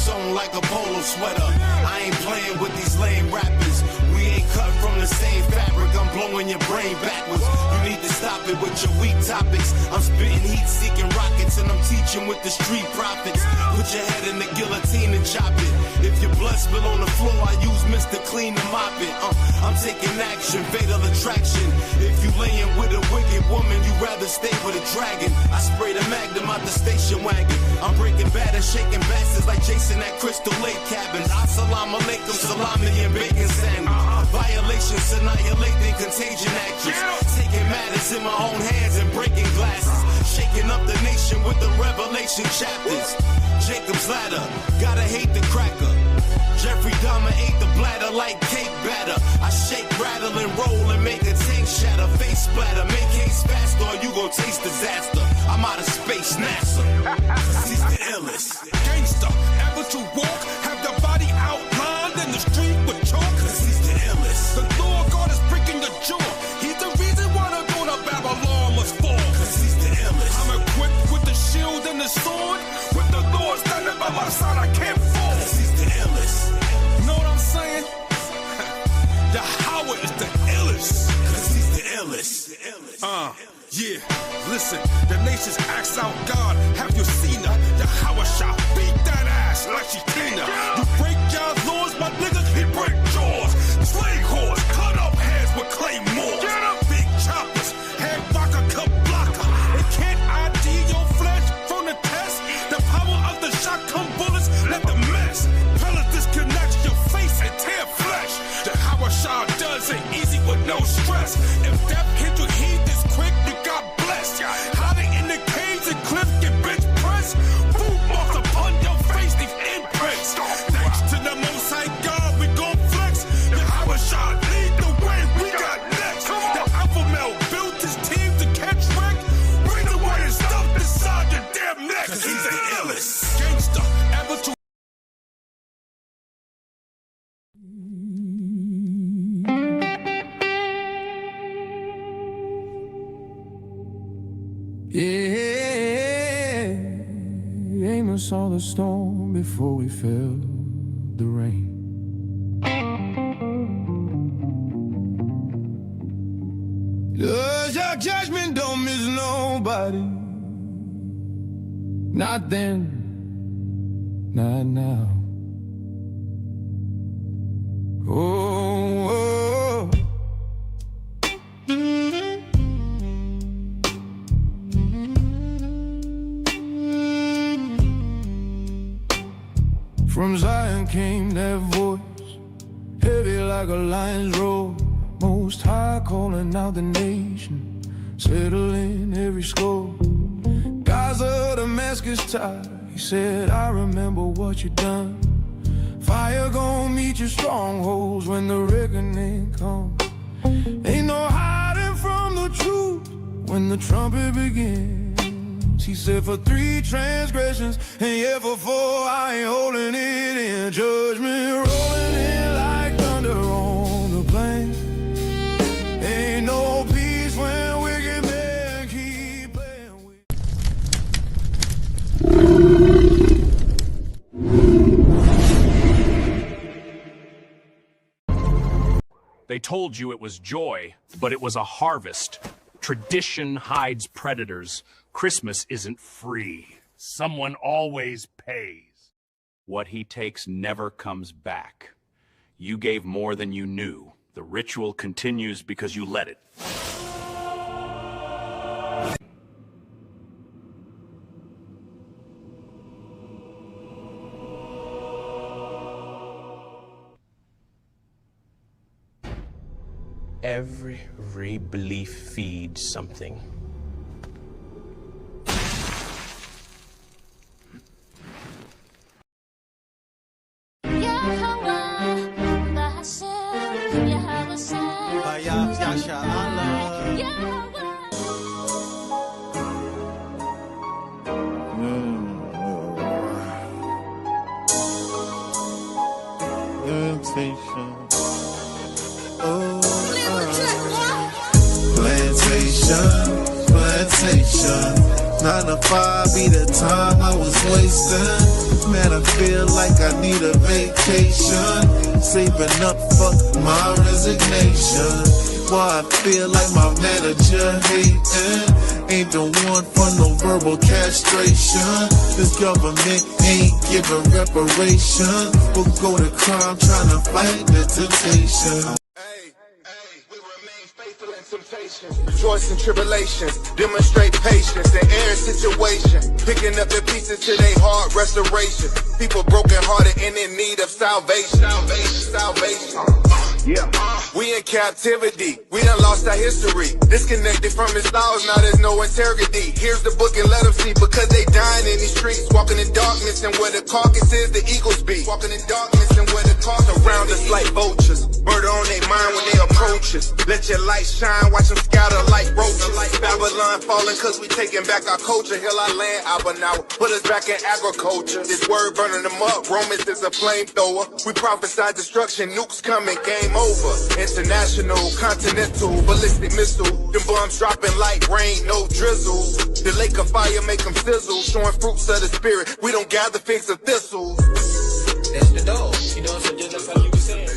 sewn like a polo sweater. I ain't playing with these lame rappers. We ain't cut from the same fabric. I'm blowing your brain backwards. You need to stop it with your weak topics. I'm spitting heat-seeking rockets, and I'm teaching with the street prophets. Put your head in the guillotine and chop it. If your blood spill on the floor, I use Mr. Clean to mop it. I'm taking action, fatal attraction. If you laying with a wicked woman, you rather stay with a dragon. I spray the magnum out the station wagon. I'm breaking bad and shaking bastards like Jason at Crystal Lake cabins. Assalamu alaikum, salami and bacon sandwich. Violations annihilating contagion actress. Taking matters in my own hands and breaking glasses. Shaking up the nation with the revelation chapters. Jacob's ladder, gotta hate the cracker. Jeffrey Dahmer ate the bladder like cake batter. I shake, rattle, and roll and make a tank shatter. Face splatter, make haste faster or you gon' taste disaster. I'm out of space, NASA. He's the illest. Gangster, ever to walk, have the body outlined in the street with chalk. Cause he's the illest. The Lord God is breaking the jaw. He's the reason why the throne of Babylon must fall. Cause he's the illest. I'm equipped with the shield and the sword. With the Lord standing by my side, I can't fall. Cause he's the illest. You know what I'm saying? Yahweh is the illest. Cause he's the illest. Yeah, listen, the nations ask out God, have you seen her? Yahweh shall beat that ass like she Tina. You break God's laws, my nigga, he break jaws. Slave horse, cut up heads with claymores. Get up, big choppers, head rocker, cut blocker. It can't ID your flesh from the test. The power of the shotgun bullets, let the mess. Pellets disconnect your face and tear flesh. The Hawashah does it easy with no stress. If death hit you, heed this quick, you got blessed. Hiding in the caves and cliffs, get bitch pressed. Boot marks upon your face, leave imprints. Thanks to the Most High God, we gon' flex. The Hawashah lead the way, we got next. The alpha male built his team to catch wreck. Bring the way and stuff inside your damn neck. Cause he's the illest. Gangster, ever to Yeah, Amos saw the storm before we felt the rain. Does your judgment don't miss nobody? Not then, not now. Oh, oh. From Zion came that voice, heavy like a lion's roar. Most High calling out the nation, settling every score. Gaza, Damascus tide, he said, I remember what you done. Fire gon' meet your strongholds when the reckoning comes. Ain't no hiding from the truth when the trumpet begins. He said, for 3 transgressions, and yeah, for 4, I ain't holding it in. Judgment rolling in like thunder on the plain. Ain't no peace when wicked men keep playing with. They told you it was joy, but it was a harvest. Tradition hides predators. Christmas isn't free. Someone always pays. What he takes never comes back. You gave more than you knew. The ritual continues because you let it. Every belief feeds something. Plantation, 9 to 5 be the time I was wasting. Man, I feel like I need a vacation. Saving up for my resignation. Why I feel like my manager hating. Ain't the one for no verbal castration. This government ain't giving reparation. We'll go to crime trying to fight the temptation. Rejoice in tribulations, demonstrate patience in every situation, picking up the pieces to their heart restoration. People broken hearted and in need of salvation. We in captivity, we done lost our history. Disconnected from his laws, now there's no integrity. Here's the book and let them see, because they dying in these streets. Walking in darkness and where the carcass is, the eagles be. Walking in darkness and where the carcass around us like vultures. Murder on their mind when they approach us. Let your light shine, watch them scatter like roaches. Babylon falling cause we taking back our culture. Heal our land, Abba now, put us back in agriculture. This word burning them up, Romans is a flamethrower. We prophesy destruction, nukes coming, game over. International, continental, ballistic missile. Them bombs dropping like rain, no drizzle. The lake of fire make them sizzle. Showing fruits of the spirit, we don't gather figs of thistles. That's the dog, you know, so just that's how you be saying.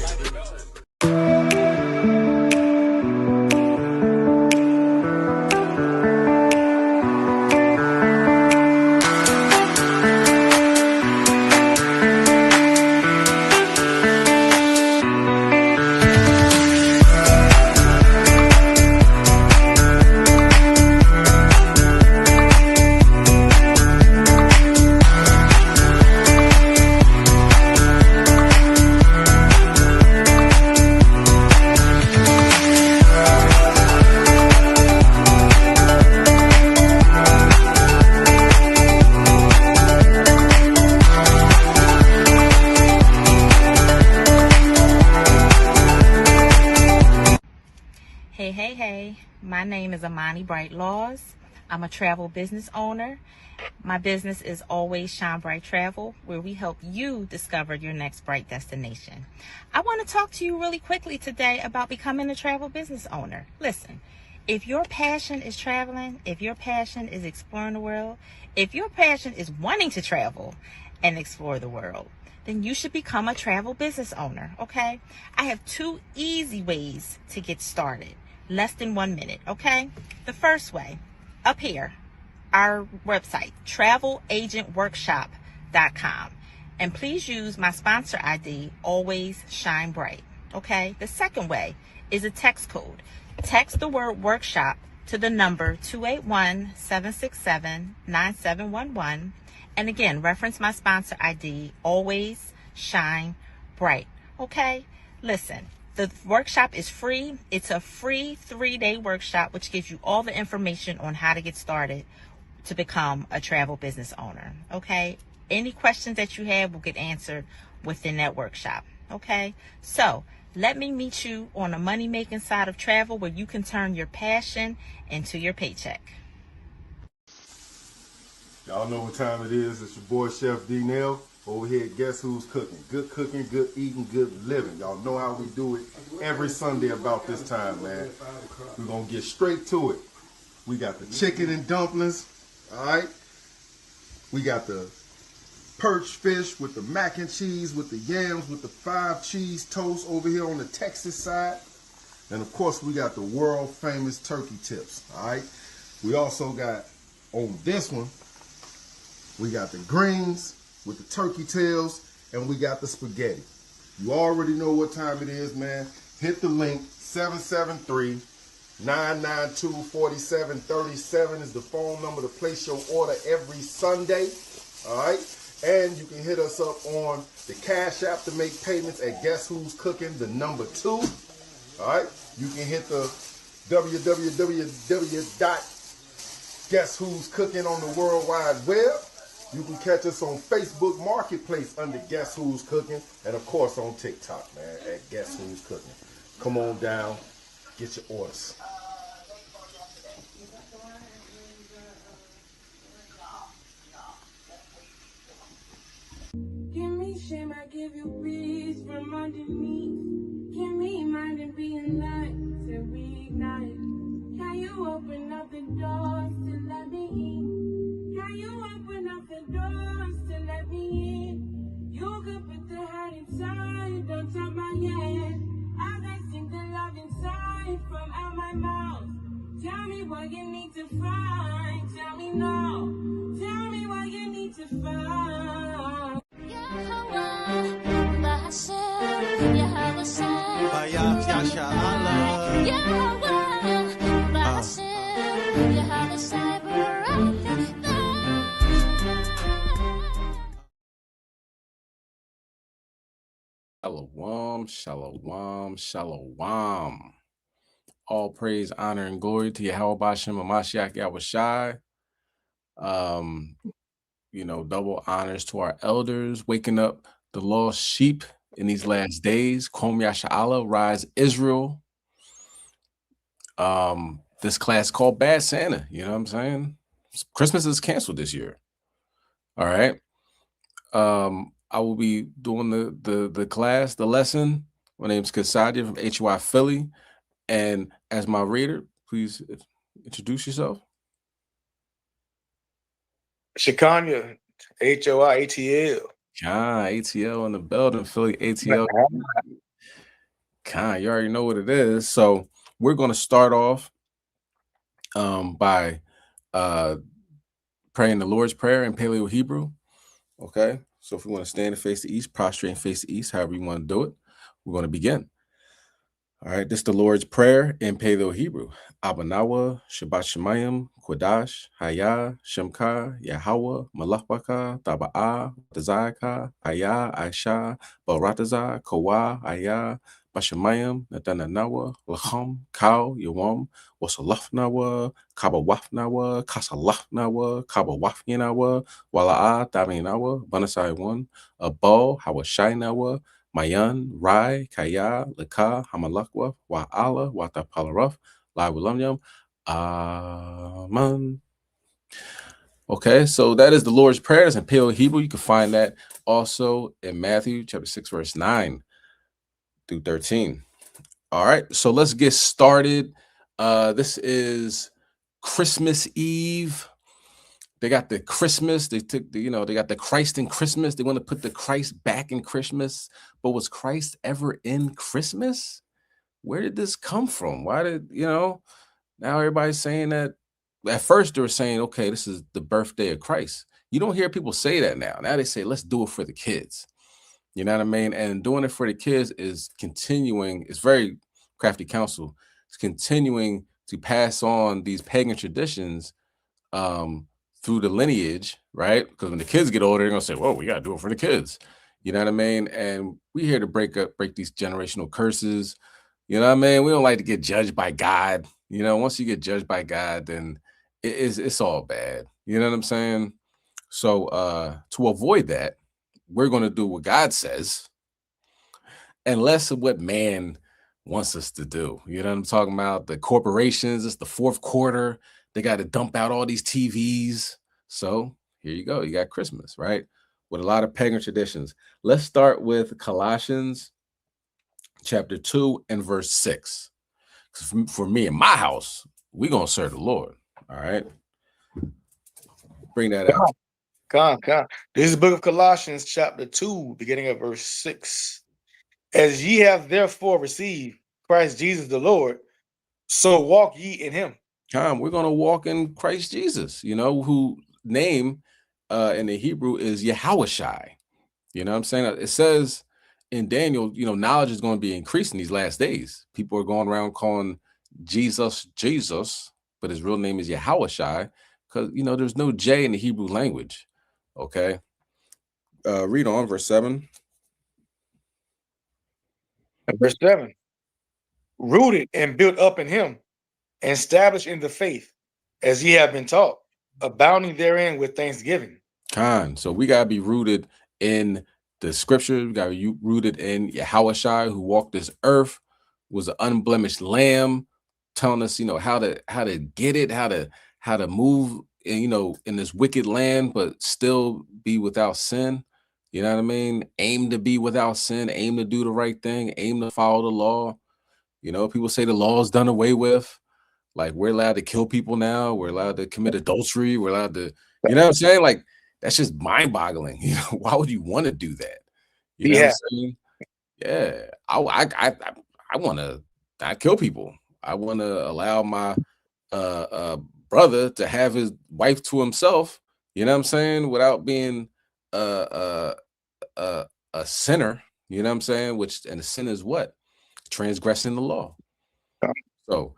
Hey, my name is Amani Bright Laws. I'm a travel business owner. My business is Always Shine Bright Travel, where we help you discover your next bright destination. I want to talk to you really quickly today about becoming a travel business owner. Listen, if your passion is traveling, if your passion is exploring the world, if your passion is wanting to travel and explore the world, then you should become a travel business owner, okay? I have 2 easy ways to get started. Less than 1 minute, okay? The first way, up here, our website, travelagentworkshop.com. And please use my sponsor ID, Always Shine Bright, okay? The second way is a text code. Text the word workshop to the number 281-767-9711. And again, reference my sponsor ID, Always Shine Bright, okay? Listen. The workshop is free. It's a free 3-day workshop, which gives you all the information on how to get started to become a travel business owner. Okay. Any questions that you have will get answered within that workshop. Okay. So let me meet you on the money making side of travel, where you can turn your passion into your paycheck. Y'all know what time it is. It's your boy Chef D-Nail. Over here, Guess Who's Cooking? Good cooking, good eating, good living. Y'all know how we do it every Sunday about this time, man. We're going to get straight to it. We got the chicken and dumplings, all right? We got the perch fish with the mac and cheese, with the yams, with the 5 cheese toast over here on the Texas side. And, of course, we got the world-famous turkey tips, all right? We also got, on this one, we got the greens with the turkey tails, and we got the spaghetti. You already know what time it is, man. Hit the link. 773-992-4737 is the phone number to place your order every Sunday. All right? And you can hit us up on the Cash App to make payments at Guess Who's Cooking, the number 2. All right? You can hit the www.guesswho'scooking on the World Wide Web. You can catch us on Facebook Marketplace under Guess Who's Cooking, and of course on TikTok, man, at Guess Who's Cooking. Come on down, get your orders. Give me shame, I give you peace from underneath. Give me mind and being light to reignite. Can you open up the doors to let me in? what you need to find. Tell me no. Tell me what you need to find. Shalom, shalom, shalom. All praise, honor, and glory to Yahweh Bashem and Mashiach Yahushai. Double honors to our elders, waking up the lost sheep in these last days. Kom Yasha'Allah, rise Israel. This class called Bad Santa, you know what I'm saying? Christmas is canceled this year. All right. I will be doing the class, the lesson. My name is Kasadia from HY Philly. And as my reader, please introduce yourself. Shakanya, HOI-ATL. ATL in the building, Philly ATL. You already know what it is. So we're going to start off by praying the Lord's Prayer in Paleo Hebrew. Okay, so if we want to stand and face the east, prostrate and face the east, however you want to do it, we're going to begin. All right, this is the Lord's Prayer in Paleo Hebrew. Abanawa, Shabbat Shemayim, Kodash, Haya, Shemka, Yahweh, Malachbaka, Taba'a, Tazaka, Aya, Aisha, Barataza, Kawa, Aya, Bashemayim, Natananawa, Lacham, Kau, Yawam, Wasalafnawa, Kabawafnawa, Kasalafnawa, Kabawafyanawa, Wala'a, Daminawa, Banasai 1, Abo, Hawashainawa, Mayan, Rai, Kaya, Laka, Hamalakwa, Wa'ala, Watapalaraf, La Wilamyam, Aman. Okay, so that is the Lord's Prayer. That's in Paleo Hebrew. You can find that also in Matthew chapter 6, verse 9 through 13. All right, so let's get started. This is Christmas Eve. They got the Christmas. They took they got the Christ in Christmas. They want to put the Christ back in Christmas. But was Christ ever in Christmas? Where did this come from? Why did, now everybody's saying that? At first they were saying, okay, this is the birthday of Christ. You don't hear people say that now. Now they say, let's do it for the kids. You know what I mean? And doing it for the kids is continuing. It's very crafty counsel. It's continuing to pass on these pagan traditions through the lineage, right? Because when the kids get older, they're gonna say, "Whoa, we gotta do it for the kids." You know what I mean? And we're here to break these generational curses. You know what I mean? We don't like to get judged by God. Once you get judged by God, then it's all bad. You know what I'm saying? So to avoid that, we're gonna do what God says, and less of what man wants us to do. You know what I'm talking about? The corporations, it's the fourth quarter. They got to dump out all these TVs. So here you go. You got Christmas, right? With a lot of pagan traditions. Let's start with Colossians chapter 2 and verse 6. For me and my house, we're going to serve the Lord. All right. Bring that out. Come. This is the book of Colossians chapter 2, beginning of verse 6. As ye have therefore received Christ Jesus the Lord, so walk ye in him. We're going to walk in Christ Jesus, who name in the Hebrew is Yahushai. You know what I'm saying? It says in Daniel, knowledge is going to be increasing these last days. People are going around calling Jesus, but his real name is Yahushai because, there's no J in the Hebrew language. Okay. Read on verse 7. Verse 7. Rooted and built up in him, and established in the faith, as ye have been taught, abounding therein with thanksgiving. So we got to be rooted in the scripture. We got to be rooted in Yahushai, who walked this earth, was an unblemished lamb, telling us, how to get it, how to move, in this wicked land, but still be without sin. You know what I mean? Aim to be without sin, aim to do the right thing, aim to follow the law. People say the law is done away with. Like, we're allowed to kill people now. We're allowed to commit adultery. We're allowed to, you know what I'm saying? Like, that's just mind-boggling. Why would you want to do that? You know what I'm saying? Yeah. I want to not kill people. I want to allow my brother to have his wife to himself, you know what I'm saying, without being uh, a sinner, you know what I'm saying? Which, and a sin is what? Transgressing the law. So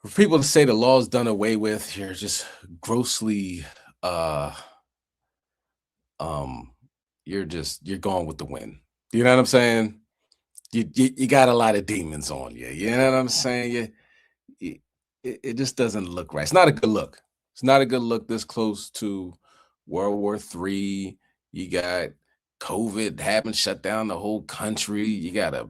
for people to say the law is done away with, you're just grossly you're going with the wind. You know what I'm saying? You got a lot of demons on you. You know what I'm saying? It just doesn't look right. It's not a good look. It's not a good look this close to World War III. You got COVID happened, shut down the whole country. You got a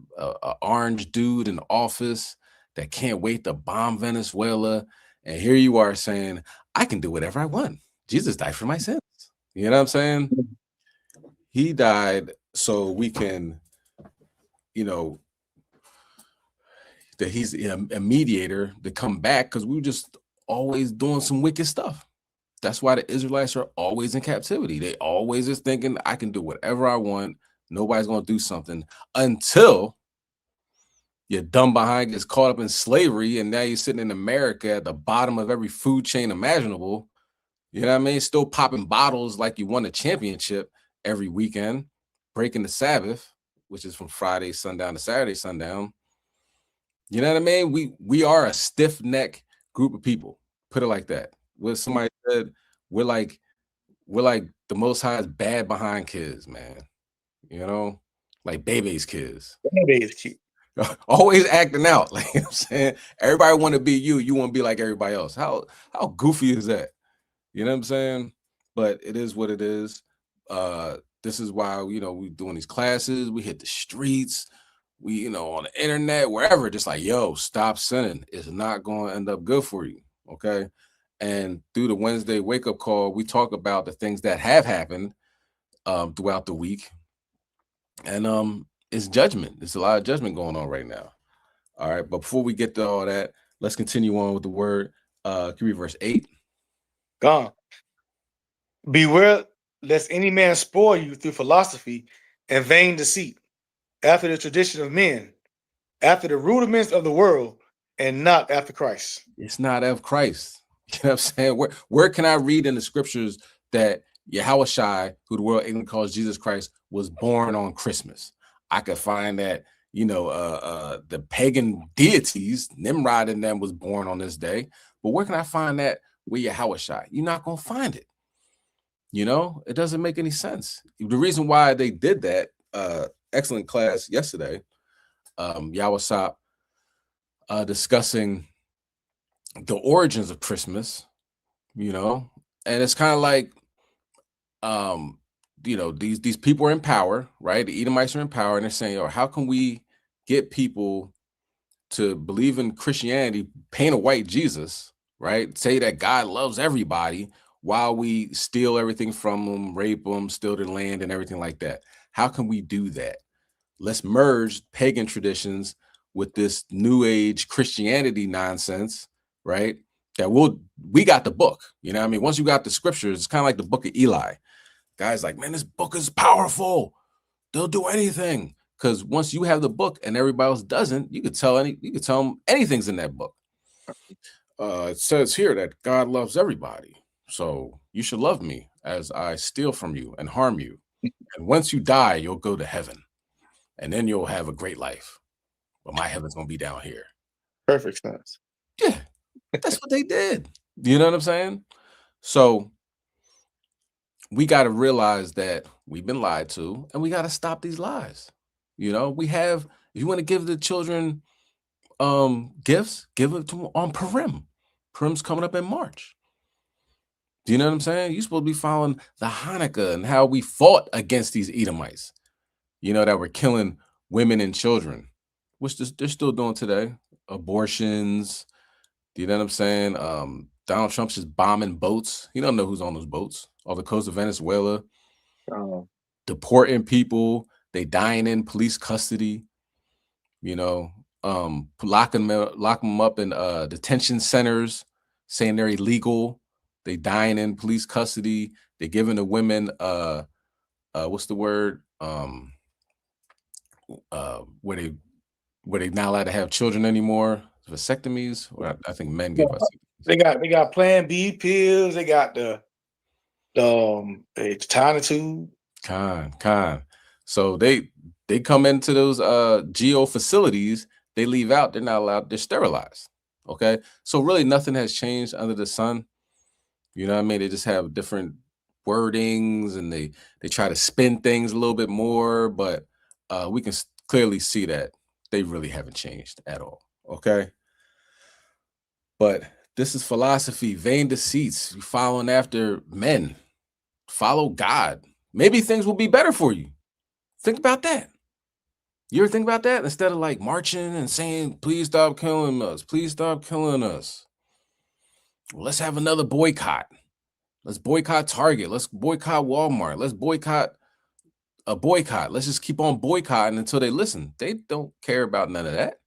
orange dude in office that can't wait to bomb Venezuela. And here you are saying, I can do whatever I want. Jesus died for my sins. You know what I'm saying? He died so we can, you know, that he's a mediator to come back, because we were just always doing some wicked stuff. That's why the Israelites are always in captivity. They always is thinking, I can do whatever I want. Nobody's going to do something, until your dumb behind gets caught up in slavery, and now you're sitting in America at the bottom of every food chain imaginable. You know what I mean? Still popping bottles like you won a championship every weekend, breaking the Sabbath, which is from Friday sundown to Saturday sundown. You know what I mean? We are a stiff-necked group of people. Put it like that. What somebody said, we're like the Most High's bad behind kids, man. You know, like baby's kids. Baby's kids. Always acting out. Like, you know what I'm saying? Everybody want to be you. You want to be like everybody else. How goofy is that? You know what I'm saying? But it is what it is. This is why, you know, we doing these classes. We hit the streets. We, you know, on the internet, wherever, just like, yo, stop sinning. It's not going to end up good for you. Okay. And through the Wednesday wake up call, we talk about the things that have happened throughout the week. And it's judgment. There's a lot of judgment going on right now. All right. But before we get to all that, let's continue on with the word. Can we read verse 8? Gone. Beware lest any man spoil you through philosophy and vain deceit, after the tradition of men, after the rudiments of the world, and not after Christ. It's not of Christ. You know what I'm saying? Where can I read in the scriptures that Yahushua, who the world England calls Jesus Christ, was born on Christmas? I could find that, you know, the pagan deities, Nimrod and them, was born on this day. But where can I find that with Yahushua? You're not going to find it. You know, it doesn't make any sense. The reason why they did that, excellent class yesterday, Yahushua discussing the origins of Christmas, you know, and it's kind of like, you know, these people are in power, right? The Edomites are in power, and they're saying, "Yo, how can we get people to believe in Christianity, paint a white Jesus, right? Say that God loves everybody, while we steal everything from them, rape them, steal their land, and everything like that? How can we do that? Let's merge pagan traditions with this new age Christianity nonsense, right? That we got the book, you know what I mean? Once you got the scriptures, it's kind of like the book of Eli. Guys like, man, this book is powerful. They'll do anything. Because once you have the book and everybody else doesn't, you could tell them anything's in that book. It says here that God loves everybody. So you should love me as I steal from you and harm you. And once you die, you'll go to heaven. And then you'll have a great life. But my heaven's going to be down here. Perfect sense. Yeah, that's what they did. You know what I'm saying? So we got to realize that we've been lied to, and we got to stop these lies. You know, if you want to give the children gifts, give it to them on Purim. Purim's coming up in March. Do you know what I'm saying? You're supposed to be following the Hanukkah and how we fought against these Edomites, you know, that were killing women and children, which they're still doing today. Abortions. Do you know what I'm saying? Donald Trump's just bombing boats. He don't know who's on those boats. Off the coast of Venezuela. Deporting people. They dying in police custody. You know, lock them up in detention centers, saying they're illegal. They dying in police custody. They're giving the women what's the word? Where they not allowed to have children anymore. Vasectomies. Or I think men give us They got Plan B pills. They got the Tynatube. Con. So they come into those geo facilities, they leave out, they're not allowed, they're sterilized. Okay. So really nothing has changed under the sun. You know what I mean? They just have different wordings and they try to spin things a little bit more, but we can clearly see that they really haven't changed at all. Okay. But this is philosophy, vain deceits, you following after men. Follow God. Maybe things will be better for you. Think about that. You ever think about that? Instead of like marching and saying, please stop killing us, please stop killing us. Well, let's have another boycott. Let's boycott Target. Let's boycott Walmart. Let's boycott a boycott. Let's just keep on boycotting until they listen. They don't care about none of that.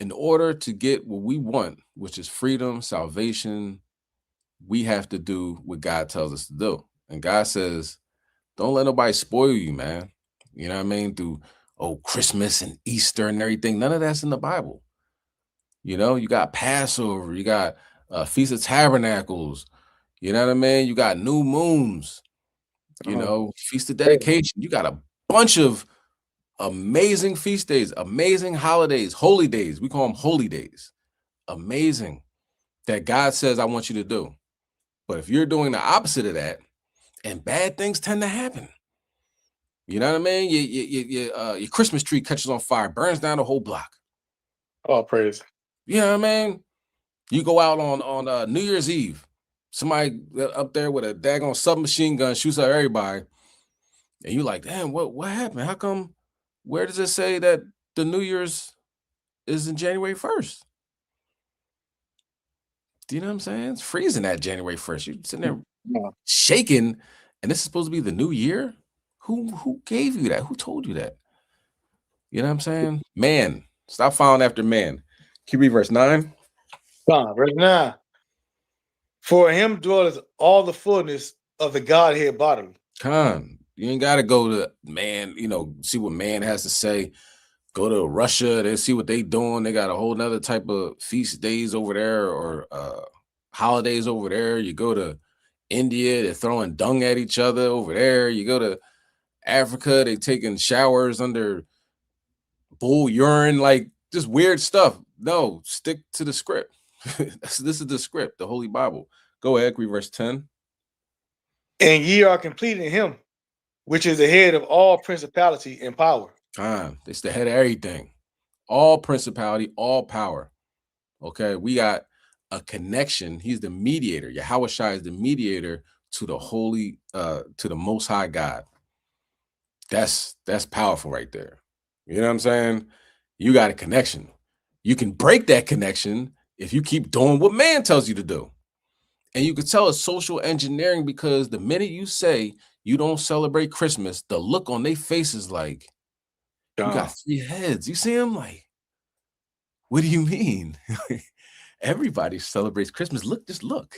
In order to get what we want, which is freedom, salvation, we have to do what God tells us to do. And God says, don't let nobody spoil you, man. You know what I mean? Through Christmas and Easter and everything. None of that's in the Bible. You know, you got Passover, you got Feast of Tabernacles. You know what I mean? You got new moons. You know, Feast of Dedication. You got a bunch of amazing feast days, amazing holidays, holy days. We call them holy days. Amazing that God says, I want you to do. But if you're doing the opposite of that, and bad things tend to happen. You know what I mean? Your Christmas tree catches on fire, burns down the whole block. Oh, praise. You know what I mean? You go out on New Year's Eve, somebody up there with a daggone submachine gun shoots at everybody, and you like, damn, what happened? How come? Where does it say that the New Year's is in January 1st? Do you know what I'm saying? It's freezing that January 1st. You're sitting there shaking, and this is supposed to be the new year? Who gave you that? Who told you that? You know what I'm saying? Man, stop following after man. Can you read verse 9? Verse 9. For him dwelleth all the fullness of the Godhead bodily. You ain't got to go to man, see what man has to say. Go to Russia, they see what they doing. They got a whole nother type of feast days over there or holidays over there. You go to India, they're throwing dung at each other over there. You go to Africa, they taking showers under bull urine, like just weird stuff. No, stick to the script. This is the script, the Holy Bible. Go ahead, read verse 10. And ye are complete in him, which is the head of all principality and power. It's the head of everything. All principality, all power. Okay, we got a connection. He's the mediator. Yahweh Shai is the mediator to the holy, to the most high God. That's powerful right there. You know what I'm saying? You got a connection. You can break that connection if you keep doing what man tells you to do. And you can tell it's social engineering because the minute you say you don't celebrate Christmas, the look on their face is like, you got 3 heads. You see them like, what do you mean? Everybody celebrates Christmas. Look, just look.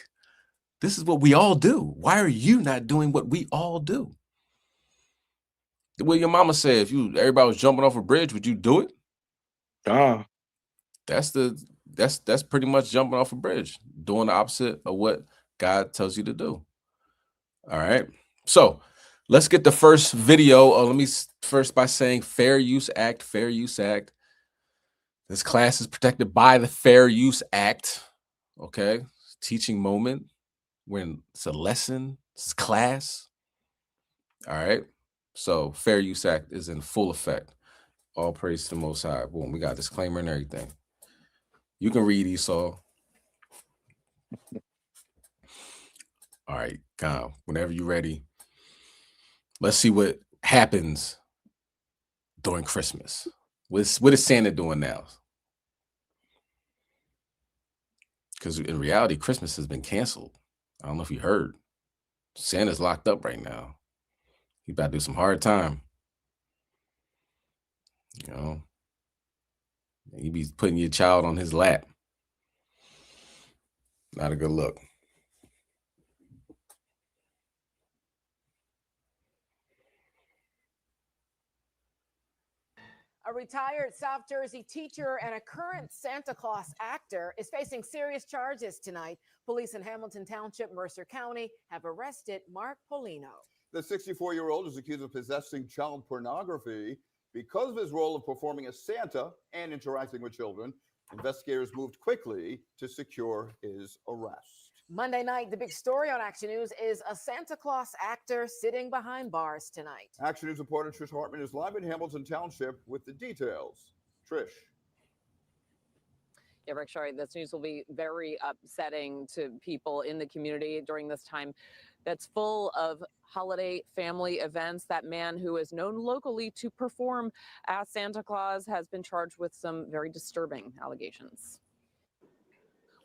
This is what we all do. Why are you not doing what we all do? The way your mama said, if everybody was jumping off a bridge, would you do it? That's pretty much jumping off a bridge, doing the opposite of what God tells you to do. All right. So let's get the first video. Let me first by saying Fair Use Act, Fair Use Act. This class is protected by the Fair Use Act. Okay. Teaching moment when it's a lesson, it's class. All right. So Fair Use Act is in full effect. All praise to the Most High. Boom. We got disclaimer and everything. You can read Esau. All right, Kyle, whenever you're ready, let's see what happens during Christmas. What is Santa doing now? Because in reality, Christmas has been canceled. I don't know if you heard. Santa's locked up right now. He's about to do some hard time. You know, he be putting your child on his lap. Not a good look. A retired South Jersey teacher and a current Santa Claus actor is facing serious charges tonight. Police in Hamilton Township, Mercer County, have arrested Mark Polino. The 64-year-old is accused of possessing child pornography because of his role of performing as Santa and interacting with children. Investigators moved quickly to secure his arrest. Monday night, the big story on Action News is a Santa Claus actor sitting behind bars tonight. Action News reporter Trish Hartman is live in Hamilton Township with the details. Trish. Yeah, Rick, sorry, this news will be very upsetting to people in the community during this time that's full of holiday family events. That man who is known locally to perform as Santa Claus has been charged with some very disturbing allegations.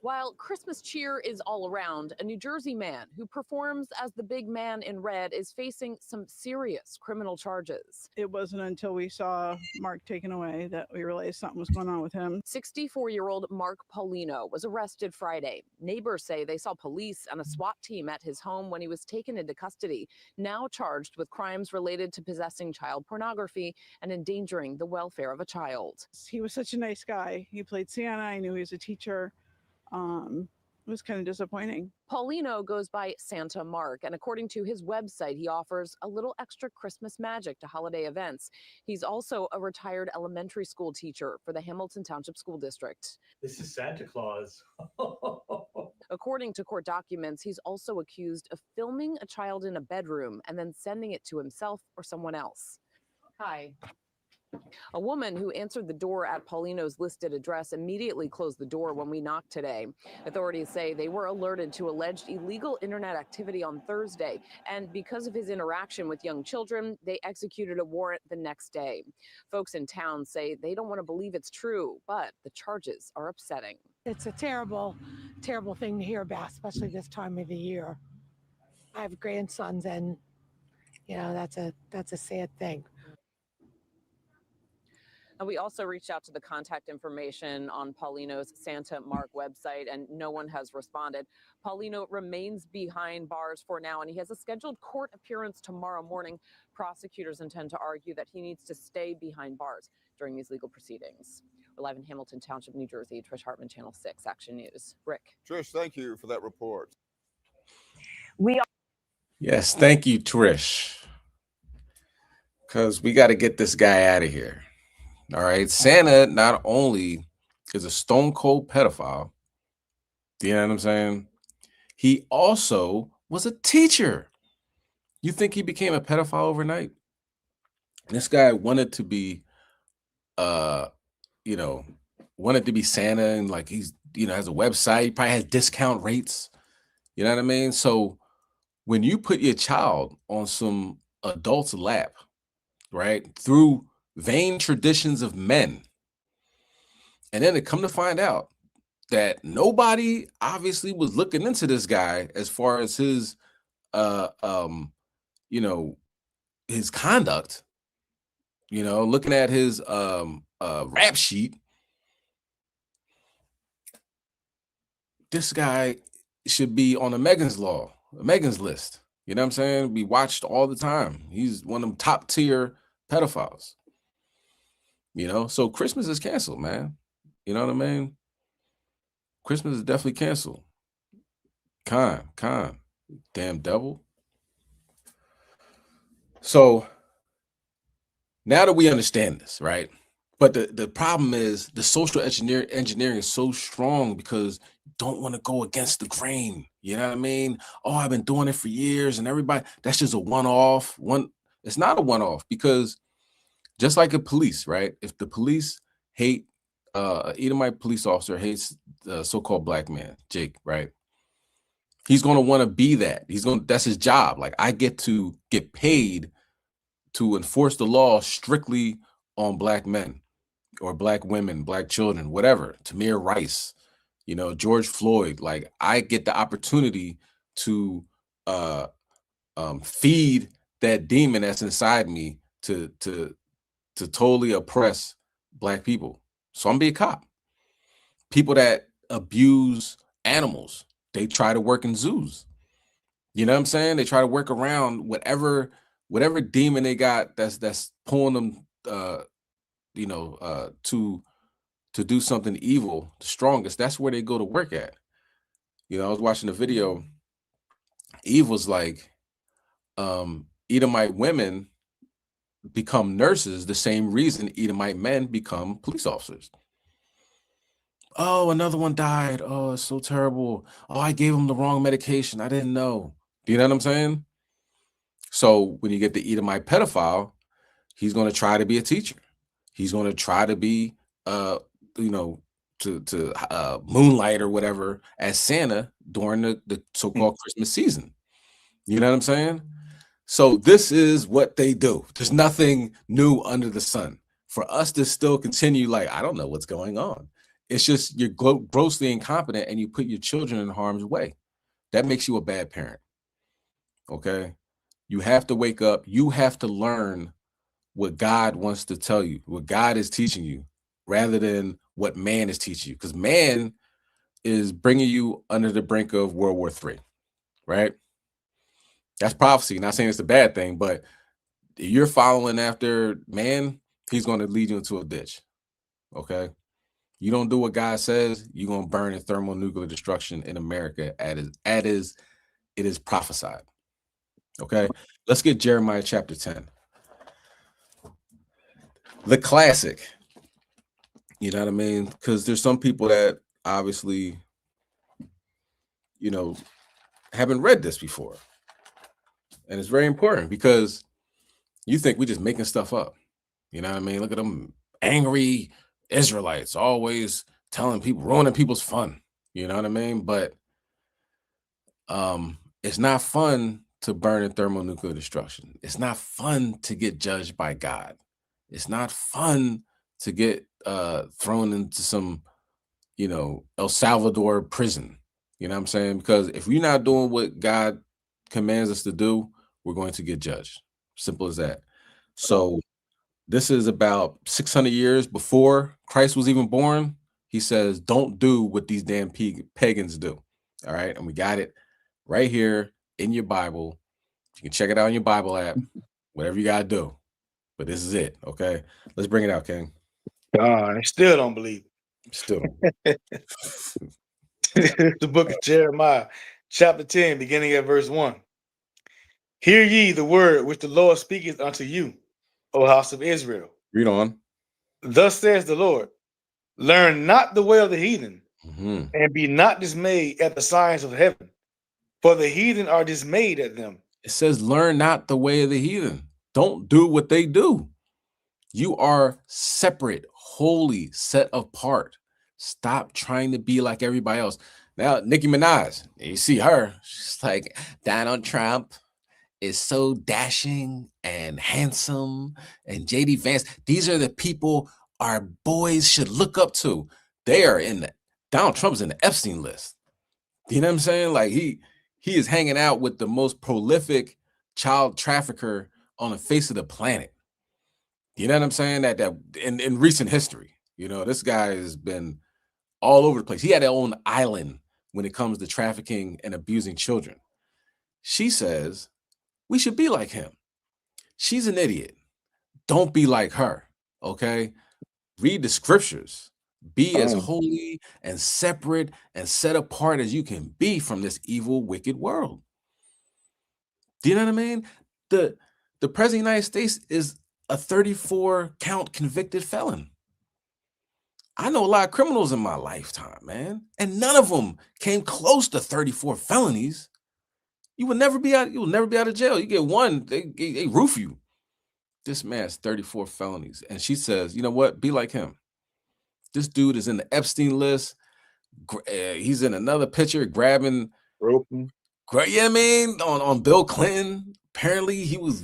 While Christmas cheer is all around, a New Jersey man who performs as the big man in red is facing some serious criminal charges. It wasn't until we saw Mark taken away that we realized something was going on with him. 64-year-old Mark Polino was arrested Friday. Neighbors say they saw police and a SWAT team at his home when he was taken into custody, now charged with crimes related to possessing child pornography and endangering the welfare of a child. He was such a nice guy. He played Santa. I knew he was a teacher. It was kind of disappointing. Paulino goes by Santa Mark, and according to his website, he offers a little extra Christmas magic to holiday events. He's also a retired elementary school teacher for the Hamilton Township School District. This is Santa Claus. According to court documents, he's also accused of filming a child in a bedroom and then sending it to himself or someone else. Hi. A woman who answered the door at Paulino's listed address immediately closed the door when we knocked today. Authorities say they were alerted to alleged illegal internet activity on Thursday, and because of his interaction with young children, they executed a warrant the next day. Folks in town say they don't want to believe it's true, but the charges are upsetting. It's a terrible, terrible thing to hear about, especially this time of the year. I have grandsons, and that's a sad thing. And we also reached out to the contact information on Paulino's Santa Mark website, and no one has responded. Paulino remains behind bars for now, and he has a scheduled court appearance tomorrow morning. Prosecutors intend to argue that he needs to stay behind bars during these legal proceedings. We're live in Hamilton Township, New Jersey. Trish Hartman, Channel 6, Action News. Rick. Trish, thank you for that report. Yes, thank you, Trish. Because we got to get this guy out of here. All right. Santa not only is a stone cold pedophile, you know what I'm saying? He also was a teacher. You think he became a pedophile overnight? This guy wanted to be, wanted to be Santa, and like he's, has a website, he probably has discount rates. You know what I mean? So when you put your child on some adult's lap, right, through vain traditions of men, and then to come to find out that nobody obviously was looking into this guy as far as his his conduct, looking at his rap sheet, this guy should be on a Megan's list. You know what I'm saying? Be watched all the time. He's one of them top tier pedophiles. So Christmas is canceled, man. You know what I mean? Christmas is definitely canceled. Con, damn devil. So now that we understand this, right? But the problem is the social engineering is so strong because you don't want to go against the grain. You know what I mean? Oh, I've been doing it for years, and everybody, that's just a one-off. It's not a one-off, because just like a police, right? If the police hate, Edomite police officer hates the so-called black man, Jake, right? He's going to want to be that. That's his job. Like, I get to get paid to enforce the law strictly on black men or black women, black children, whatever. Tamir Rice, George Floyd. Like, I get the opportunity to feed that demon that's inside me to totally oppress black people. So I'm gonna be a cop. People that abuse animals, they try to work in zoos. You know what I'm saying? They try to work around whatever demon they got that's pulling them to do something evil, the strongest, that's where they go to work at. I was watching a video. Eve was like, Edomite women become nurses the same reason Edomite men become police officers. Oh, another one died. Oh, it's so terrible. Oh, I gave him the wrong medication. I didn't know. Do you know what I'm saying? So when you get the Edomite pedophile, he's going to try to be a teacher. He's going to try to be, to moonlight or whatever as Santa during the so-called Christmas season. You know what I'm saying? So this is what they do. There's nothing new under the sun. For us to still continue, like, I don't know what's going on. It's just you're grossly incompetent and you put your children in harm's way. That makes you a bad parent. Okay? You have to wake up. You have to learn what God wants to tell you, what God is teaching you, rather than what man is teaching you. Because man is bringing you under the brink of World War III, right? That's prophecy. Not saying it's a bad thing, but you're following after man, he's going to lead you into a ditch. Okay. You don't do what God says, you're going to burn in thermonuclear destruction in America as it is prophesied. Okay. Let's get Jeremiah chapter 10. The classic. You know what I mean? Because there's some people that obviously, haven't read this before. And it's very important because you think we're just making stuff up. You know what I mean? Look at them angry Israelites always telling people, ruining people's fun. You know what I mean? But it's not fun to burn in thermonuclear destruction. It's not fun to get judged by God. It's not fun to get thrown into some, El Salvador prison. You know what I'm saying? Because if we're not doing what God commands us to do, we're going to get judged. Simple as that. So this is about 600 years before Christ was even born. He says, don't do what these damn pagans do. All right. And we got it right here in your Bible. You can check it out in your Bible app, whatever you got to do. But this is it. Okay. Let's bring it out, King. I still don't believe. Still. The book of Jeremiah, chapter 10, beginning at verse 1. Hear ye the word which the Lord speaketh unto you, O house of Israel. Read on. Thus says the Lord, learn not the way of the heathen, and be not dismayed at the signs of heaven, for the heathen are dismayed at them. It says, learn not the way of the heathen. Don't do what they do. You are separate, holy, set apart. Stop trying to be like everybody else. Now, Nicki Minaj, you see her, she's like, Donald Trump is so dashing and handsome, and JD Vance. These are the people our boys should look up to. They are Donald Trump's in the Epstein list. You know what I'm saying? Like he is hanging out with the most prolific child trafficker on the face of the planet. You know what I'm saying? That in recent history, this guy has been all over the place. He had his own island when it comes to trafficking and abusing children. She says we should be like him. She's an idiot. Don't be like her. Okay. Read the scriptures. Be as holy and separate and set apart as you can be from this evil, wicked world. Do you know what I mean? The president of the United States is a 34 count convicted felon. I know a lot of criminals in my lifetime, man, and none of them came close to 34 felonies. You will never be out of jail. You get one, they roof you. This man's 34 felonies. And she says, you know what? Be like him. This dude is in the Epstein list. He's in another picture grabbing. Broken. Yeah, I mean, on Bill Clinton. Apparently he was,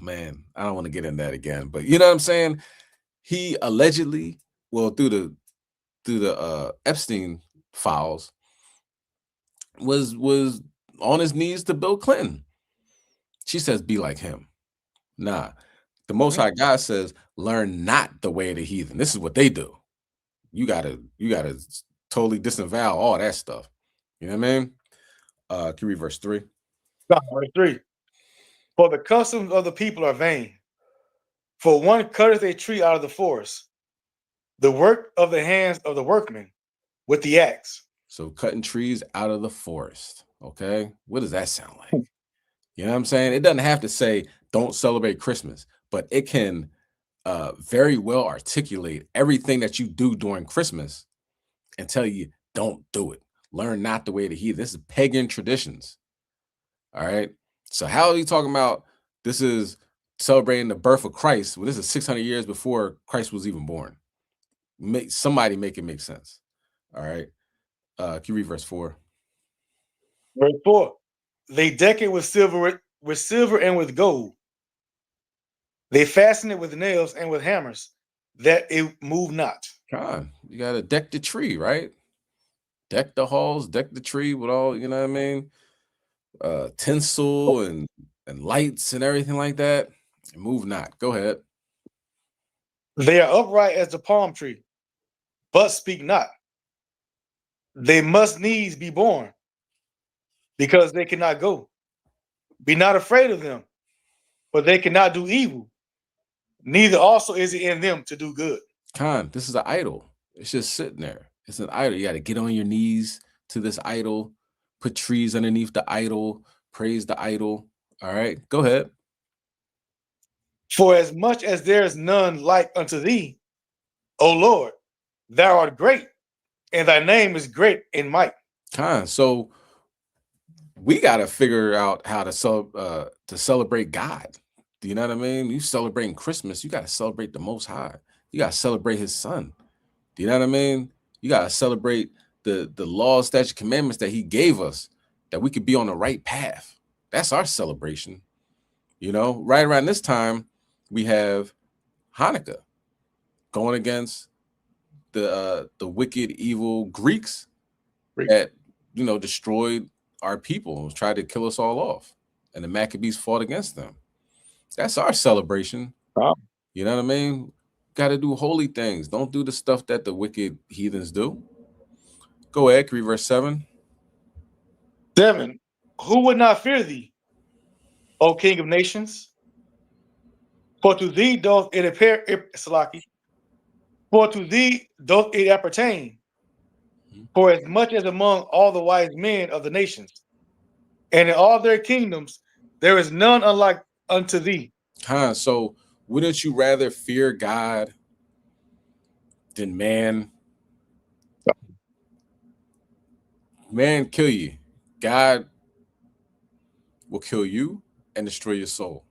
man, I don't want to get in that again, but you know what I'm saying? He allegedly, through the Epstein files, was on his knees to Bill Clinton. She says, be like him. Nah, the Most High God says, learn not the way of the heathen. This is what they do. You gotta totally disavow all that stuff. You know what I mean? Can you read verse 3? Verse 3. For the customs of the people are vain. For one cutteth a tree out of the forest, the work of the hands of the workman with the axe. So cutting trees out of the forest. Okay. What does that sound like? You know what I'm saying? It doesn't have to say don't celebrate Christmas, but it can very well articulate everything that you do during Christmas and tell you don't do it. Learn not the way to heathen. This is pagan traditions. All right. So how are you talking about this is celebrating the birth of Christ? Well, this is 600 years before Christ was even born. Somebody make it make sense. All right. Can you read verse 4? Verse 4. They deck it with silver and with gold. They fasten it with nails and with hammers, that it move not. God, you gotta deck the tree, right? Deck the halls, deck the tree with all, you know what I mean? Tinsel and lights and everything like that. Move not. Go ahead. They are upright as the palm tree, but speak not. They must needs be born, because they cannot go. Be not afraid of them, for they cannot do evil. Neither also is it in them to do good. Khan, this is an idol. It's just sitting there. It's an idol. You got to get on your knees to this idol, put trees underneath the idol, praise the idol. All right, go ahead. For as much as there is none like unto thee, O Lord, thou art great, and thy name is great in might. Khan, so we got to figure out how to celebrate God. Do you know what I mean? You celebrating Christmas, you got to celebrate the Most High. You got to celebrate His Son. Do you know what I mean? You got to celebrate the laws, statutes, commandments that He gave us, that we could be on the right path. That's our celebration. You know, right around this time, we have Hanukkah going against the wicked, evil Greeks that, you know, destroyed our people and tried to kill us all off. And the Maccabees fought against them. That's our celebration. Wow. You know what I mean? Got to do holy things. Don't do the stuff that the wicked heathens do. Go ahead, read verse 7. 7. Who would not fear thee, O King of nations? For to thee doth it appear, Salaki. For to thee doth it appertain. For as much as among all the wise men of the nations, and in all their kingdoms, there is none unlike unto thee. So wouldn't you rather fear God than man? Man kill you. God will kill you and destroy your soul.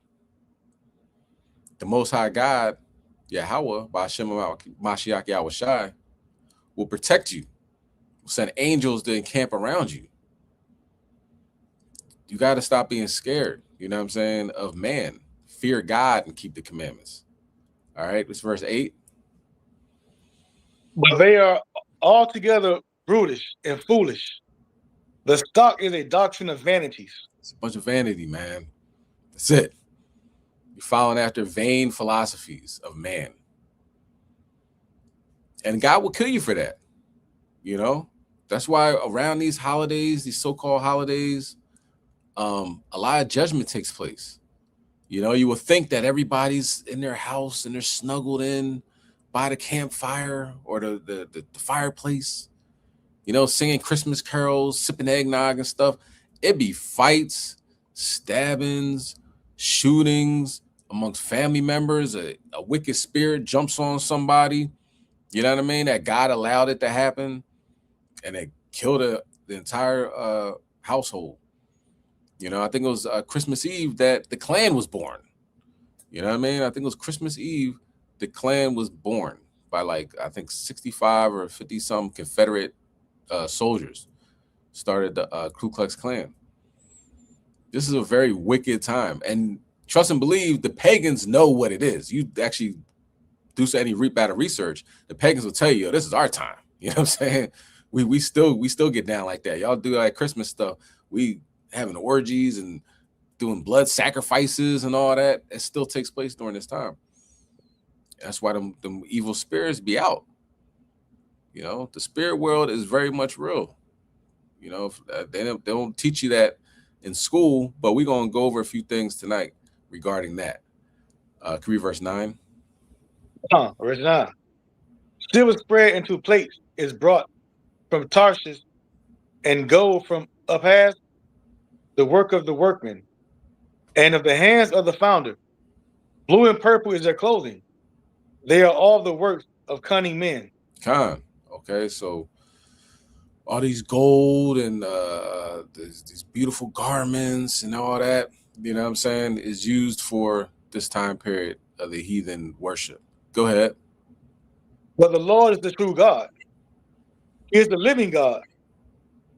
The Most High God, Yahweh, by Hashem Mashiach Yahushai, will protect you. Will send angels to encamp around you. You got to stop being scared, you know what I'm saying, of man. Fear God and keep the commandments. All right, this verse 8. But they are altogether brutish and foolish. The stock is a doctrine of vanities. It's a bunch of vanity, man. That's it. You're following after vain philosophies of man. And God will kill you for that. You know, that's why around these holidays, these so-called holidays, a lot of judgment takes place. You know, you will think that everybody's in their house and they're snuggled in by the campfire or the fireplace, you know, singing Christmas carols, sipping eggnog and stuff. It'd be fights, stabbings, shootings amongst family members. A wicked spirit jumps on somebody, you know what I mean, that God allowed it to happen, and it killed the entire household. You know, I think it was Christmas Eve that the Klan was born. You know what I mean? I think it was Christmas Eve the Klan was born by, like, I think 65 or 50 some Confederate soldiers started the Ku Klux Klan. This is a very wicked time, and trust and believe the pagans know what it is. You actually do any bit of research, the pagans will tell you, this is our time. You know what I'm saying? We still get down like that. Y'all do like Christmas stuff. We having orgies and doing blood sacrifices and all that. It still takes place during this time. That's why them evil spirits be out. You know, the spirit world is very much real. You know, they don't teach you that in school, but we're going to go over a few things tonight regarding that. Can we read verse 9? Verse 9. Silver spread into plates is brought from Tarshish, and gold from Uphaz, the work of the workman, and of the hands of the founder. Blue and purple is their clothing. They are all the works of cunning men. Okay, so all these gold and these beautiful garments and all that, you know what I'm saying, is used for this time period of the heathen worship. Go ahead. But the Lord is the true God. He is the living God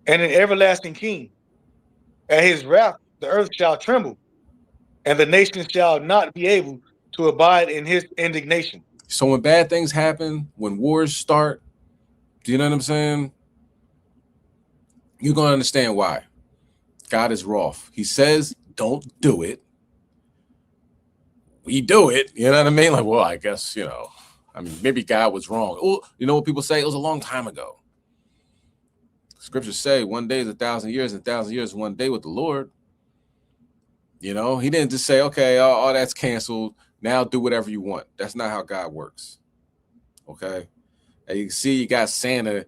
and an everlasting King. At his wrath, the earth shall tremble, and the nations shall not be able to abide in his indignation. So when bad things happen, when wars start, do you know what I'm saying? You're going to understand why. God is wroth. He says, don't do it. We do it. You know what I mean? Like, well, I guess, you know, I mean, maybe God was wrong. Oh, you know what people say? It was a long time ago. Scriptures say 1 day is 1,000 years, and 1,000 years is 1 day with the Lord. You know, he didn't just say, okay, all that's canceled. Now do whatever you want. That's not how God works. Okay. And you can see you got Santa,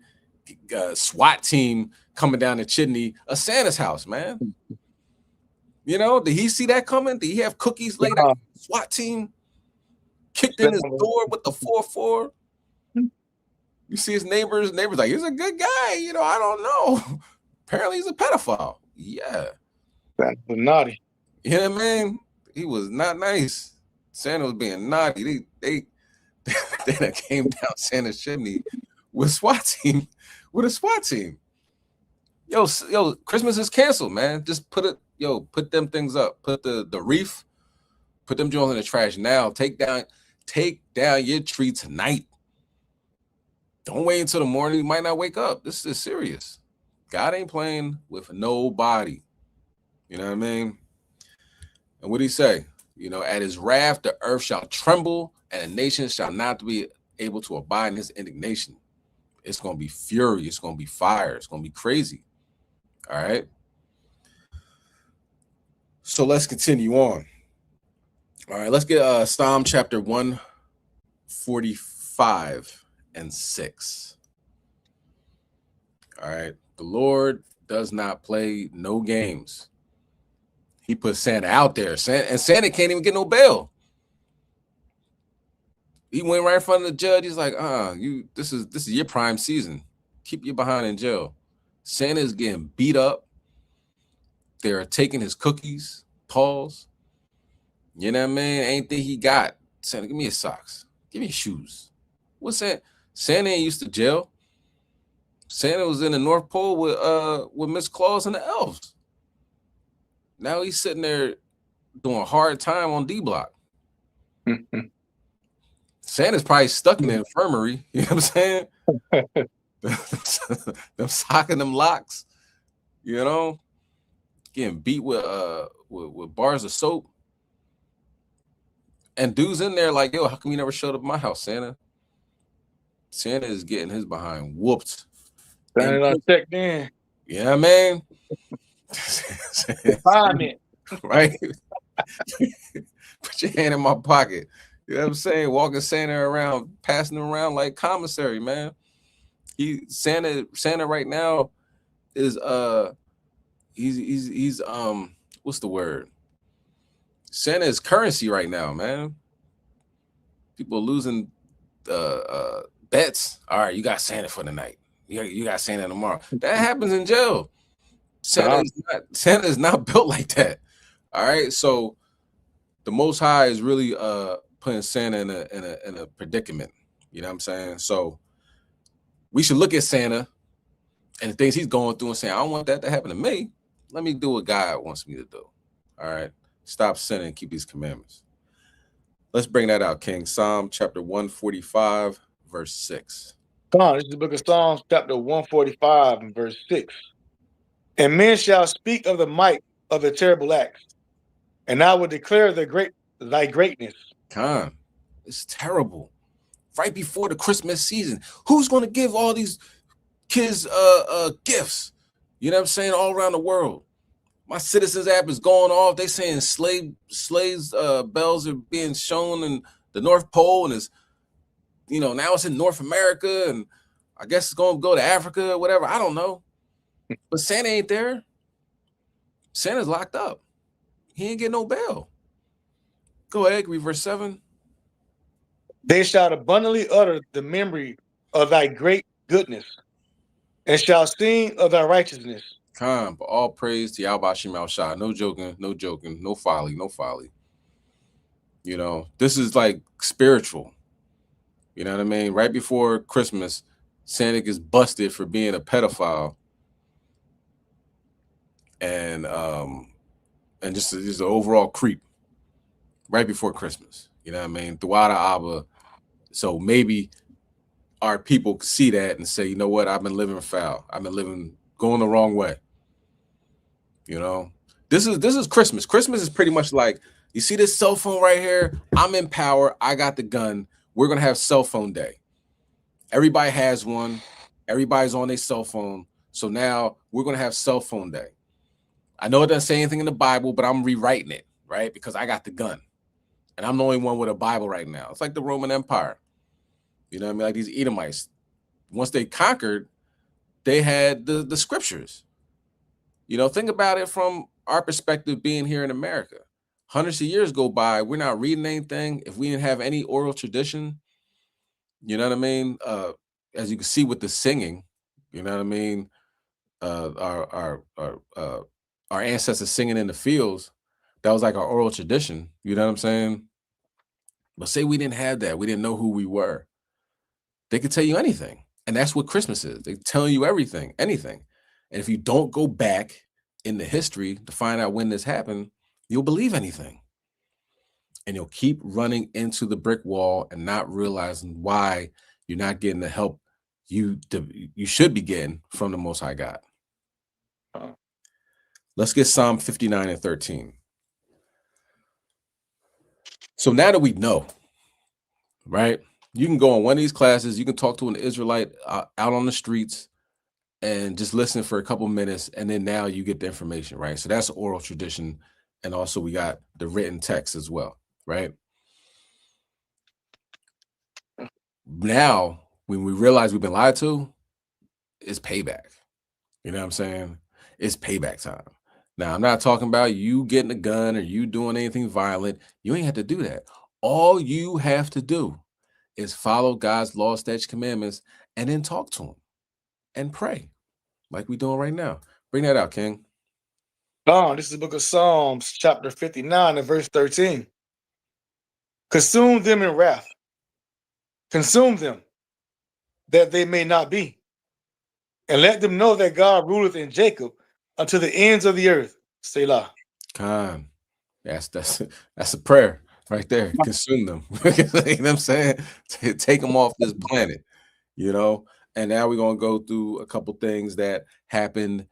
SWAT team coming down the chimney of Santa's house, man. You know, did he see that coming? Did he have cookies laid out? SWAT team kicked in his door with the 4-4. You see his neighbors like, he's a good guy. You know, I don't know. Apparently he's a pedophile. Yeah. That's naughty. You know what I mean? He was not nice. Santa was being naughty. They came down Santa's chimney with a SWAT team. Yo, Christmas is canceled, man. Just put them things up. Put the wreath, put them joints in the trash now. Take down your tree tonight. Don't wait until the morning. You might not wake up. This is serious. God ain't playing with nobody. You know what I mean? And what did he say? You know, at his wrath, the earth shall tremble, and the nations shall not be able to abide in his indignation. It's going to be fury. It's going to be fire. It's going to be crazy. All right. So let's continue on. All right. Let's get Psalm chapter 145 and 6. All right. The Lord does not play no games. He put Santa out there, and Santa can't even get no bail. He went right in front of the judge. He's like, this is your prime season. Keep you behind in jail. Santa is getting beat up. They're taking his cookies, Paul's. You know what I mean? Anything he got. Santa, give me his socks. Give me his shoes. What's that? Santa ain't used to jail. Santa was in the North Pole with Miss Claus and the elves. Now he's sitting there doing a hard time on D Block. Santa's probably stuck in the infirmary. You know what I'm saying? Them socking them locks, you know, getting beat with bars of soap. And dude's in there like, yo, how come you never showed up at my house, Santa? Santa is getting his behind whooped. Santa checked in. Yeah, man. Right? Put your hand in my pocket. You know what I'm saying? Walking Santa around, passing him around like commissary, man. Santa right now is he's what's the word? Santa is currency right now, man. People are losing bets. All right, you got Santa for the night. You got Santa tomorrow. That happens in jail. Santa is not built like that. All right, so the Most High is really putting Santa in a predicament. You know what I'm saying? So we should look at Santa and the things he's going through and say, I don't want that to happen to me. Let me do what God wants me to do. All right, stop sinning and keep these commandments. Let's bring that out, King. Psalm chapter 145, verse 6. This is the book of Psalms, chapter 145 and verse 6. And men shall speak of the might of the terrible acts, and I will declare thy greatness. It's terrible. Right before the Christmas season, who's going to give all these kids gifts? You know what I'm saying? All around the world. My Citizens app is going off. They saying slaves bells are being shown in the North Pole, and it's, you know, now it's in North America, and I guess it's going to go to Africa or whatever. I don't know. But Santa ain't there. Santa's locked up. He ain't getting no bail. Go ahead, read verse 7. They shall abundantly utter the memory of thy great goodness, and shall sing of thy righteousness. But all praise to Yahweh Shem Al Shah. No joking, no joking, no folly, no folly. You know, this is like spiritual. You know what I mean? Right before Christmas, Santa gets busted for being a pedophile. And just an overall creep right before Christmas. You know what I mean? Throughout Abba. So maybe our people see that and say, you know what? I've been living foul. I've been going the wrong way. You know, this is Christmas. Christmas is pretty much like, you see this cell phone right here? I'm in power. I got the gun. We're going to have cell phone day. Everybody has one. Everybody's on their cell phone. So now we're going to have cell phone day. I know it doesn't say anything in the Bible, but I'm rewriting it, right? Because I got the gun. And I'm the only one with a Bible right now. It's like the Roman Empire. You know what I mean? Like these Edomites. Once they conquered, they had the scriptures. You know, think about it from our perspective being here in America. Hundreds of years go by, we're not reading anything. If we didn't have any oral tradition, you know what I mean? As you can see with the singing, you know what I mean? Our ancestors singing in the fields, that was like our oral tradition. You know what I'm saying? But say we didn't have that, we didn't know who we were. They could tell you anything. And that's what Christmas is. They tell you everything, anything. And if you don't go back in the history to find out when this happened, you'll believe anything. And you'll keep running into the brick wall and not realizing why you're not getting the help you should be getting from the Most High God. Let's get Psalm 59 and 13. So now that we know, right? You can go on one of these classes, you can talk to an Israelite out on the streets and just listen for a couple minutes, and then now you get the information, right? So that's oral tradition, and also we got the written text as well, right? Now, when we realize we've been lied to, it's payback. You know what I'm saying? It's payback time. Now, I'm not talking about you getting a gun or you doing anything violent. You ain't have to do that. All you have to do is follow God's law, statutes, commandments, and then talk to him and pray like we're doing right now. Bring that out, King. This is the book of Psalms, chapter 59 and verse 13. Consume them in wrath. Consume them, that they may not be. And let them know that God ruleth in Jacob unto the ends of the earth. Selah. Khan. That's a prayer right there. Consume them. You know what I'm saying? Take them off this planet, you know? And now we're going to go through a couple things that happened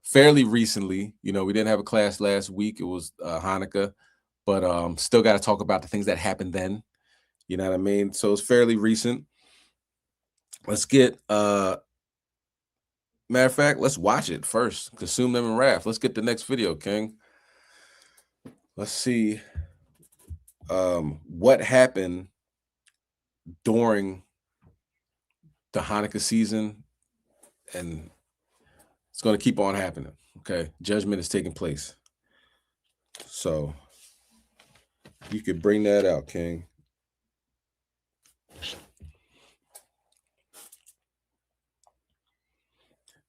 fairly recently. You know, we didn't have a class last week. It was Hanukkah, but still got to talk about the things that happened then. You know what I mean? So it's fairly recent. Let's get matter of fact, let's watch it first. Consume them in wrath. Let's get the next video, King. Let's see what happened during the Hanukkah season, and it's going to keep on happening. Okay, judgment is taking place. So you could bring that out, King.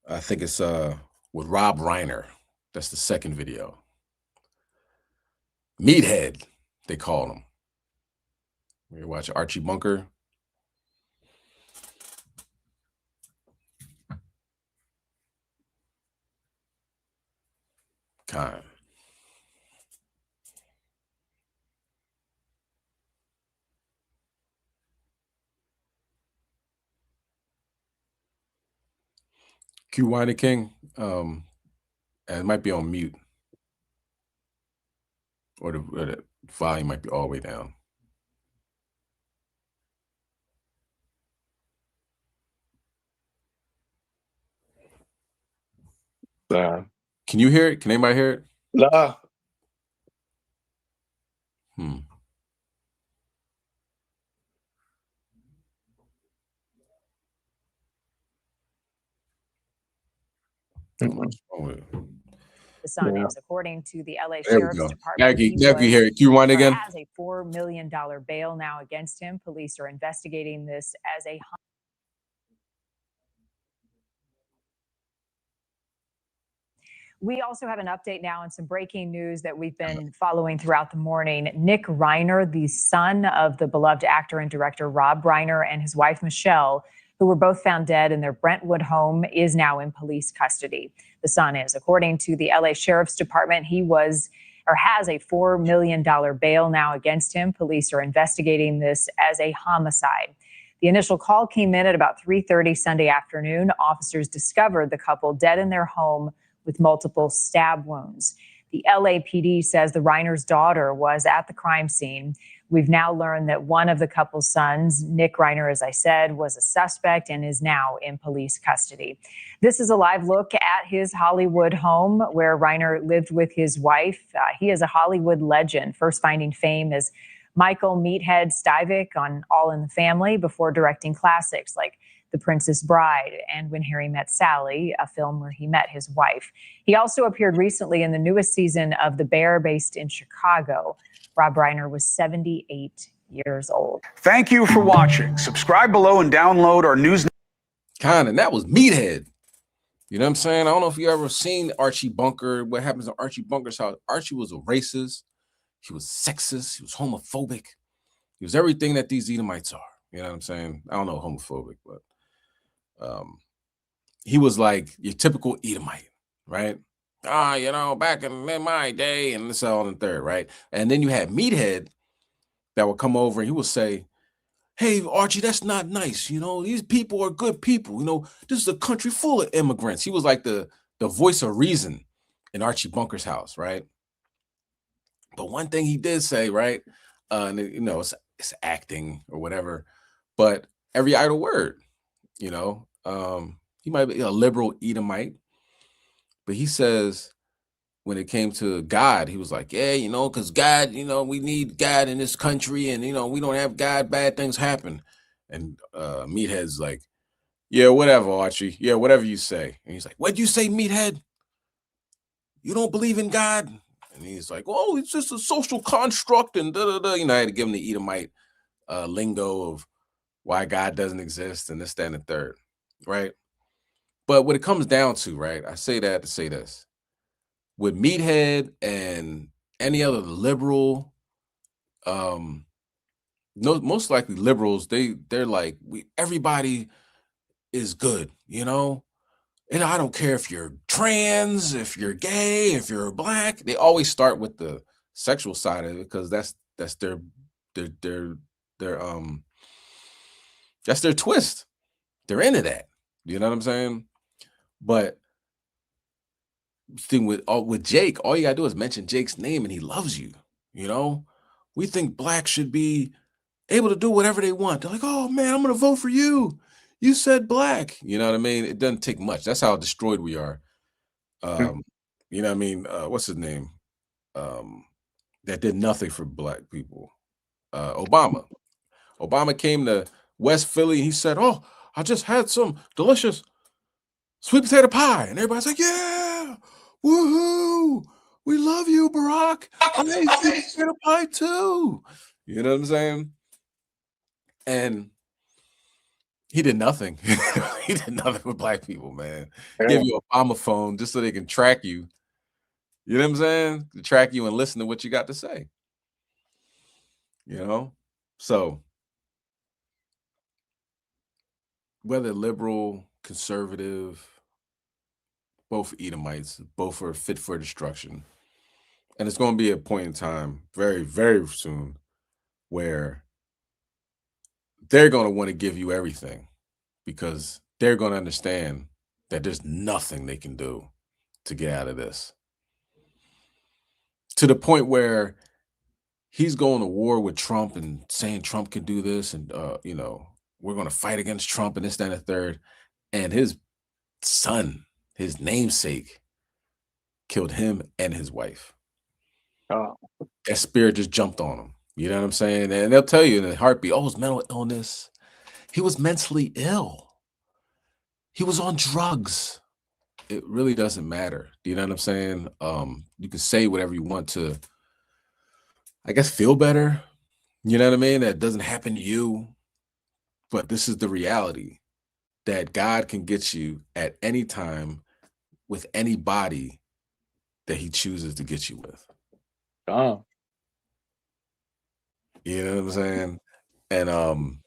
I think it's with Rob Reiner. That's the second video. Meathead, they call him. You watch Archie Bunker. Kind. Q Winder King. And it might be on mute. Or the volume might be all the way down. Can you hear it? Can anybody hear it? Nah. What's wrong with it? The son Yeah. is, according to the LA There we Sheriff's go. Department, he Now can you hear it? Can you rewind or again? has a $4 million bail now against him. Police are investigating this as a We also have an update now on some breaking news that we've been following throughout the morning. Nick Reiner, the son of the beloved actor and director Rob Reiner, and his wife Michelle, who were both found dead in their Brentwood home, is now in police custody. The son is, according to the LA Sheriff's Department, he was or has a $4 million bail now against him. Police are investigating this as a homicide. The initial call came in at about 3:30 Sunday afternoon. Officers discovered the couple dead in their home with multiple stab wounds. The LAPD says the Reiner's daughter was at the crime scene. We've now learned that one of the couple's sons, Nick Reiner, as I said, was a suspect and is now in police custody. This is a live look at his Hollywood home where Reiner lived with his wife. He is a Hollywood legend, first finding fame as Michael Meathead Stivic on All in the Family before directing classics like The Princess Bride and When Harry Met Sally, a film where he met his wife. He also appeared recently in the newest season of The Bear, based in Chicago. Rob Reiner was 78 years old. Thank you for watching. Subscribe below and download our news. And that was Meathead. You know what I'm saying? I don't know if you ever seen Archie Bunker. What happens in Archie Bunker's house? Archie was a racist. He was sexist. He was homophobic. He was everything that these Edomites are. You know what I'm saying? I don't know homophobic, but he was like your typical Edomite, right? You know, back in my day, and this all in the third, right? And then you had Meathead that would come over and he would say, hey, Archie, that's not nice. You know, these people are good people. You know, this is a country full of immigrants. He was like the voice of reason in Archie Bunker's house, right? But one thing he did say, right? And you know, it's acting or whatever, but every idle word, you know, he might be a liberal Edomite, but he says when it came to God, he was like, yeah, you know, because God, you know, we need God in this country, and you know, we don't have God, bad things happen. And Meathead's like, yeah, whatever, Archie. Yeah, whatever you say. And he's like, what'd you say, Meathead? You don't believe in God? And he's like, oh, it's just a social construct and da-da-da. You know, I had to give him the Edomite lingo of why God doesn't exist and this, that, and the third, right? But what it comes down to, right, I say that to say this. With Meathead and any other liberal, most likely liberals, they're like, everybody is good, you know? And I don't care if you're trans, if you're gay, if you're black. They always start with the sexual side of it because that's their that's their twist. They're into that. You know what I'm saying? But thing with Jake, all you gotta do is mention Jake's name and he loves you. You know, we think blacks should be able to do whatever they want. They're like, oh man, I'm gonna vote for you. You said black. You know what I mean? It doesn't take much. That's how destroyed we are. You know what I mean? What's his name? That did nothing for black people. Obama. Obama came to West Philly and he said, oh, I just had some delicious sweet potato pie. And everybody's like, yeah, woohoo. We love you, Barack. I ate sweet potato pie too. You know what I'm saying? And he did nothing. He did nothing with black people, man. Give you a Obama phone just so they can track you. You know what I'm saying? To track you and listen to what you got to say. You know? So whether liberal, conservative, both Edomites, both are fit for destruction. And it's going to be a point in time very, very soon where they're going to want to give you everything because they're going to understand that there's nothing they can do to get out of this. To the point where he's going to war with Trump and saying Trump can do this and, you know, we're going to fight against Trump and this, that, and the third. And his son, his namesake, killed him and his wife. Oh. That spirit just jumped on him. You know what I'm saying? And they'll tell you in a heartbeat, oh, it's mental illness. He was mentally ill. He was on drugs. It really doesn't matter. Do you know what I'm saying? You can say whatever you want to, I guess, feel better. You know what I mean? That doesn't happen to you. But this is the reality that God can get you at any time with any body that he chooses to get you with. Oh. You know what I'm saying? And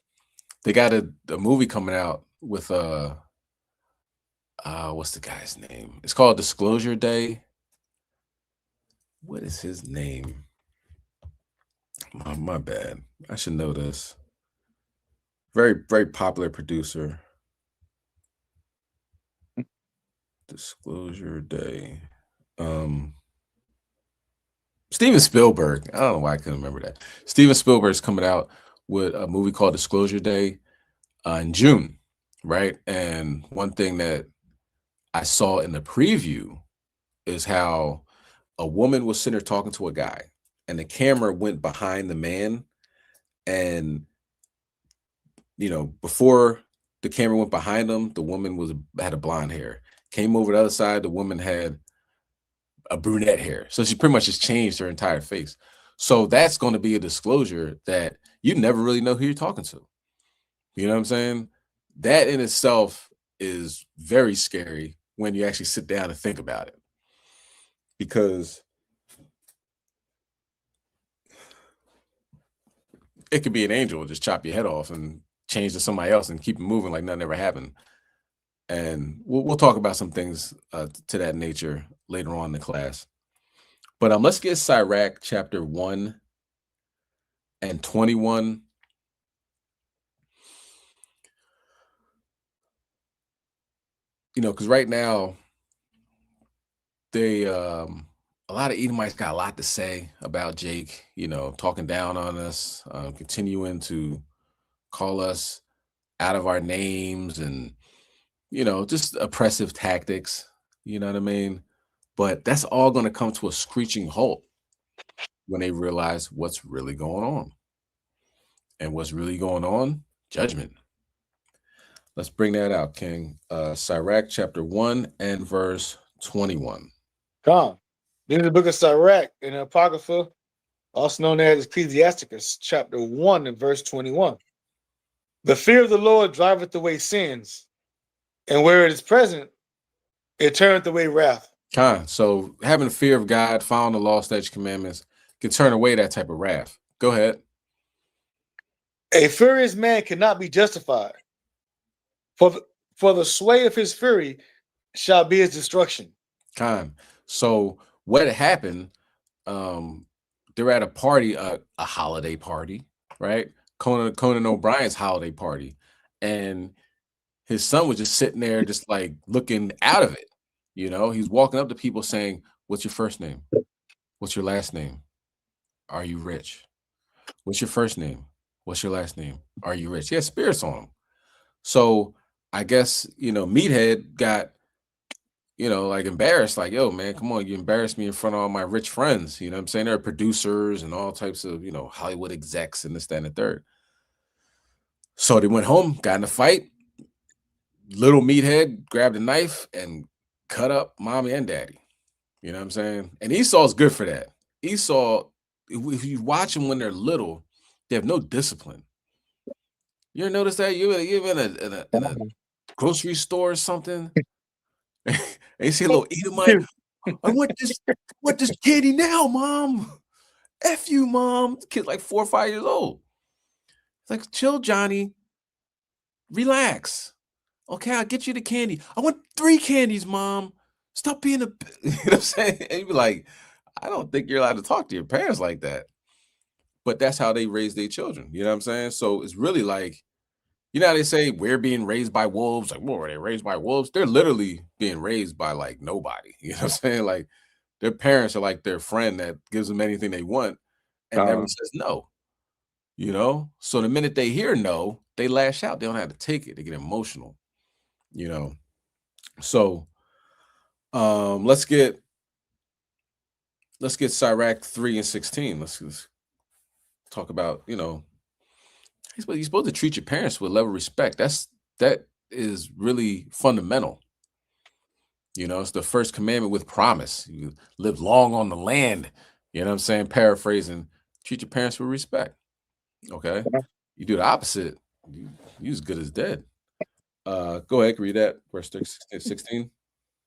they got a movie coming out with what's the guy's name? It's called Disclosure Day. What is his name? My bad. I should know this. Very, very popular producer. Disclosure Day. Steven Spielberg. I don't know why I couldn't remember that. Steven Spielberg's coming out with a movie called Disclosure Day in June, right? And one thing that I saw in the preview is how a woman was sitting there talking to a guy, and the camera went behind the man. And, you know, before the camera went behind him, the woman had a blonde hair. Came over the other side, the woman had a brunette hair. So she pretty much just changed her entire face. So that's going to be a disclosure that you never really know who you're talking to. You know what I'm saying? That in itself is very scary when you actually sit down and think about it. Because it could be an angel, just chop your head off and change to somebody else and keep it moving like nothing ever happened. And we'll talk about some things to that nature later on in the class. But let's get Sirach chapter 1 and 21. You know, because right now, they a lot of Edomites got a lot to say about Jake, you know, talking down on us, continuing to call us out of our names and, you know, just oppressive tactics, you know what I mean? But that's all going to come to a screeching halt when they realize what's really going on. And what's really going on? Judgment. Let's bring that out, King. Sirach chapter 1 and verse 21. Come. This is the book of Sirach in the Apocrypha, also known as Ecclesiasticus, chapter 1 and verse 21. The fear of the Lord driveth away sins, and where it is present, it turneth away wrath. So having the fear of God, following the law, statutes, commandments, can turn away that type of wrath. Go ahead. A furious man cannot be justified, for the sway of his fury shall be his destruction. So what happened, they're at a party, a holiday party, right? Conan O'Brien's holiday party. And his son was just sitting there, just like looking out of it. You know, he's walking up to people saying, what's your first name? What's your last name? Are you rich? What's your first name? What's your last name? Are you rich? He has spirits on him. So I guess, you know, Meathead got, you know, like embarrassed, like, yo, man, come on, you embarrassed me in front of all my rich friends. You know what I'm saying? There are producers and all types of, you know, Hollywood execs and this, that, and the third. So they went home, got in a fight. Little Meathead grabbed a knife and cut up mommy and daddy. You know what I'm saying? And Esau's good for that. Esau, if you watch them when they're little, they have no discipline. You ever notice that? You're in a grocery store or something, and you see a little Edomite. I want this candy now, Mom. F you, Mom. The kid's like 4 or 5 years old. It's like, chill, Johnny. Relax. Okay, I'll get you the candy. I want 3 candies, Mom. Stop being a, you know what I'm saying? And you'd be like, I don't think you're allowed to talk to your parents like that. But that's how they raise their children. You know what I'm saying? So it's really like, you know how they say we're being raised by wolves? Like, were they raised by wolves? They're literally being raised by like nobody. You know what I'm saying? Like their parents are like their friend that gives them anything they want and never says no. You know? So the minute they hear no, they lash out. They don't have to take it. They get emotional. You know? So let's get let's get Sirach 3 and 16. Let's talk about, you're supposed to treat your parents with level of respect. That is really fundamental. It's the first commandment with promise. You live long on the land. You know what I'm saying? Paraphrasing, treat your parents with respect. Okay. You do the opposite, you as good as dead. Go ahead, read that verse 16.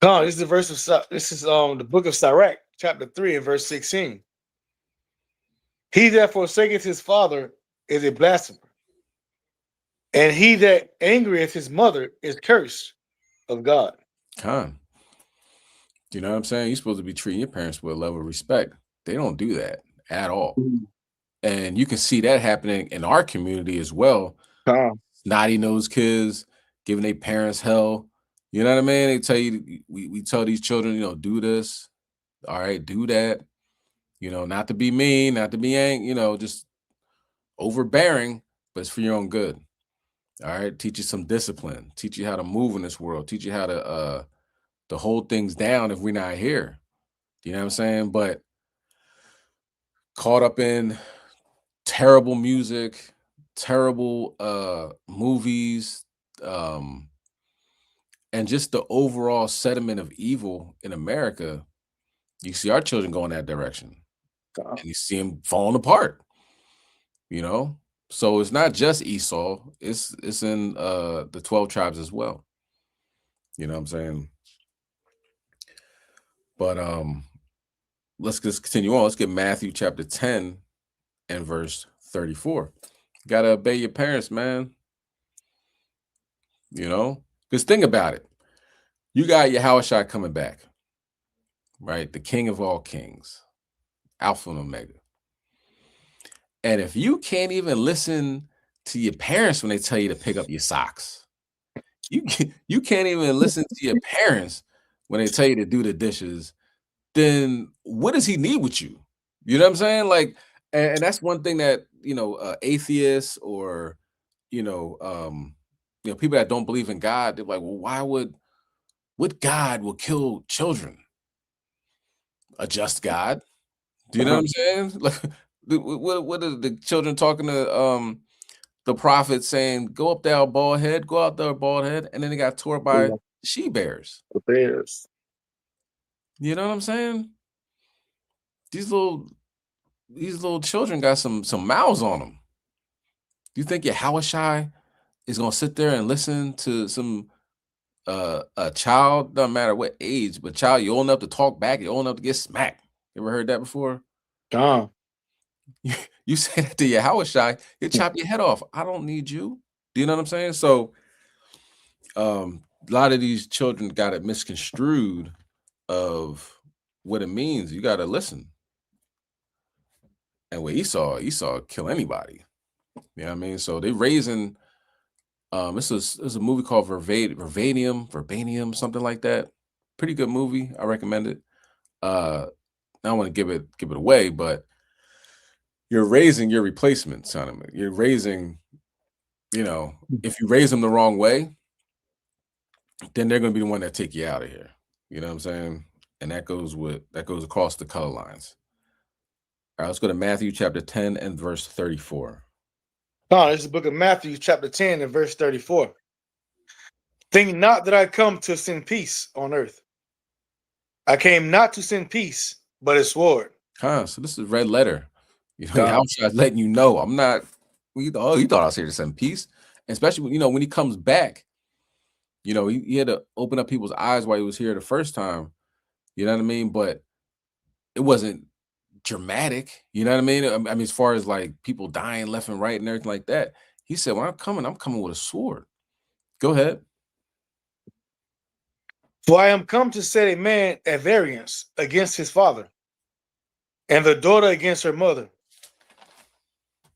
This is the verse of this is the book of Sirach, chapter 3 and verse 16. He that forsaketh his father is a blasphemer, and he that angrieth his mother is cursed of God. You know what I'm saying? You're supposed to be treating your parents with a level of respect. They don't do that at all. And you can see that happening in our community as well. Snotty-nosed kids giving their parents hell. You know what I mean? They tell you, we tell these children, do this. All right, do that. Not to be mean, not to be angry, just overbearing, but it's for your own good. All right, teach you some discipline, teach you how to move in this world, teach you how to hold things down if we're not here. You know what I'm saying? But caught up in terrible music, terrible movies, and just the overall sediment of evil in America, you see our children going that direction. And you see them falling apart. So it's not just Esau, it's in the 12 tribes as well. You know what I'm saying? But let's just continue on. Let's get Matthew chapter 10 and verse 34. You gotta obey your parents, man. Because think about it. You got Yahushua coming back, right? The King of all kings, Alpha and Omega. And if you can't even listen to your parents when they tell you to pick up your socks, you can't even listen to your parents when they tell you to do the dishes, then what does he need with you? You know what I'm saying? Like, and that's one thing that, atheists or, people that don't believe in God, they're like, well, what God will kill children? A just God. Do you know what I'm saying? Like, what are the children talking to the prophet saying, go up there, bald head, go out there, bald head, and then they got tore by she bears. The bears. You know what I'm saying? These little children got some mouths on them. Do you think your Hawashai is gonna sit there and listen to some a child, doesn't matter what age, but child, you're old enough to talk back, you're old enough to get smacked. You ever heard that before? You say that to your Hawashai, he'll chop your head off. I don't need you. Do you know what I'm saying? So a lot of these children got it misconstrued of what it means. You got to listen. And with Esau kill anybody. You know what I mean? So they raising this is a movie called Verbanium, something like that. Pretty good movie. I recommend it. I don't want to give it away, but you're raising your replacement, son of it. You're raising, if you raise them the wrong way, then they're going to be the one that take you out of here. You know what I'm saying? And that goes across the color lines. All right, let's go to Matthew chapter 10 and verse 34. This is the book of Matthew, chapter 10 and verse 34. Think not that I come to send peace on earth. I came not to send peace, but a sword. So this is red letter. Yahushua's letting you know I'm not. He thought I was here to send peace, especially when he comes back. He had to open up people's eyes while he was here the first time. You know what I mean? But it wasn't dramatic. You know what I mean? I mean, as far as like people dying left and right and everything like that. He said, when I'm coming with a sword. Go ahead. For I am come to set a man at variance against his father, and the daughter against her mother,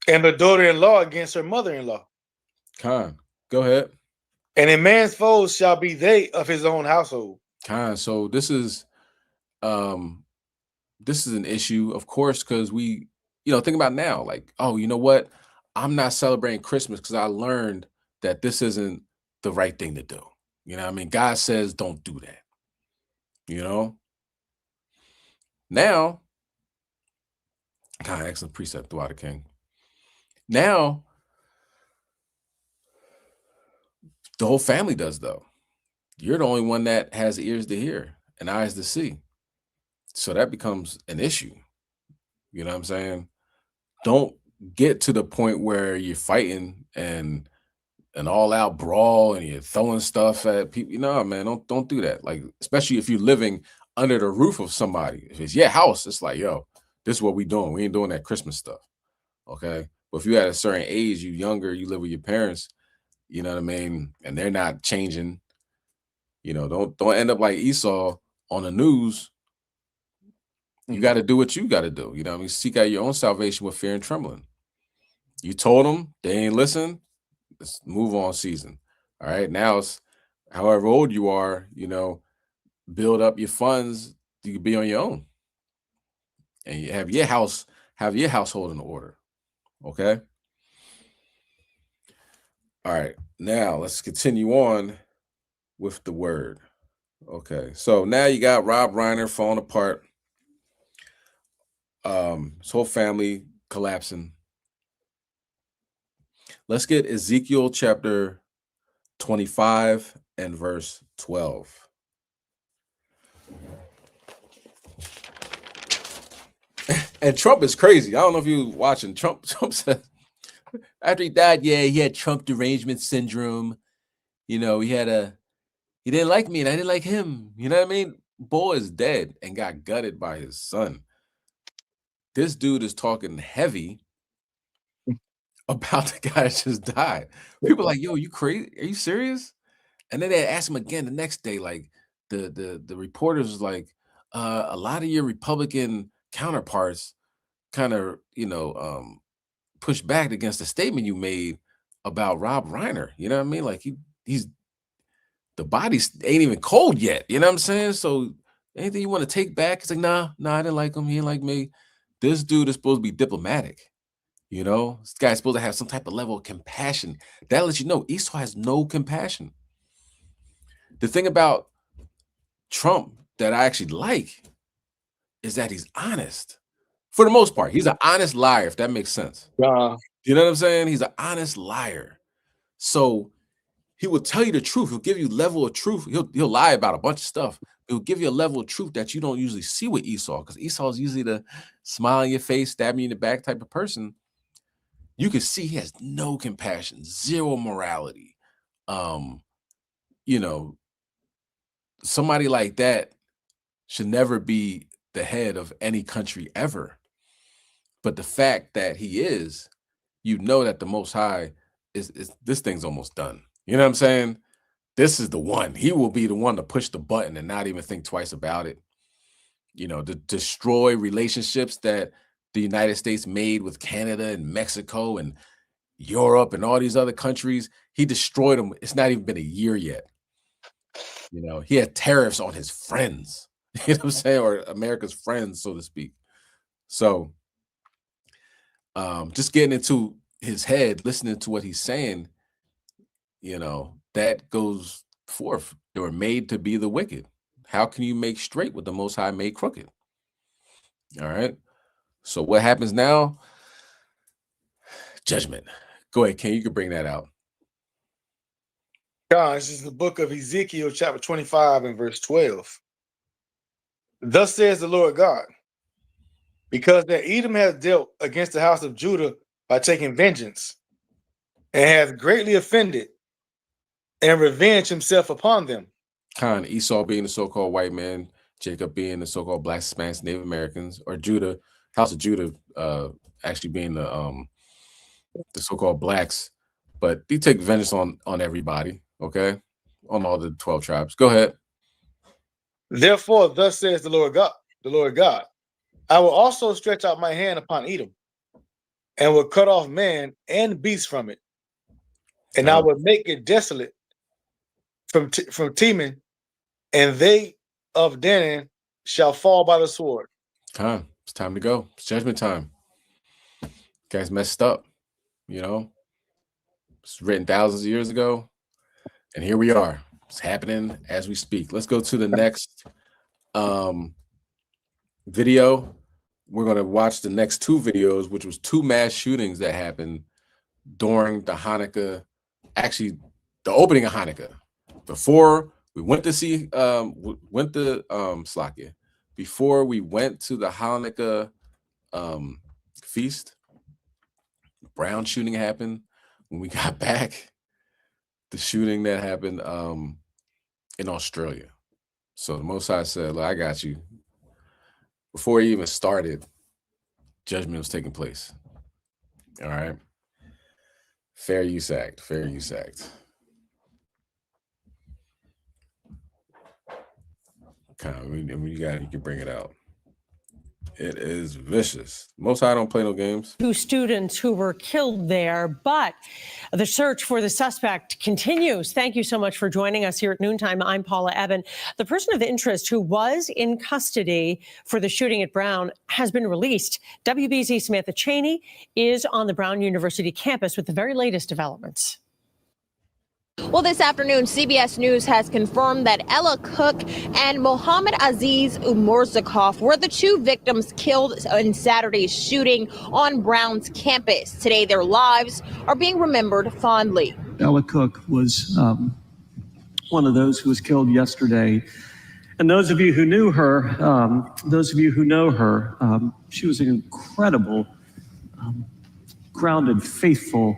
and the daughter-in-law against her mother-in-law. Go ahead. And a man's foes shall be they of his own household. So this is an issue, of course, because we, think about now, like, oh, you know what? I'm not celebrating Christmas because I learned that this isn't the right thing to do. You know what I mean? God says don't do that. Now Kind of excellent precept throughout the king. Now, the whole family does, though. You're the only one that has ears to hear and eyes to see. So that becomes an issue. You know what I'm saying? Don't get to the point where you're fighting and an all-out brawl and you're throwing stuff at people. You know, man, don't do that. Like, especially if you're living under the roof of somebody. If it's your house, it's like, yo, this is what we doing. We ain't doing that Christmas stuff. Okay. But if you at a certain age, you younger, you live with your parents, you know what I mean, and they're not changing, you know, don't end up like Esau on the news. You got to do what you got to do. You know what I mean? Seek out your own salvation with fear and trembling. You told them, they ain't listen. Let's move on season. All right. Now it's however old you are, you know, build up your funds. You can be on your own. And you have your household in order. Okay. All right. Now let's continue on with the word. Okay. So now you got Rob Reiner falling apart. His whole family collapsing. Let's get Ezekiel chapter 25 and verse 12. And Trump is crazy. I don't know if you watching. Trump said after he died, yeah, he had Trump derangement syndrome. You know, he didn't like me and I didn't like him. You know what I mean? Boy is dead and got gutted by his son. This dude is talking heavy about the guy that just died. People are like, yo, you crazy? Are you serious? And then they asked him again the next day, like the reporters was like, a lot of your Republican counterparts kind of, push back against the statement you made about Rob Reiner. You know what I mean? Like he's the body ain't even cold yet. You know what I'm saying? So anything you want to take back? It's like, nah, I didn't like him. He didn't like me. This dude is supposed to be diplomatic. You know, this guy's supposed to have some type of level of compassion. That lets you know Esau has no compassion. The thing about Trump that I actually like is that he's honest. For the most part, he's an honest liar, if that makes sense. You know what I'm saying? He's an honest liar. So he will tell you the truth. He'll give you level of truth. He'll lie about a bunch of stuff. He'll give you a level of truth that you don't usually see with Esau, because Esau is usually the smile in your face, stab you in the back type of person. You can see he has no compassion, zero morality. Somebody like that should never be the head of any country ever. But the fact that he is, you know that the Most High is this thing's almost done. You know what I'm saying? This is the one. He will be the one to push the button and not even think twice about it. You know, to destroy relationships that the United States made with Canada and Mexico and Europe and all these other countries. He destroyed them. It's not even been a year yet. You know, he had tariffs on his friends, you know what I'm saying? Or America's friends, so to speak. So just getting into his head, listening to what he's saying, you know, that goes forth. They were made to be the wicked. How can you make straight what the Most High made crooked? All right. So what happens now? Judgment. Go ahead, Ken. You can bring that out. God, this is the book of Ezekiel, chapter 25 and verse 12. Thus says the Lord God, because that Edom has dealt against the house of Judah by taking vengeance, and hath greatly offended, and revenged himself upon them. Esau being the so-called white man, Jacob being the so-called Black, Hispanics, Native Americans, or Judah, house of Judah, actually being the so-called blacks. But he take vengeance on everybody, okay, on all the 12 tribes. Go ahead. Therefore, thus says the Lord God, I will also stretch out my hand upon Edom, and will cut off man and beast from it, and I will make it desolate from Teman, and they of Denan shall fall by the sword. It's time to go. It's judgment time. Guys messed up, you know. It's written thousands of years ago, and here we are. It's happening as we speak. Let's go to the next video. we're going to watch the next two videos, which was two mass shootings that happened during the Hanukkah, actually the opening of Hanukkah. Before we went to see, Slakia, before we went to the Hanukkah feast, Brown shooting happened. When we got back, the shooting that happened in Australia. So the Most High said, look, I got you. Before he even started, judgment was taking place. All right. Fair Use Act. Fair Use Act. When you got it, you can bring it out. It is vicious. Most High don't play no games. Two students who were killed there, but the search for the suspect continues. Thank you so much for joining us here at noontime. I'm Paula Eben. The person of interest who was in custody for the shooting at Brown has been released. WBZ's Samantha Cheney is on the Brown University campus with the very latest developments. Well, this afternoon, CBS News has confirmed that Ella Cook and Mohammed Aziz Umorzakov were the two victims killed in Saturday's shooting on Brown's campus. Today, their lives are being remembered fondly. Ella Cook was one of those who was killed yesterday. And those of you who knew her, those of you who know her, she was an incredible, grounded, faithful,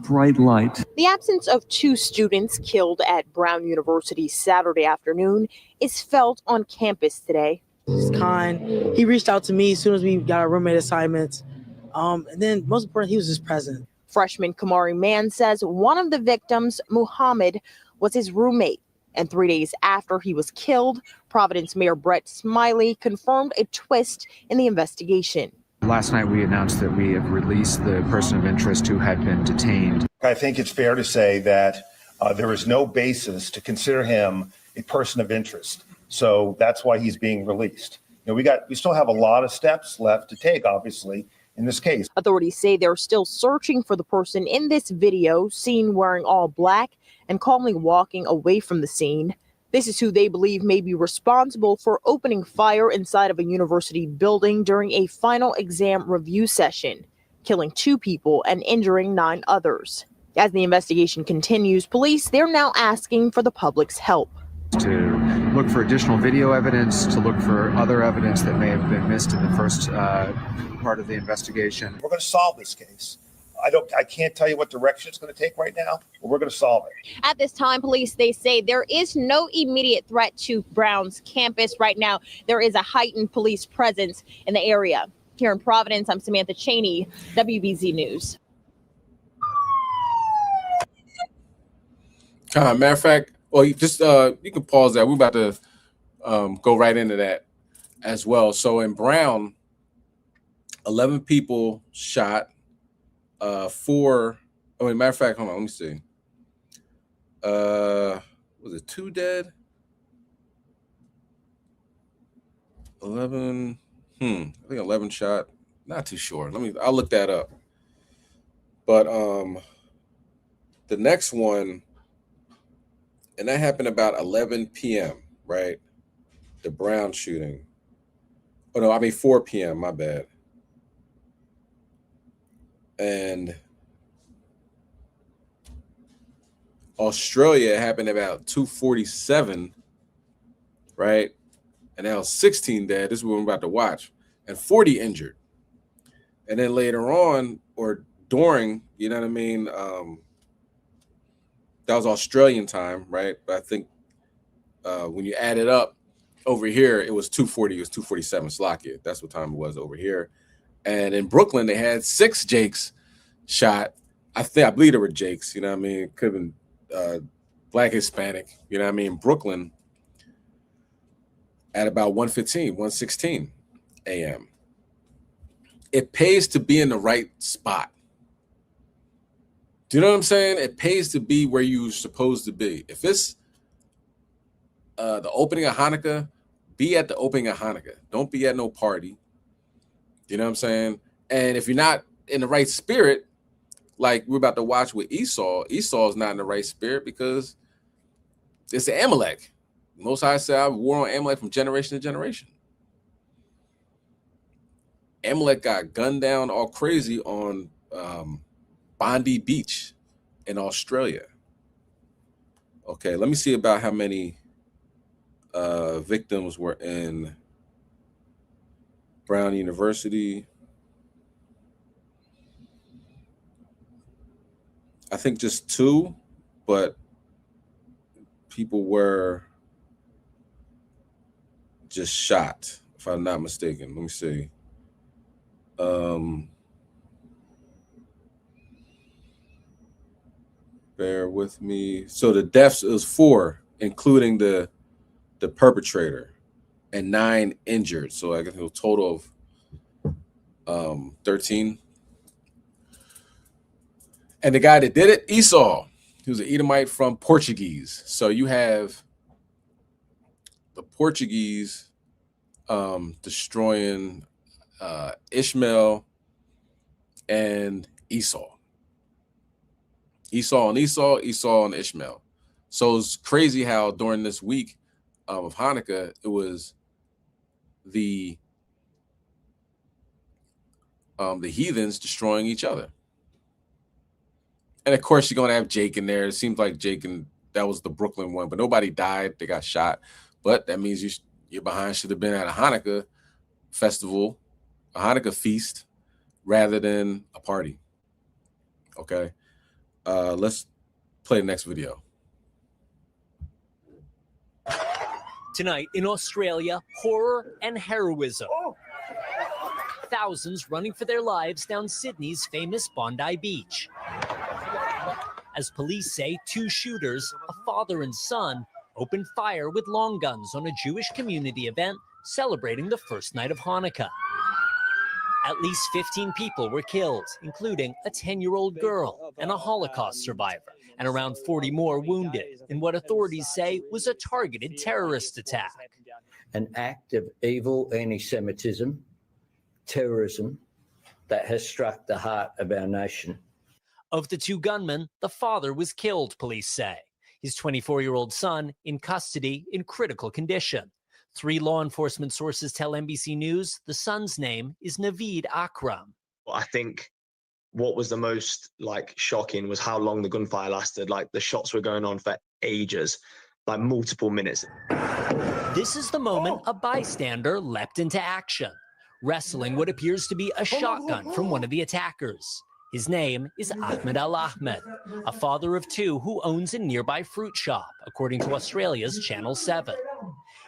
bright light. The absence of two students killed at Brown University Saturday afternoon is felt on campus today. He's kind. He reached out to me as soon as we got our roommate assignments. And then most important, he was just present. Freshman Kamari Mann says one of the victims, Muhammad, was his roommate. And 3 days after he was killed, Providence Mayor Brett Smiley confirmed a twist in the investigation. Last night, we announced that we have released the person of interest who had been detained. I think it's fair to say that there is no basis to consider him a person of interest. So that's why he's being released. You know, we still have a lot of steps left to take, obviously, in this case. Authorities say they're still searching for the person in this video seen wearing all black and calmly walking away from the scene. This is who they believe may be responsible for opening fire inside of a university building during a final exam review session, killing 2 people and injuring 9 others. As the investigation continues, police, they're now asking for the public's help. To look for additional video evidence, to look for other evidence that may have been missed in the first part of the investigation. We're going to solve this case. I can't tell you what direction it's going to take right now, but we're going to solve it. At this time, police, they say there is no immediate threat to Brown's campus. Right now, there is a heightened police presence in the area. Here in Providence, I'm Samantha Cheney, WBZ News. Matter of fact, well, you can pause that. We're about to go right into that as well. So in Brown, 11 people shot. Matter of fact, hold on, let me see. Was it 2 dead? 11. I think 11 shot. Not too sure. I'll look that up. But the next one, and that happened about 11 p.m., right? The Brown shooting. 4 p.m., my bad. And Australia happened about 2:47, right? And now 16 dead. This is what we're about to watch. And 40 injured. And then later on, or during, you know what I mean? That was Australian time, right? But I think when you add it up over here, it was 2:40. It was 2:47 Slovakia. That's what time it was over here. And in Brooklyn, they had 6 Jakes shot. I believe there were Jakes, you know what I mean? Could have been Black Hispanic, you know what I mean? Brooklyn at about 1:16 a.m. It pays to be in the right spot. Do you know what I'm saying? It pays to be where you're supposed to be. If it's the opening of Hanukkah, be at the opening of Hanukkah. Don't be at no party. You know what I'm saying? And if you're not in the right spirit, like we're about to watch with Esau is not in the right spirit because it's an Amalek. Most High said, I war on Amalek from generation to generation. Amalek got gunned down all crazy on Bondi Beach in Australia. Okay, let me see about how many victims were in Brown University. I think just 2, but people were just shot, if I'm not mistaken. Let me see. Bear with me. So the deaths is 4, including the perpetrator, and 9 injured. So I guess a total of 13. And the guy that did it, Esau, he was an Edomite from Portuguese. So you have the Portuguese destroying Ishmael and Esau. Esau and Ishmael. So it's crazy how during this week of Hanukkah, it was the heathens destroying each other. And of course, you're going to have Jake in there. It seems like Jake, and that was the Brooklyn one, but nobody died. They got shot. But that means your behind should have been at a Hanukkah festival, a Hanukkah feast, rather than a party. Okay. Let's play the next video. Tonight in Australia, horror and heroism. Thousands running for their lives down Sydney's famous Bondi Beach. As police say, 2 shooters, a father and son, opened fire with long guns on a Jewish community event celebrating the first night of Hanukkah. At least 15 people were killed, including a 10-year-old girl and a Holocaust survivor, and around 40 more wounded in what authorities say was a targeted terrorist attack. An act of evil anti-Semitism, terrorism that has struck the heart of our nation. Of the 2 gunmen, the father was killed, police say. His 24-year-old son in custody in critical condition. 3 law enforcement sources tell NBC News the son's name is Naveed Akram. I think what was the most shocking was how long the gunfire lasted. The shots were going on for ages, multiple minutes. This is the moment a bystander leapt into action, wrestling what appears to be a shotgun from one of the attackers. His name is Ahmed Al-Ahmed, a father of 2 who owns a nearby fruit shop, according to Australia's Channel 7.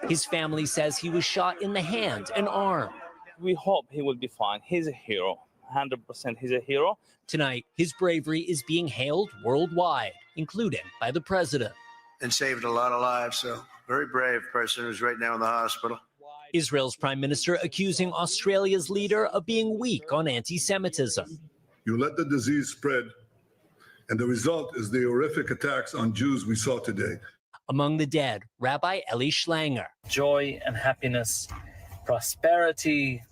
His family says he was shot in the hand and arm. We hope he will be fine. He's a hero. 100% he's a hero. Tonight, his bravery is being hailed worldwide, including by the president. And saved a lot of lives, so very brave person who's right now in the hospital. Israel's prime minister accusing Australia's leader of being weak on anti-Semitism. You let the disease spread, and the result is the horrific attacks on Jews we saw today. Among the dead, Rabbi Eli Schlanger. Joy and happiness, prosperity.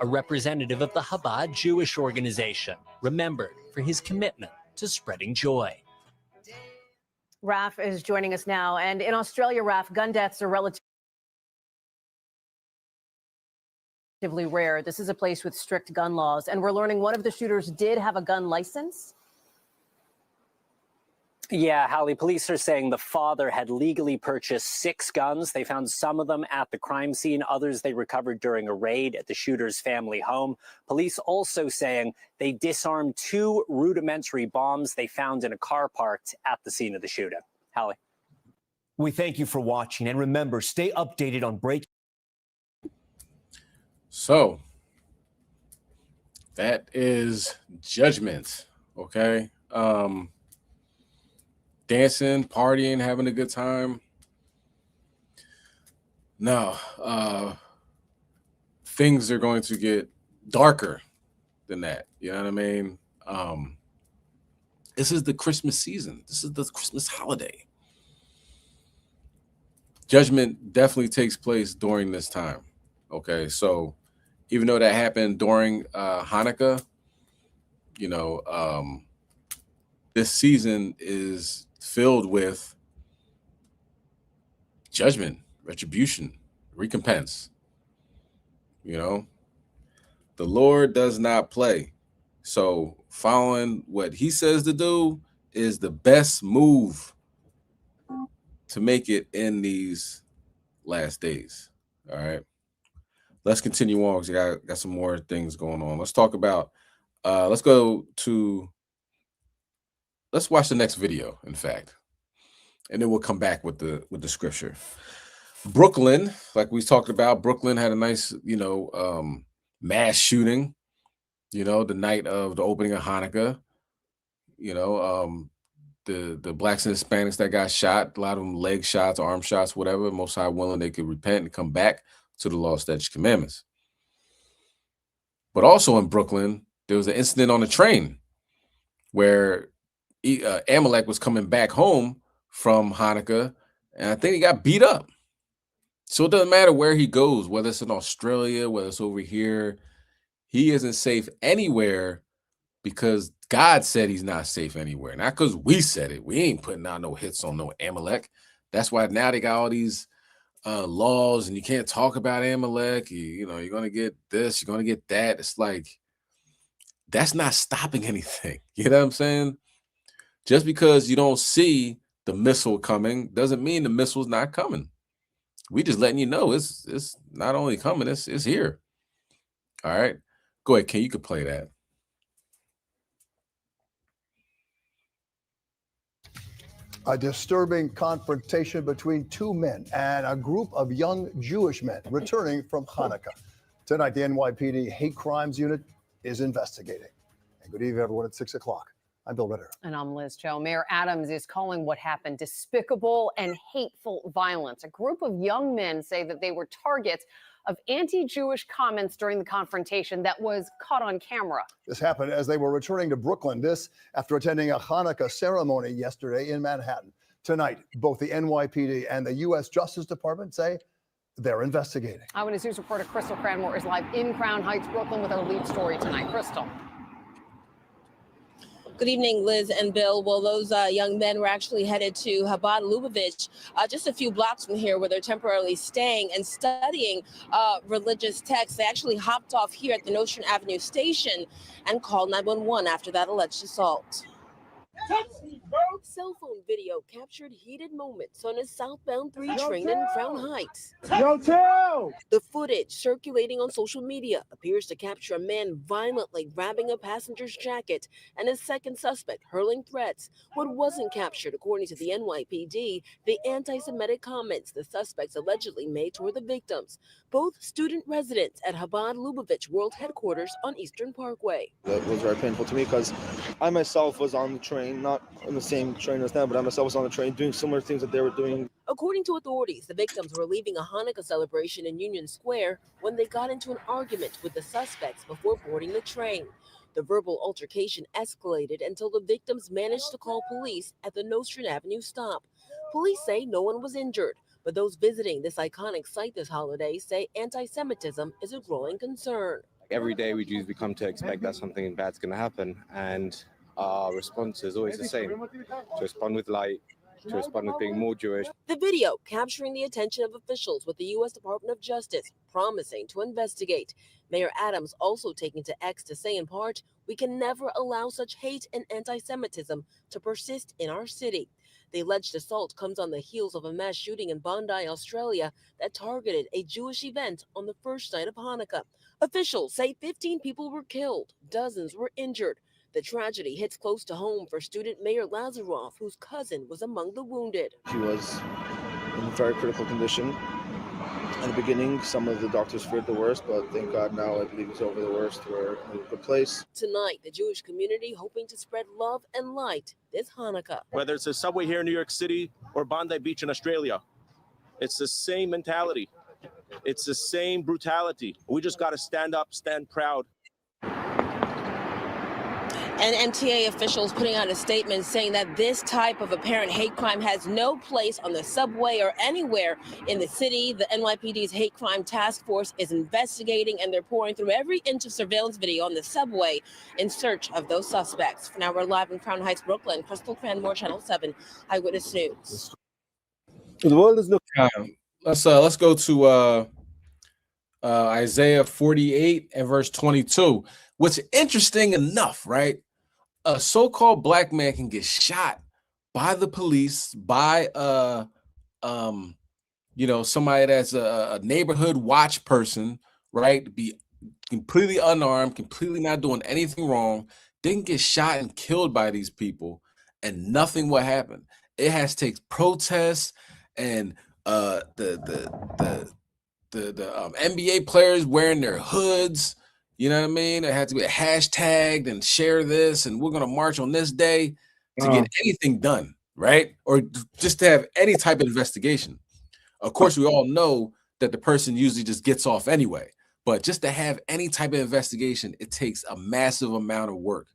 A representative of the Chabad Jewish organization, remembered for his commitment to spreading joy. Raf is joining us now. And in Australia, Raf, gun deaths are relatively rare. This is a place with strict gun laws. And we're learning one of the shooters did have a gun license. Yeah, Hallie, police are saying the father had legally purchased 6 guns. They found some of them at the crime scene. Others they recovered during a raid at the shooter's family home. Police also saying they disarmed 2 rudimentary bombs they found in a car parked at the scene of the shooting. Hallie. We thank you for watching. And remember, stay updated on breaking. So that is Judgment. Okay. Dancing, partying, having a good time. Now, things are going to get darker than that. You know what I mean? This is the Christmas season. This is the Christmas holiday. Judgment definitely takes place during this time. Okay, so even though that happened during Hanukkah, this season is filled with judgment, retribution, recompense. The Lord does not play. So following what he says to do is the best move to make it in these last days. All right. Let's continue on because I got some more things going on. Let's talk about let's watch the next video, in fact. And then we'll come back with the scripture. Brooklyn, like we talked about, Brooklyn had a nice, mass shooting, the night of the opening of Hanukkah. The blacks and Hispanics that got shot, a lot of them leg shots, arm shots, whatever. Most High willing they could repent and come back to the law, statutes, commandments. But also in Brooklyn, there was an incident on the train where Amalek was coming back home from Hanukkah, and I think he got beat up. So it doesn't matter where he goes, whether it's in Australia, whether it's over here, he isn't safe anywhere because God said he's not safe anywhere. Not because we said it. We ain't putting out no hits on no Amalek. That's why now they got all these laws and you can't talk about Amalek. You're going to get this, you're going to get that. It's like, that's not stopping anything. You know what I'm saying? Just because you don't see the missile coming doesn't mean the missile's not coming. We just letting you know it's not only coming, it's here. All right. Go ahead, Ken. You could play that. A disturbing confrontation between two men and a group of young Jewish men returning from Hanukkah. Tonight, the NYPD Hate Crimes Unit is investigating. And good evening, everyone, at 6 o'clock. I'm Bill Ritter. And I'm Liz Cho. Mayor Adams is calling what happened despicable and hateful violence. A group of young men say that they were targets of anti-Jewish comments during the confrontation that was caught on camera. This happened as they were returning to Brooklyn. This after attending a Hanukkah ceremony yesterday in Manhattan. Tonight, both the NYPD and the U.S. Justice Department say they're investigating. Eyewitness News reporter Crystal Cranmore is live in Crown Heights, Brooklyn, with our lead story tonight. Crystal. Good evening, Liz and Bill. Well, those young men were actually headed to Chabad Lubavitch, just a few blocks from here, where they're temporarily staying and studying religious texts. They actually hopped off here at the Nostrand Avenue station and called 911 after that alleged assault. Cell phone video captured heated moments on a southbound 3 train in Crown Heights. The footage circulating on social media appears to capture a man violently grabbing a passenger's jacket and a second suspect hurling threats. What wasn't captured, according to the NYPD, the anti-Semitic comments the suspects allegedly made toward the victims, both student residents at Chabad Lubavitch World Headquarters on Eastern Parkway. That was very painful to me because I myself was on the train, not on the same train as them, but I myself was on the train doing similar things that they were doing. According to authorities, the victims were leaving a Hanukkah celebration in Union Square when they got into an argument with the suspects before boarding the train. The verbal altercation escalated until the victims managed to call police at the Nostrand Avenue stop. Police say no one was injured, but those visiting this iconic site this holiday say anti-Semitism is a growing concern. Every day we usually come to expect that something bad's going to happen, and our response is always the same: to respond with light, to respond with being more Jewish. The video capturing the attention of officials with the U.S. Department of Justice, promising to investigate. Mayor Adams also taking to X to say in part, we can never allow such hate and anti-Semitism to persist in our city. The alleged assault comes on the heels of a mass shooting in Bondi, Australia, that targeted a Jewish event on the first night of Hanukkah. Officials say 15 people were killed, dozens were injured. The tragedy hits close to home for student Mayor Lazaroff, whose cousin was among the wounded. She was in a very critical condition. In the beginning, some of the doctors feared the worst, but thank God now I believe it's over the worst. We're in a good place. Tonight, the Jewish community hoping to spread love and light this Hanukkah. Whether it's a subway here in New York City or Bondi Beach in Australia, it's the same mentality. It's the same brutality. We just got to stand up, stand proud. And MTA officials putting out a statement saying that this type of apparent hate crime has no place on the subway or anywhere in the city. The NYPD's hate crime task force is investigating, and they're pouring through every inch of surveillance video on the subway in search of those suspects. For now, we're live in Crown Heights, Brooklyn. Crystal Cranmore, Channel 7, Eyewitness News. The world is looking. Let's go to Isaiah 48 and verse 22. What's interesting enough, right? A so-called black man can get shot by the police, by somebody that's a neighborhood watch person, right? Be completely unarmed, completely not doing anything wrong, didn't get shot and killed by these people, and nothing will happen. It has to take protests and the NBA players wearing their hoods. You know what I mean? It had to be hashtagged and share this, and we're gonna march on this day to get anything done, right? Or just to have any type of investigation. Of course, we all know that the person usually just gets off anyway, but just to have any type of investigation, it takes a massive amount of work.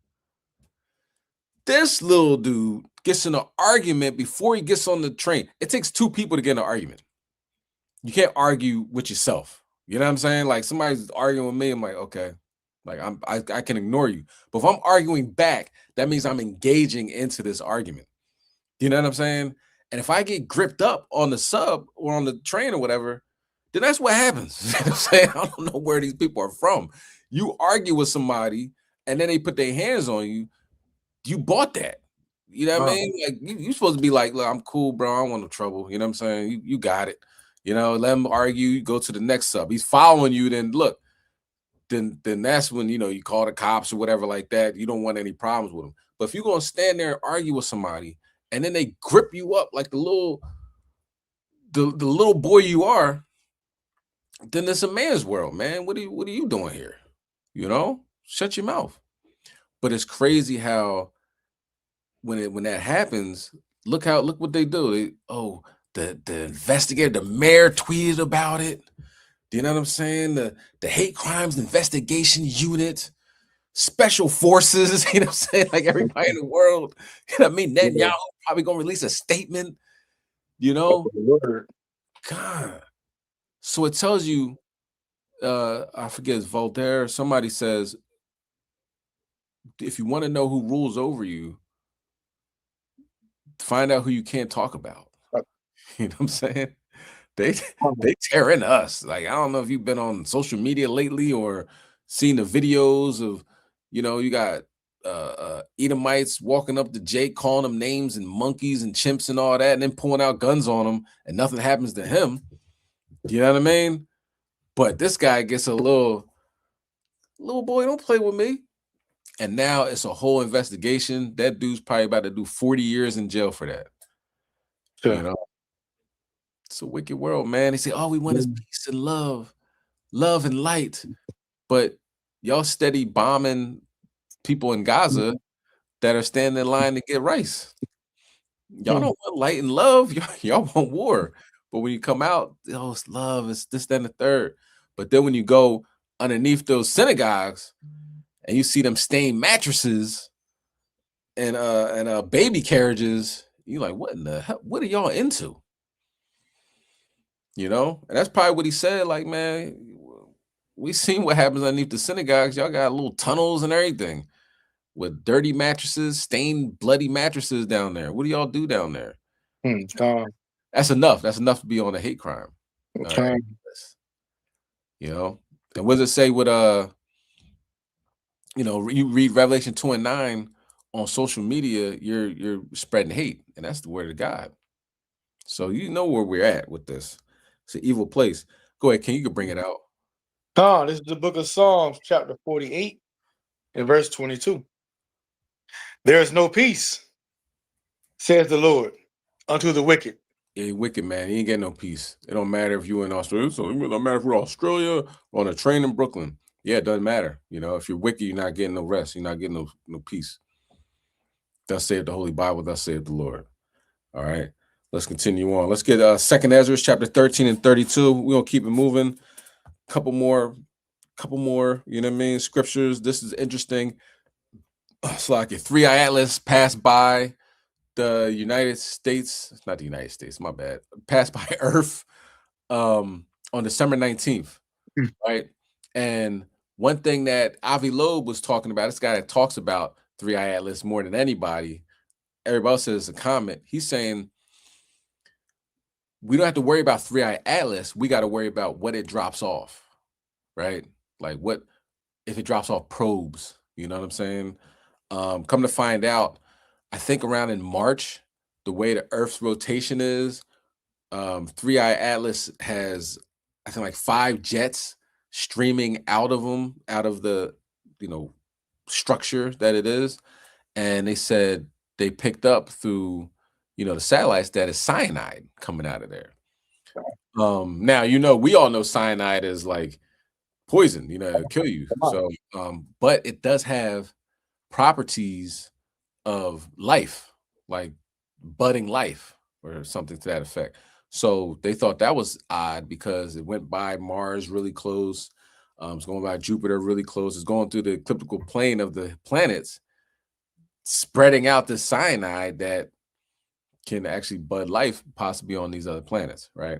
This little dude gets in an argument before he gets on the train. It takes two people to get in an argument. You can't argue with yourself. You know what I'm saying? Like somebody's arguing with me, I'm like, okay, like I can ignore you. But if I'm arguing back, that means I'm engaging into this argument. You know what I'm saying? And if I get gripped up on the sub or on the train or whatever, then that's what happens. You know what I'm saying? I don't know where these people are from. You argue with somebody and then they put their hands on you. You bought that. You know what I mean? Like you're supposed to be like, look, I'm cool, bro. I don't want no trouble. You know what I'm saying? You got it. You know, let him argue. You go to the next sub. He's following you. Then look, then that's when you call the cops or whatever like that. You don't want any problems with him. But if you're gonna stand there and argue with somebody, and then they grip you up like the little boy you are, then it's a man's world, man. What are you doing here? You know, shut your mouth. But it's crazy how when that happens, look what they do. The investigator, the mayor tweeted about it. Do you know what I'm saying? The hate crimes investigation unit, special forces, you know what I'm saying? Like everybody in the world, you know what I mean? Netanyahu probably gonna release a statement, you know? God. So it tells you, I forget, it's Voltaire, somebody says, if you want to know who rules over you, find out who you can't talk about. You know what I'm saying? They tear into us. Like, I don't know if you've been on social media lately or seen the videos of, you got Edomites walking up to Jake, calling them names and monkeys and chimps and all that, and then pulling out guns on him, and nothing happens to him. You know what I mean? But this guy gets a little boy, don't play with me. And now it's a whole investigation. That dude's probably about to do 40 years in jail for that. Sure. You know? It's a wicked world, man. They say, all we want is peace and love and light. But y'all steady bombing people in Gaza that are standing in line to get rice. Y'all don't want light and love. Y'all want war. But when you come out, it's love, it's this, that, and the third. But then when you go underneath those synagogues and you see them stained mattresses and baby carriages, you're like, what in the hell? What are y'all into? You know? And that's probably what he said. Like, man, we seen what happens underneath the synagogues. Y'all got little tunnels and everything with dirty mattresses, stained, bloody mattresses down there. What do y'all do down there? That's enough. That's enough to be on a hate crime. Right? You know? And what does it say with you read Revelation 2 and 9 on social media, you're spreading hate, and that's the word of God. So you know where we're at with this. It's an evil place. Go ahead, Ken, you can bring it out. This is the book of Psalms, chapter 48, and verse 22. There is no peace, says the Lord, unto the wicked. Yeah, wicked, man. He ain't getting no peace. It don't matter if you're in Australia. So it don't matter if we're Australia or on a train in Brooklyn. Yeah, it doesn't matter. You know, if you're wicked, you're not getting no rest. You're not getting no peace. Thus saith the Holy Bible. Thus saith the Lord. All right, let's continue on. Let's get 2nd Ezra, chapter 13 and 32. We're gonna keep it moving. Couple more. You know what I mean? Scriptures. This is interesting. It's like a 3-eye atlas passed by the United States. It's not the United States. My bad. Passed by Earth on December 19th. Right. And one thing that Avi Loeb was talking about, this guy that talks about 3-eye atlas more than anybody, everybody else says it's a comment. He's saying we don't have to worry about 3-eye atlas. We got to worry about what it drops off. right? Like what if it drops off probes? You know what I'm saying? Come to find out, I think around in March, the way the Earth's rotation is, Three-Eye Atlas has, I think, like 5 jets streaming out of them, out of the, structure that it is. And they said they picked up through, the satellites that is cyanide coming out of there. Now, we all know cyanide is like poison, it'll kill you. So, but it does have properties of life, like budding life or something to that effect. So they thought that was odd because it went by Mars really close. It's going by Jupiter really close. It's going through the ecliptical plane of the planets, spreading out the cyanide that can actually bud life possibly on these other planets, right?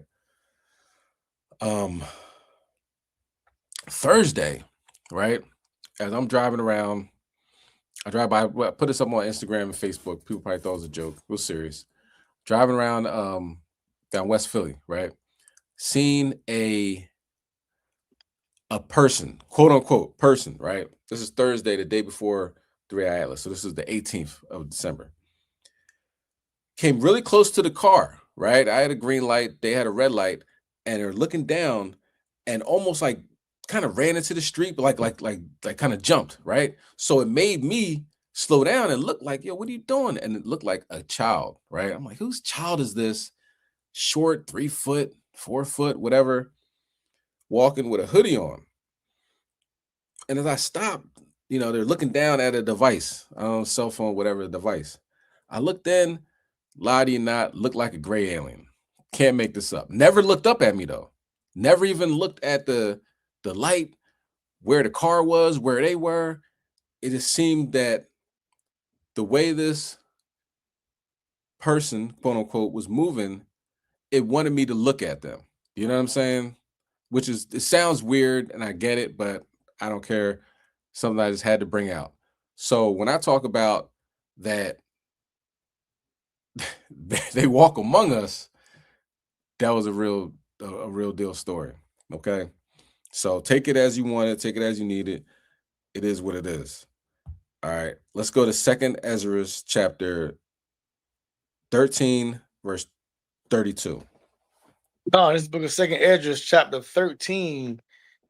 Thursday, right? As I'm driving around, I drive by, I put this up on Instagram and Facebook. People probably thought it was a joke. It was serious. Driving around down West Philly, right? Seen a person, quote unquote person, right? This is Thursday, the day before Three-Eye Atlas. So this is the 18th of December. Came really close to the car, right? I had a green light, they had a red light, and they're looking down and almost like kind of ran into the street, but like kind of jumped, right? So it made me slow down and look like, yo, what are you doing? And it looked like a child, right? I'm like, whose child is this? Short, 3 foot, 4 foot, whatever, walking with a hoodie on. And as I stopped, they're looking down at a device, cell phone, whatever device. I looked in, lie to you not, looked like a gray alien. Can't make this up. Never looked up at me though. Never even looked at the light, where the car was, where they were. It just seemed that the way this person, quote unquote, was moving, it wanted me to look at them. You know what I'm saying? Which is, it sounds weird and I get it, but I don't care. Something I just had to bring out. So when I talk about that, they walk among us, that was a real deal story. Okay. So take it as you want it, take it as you need it. It is what it is. All right. Let's go to 2nd Ezra chapter 13, verse 32. No, this is the book of 2nd Ezra, chapter 13,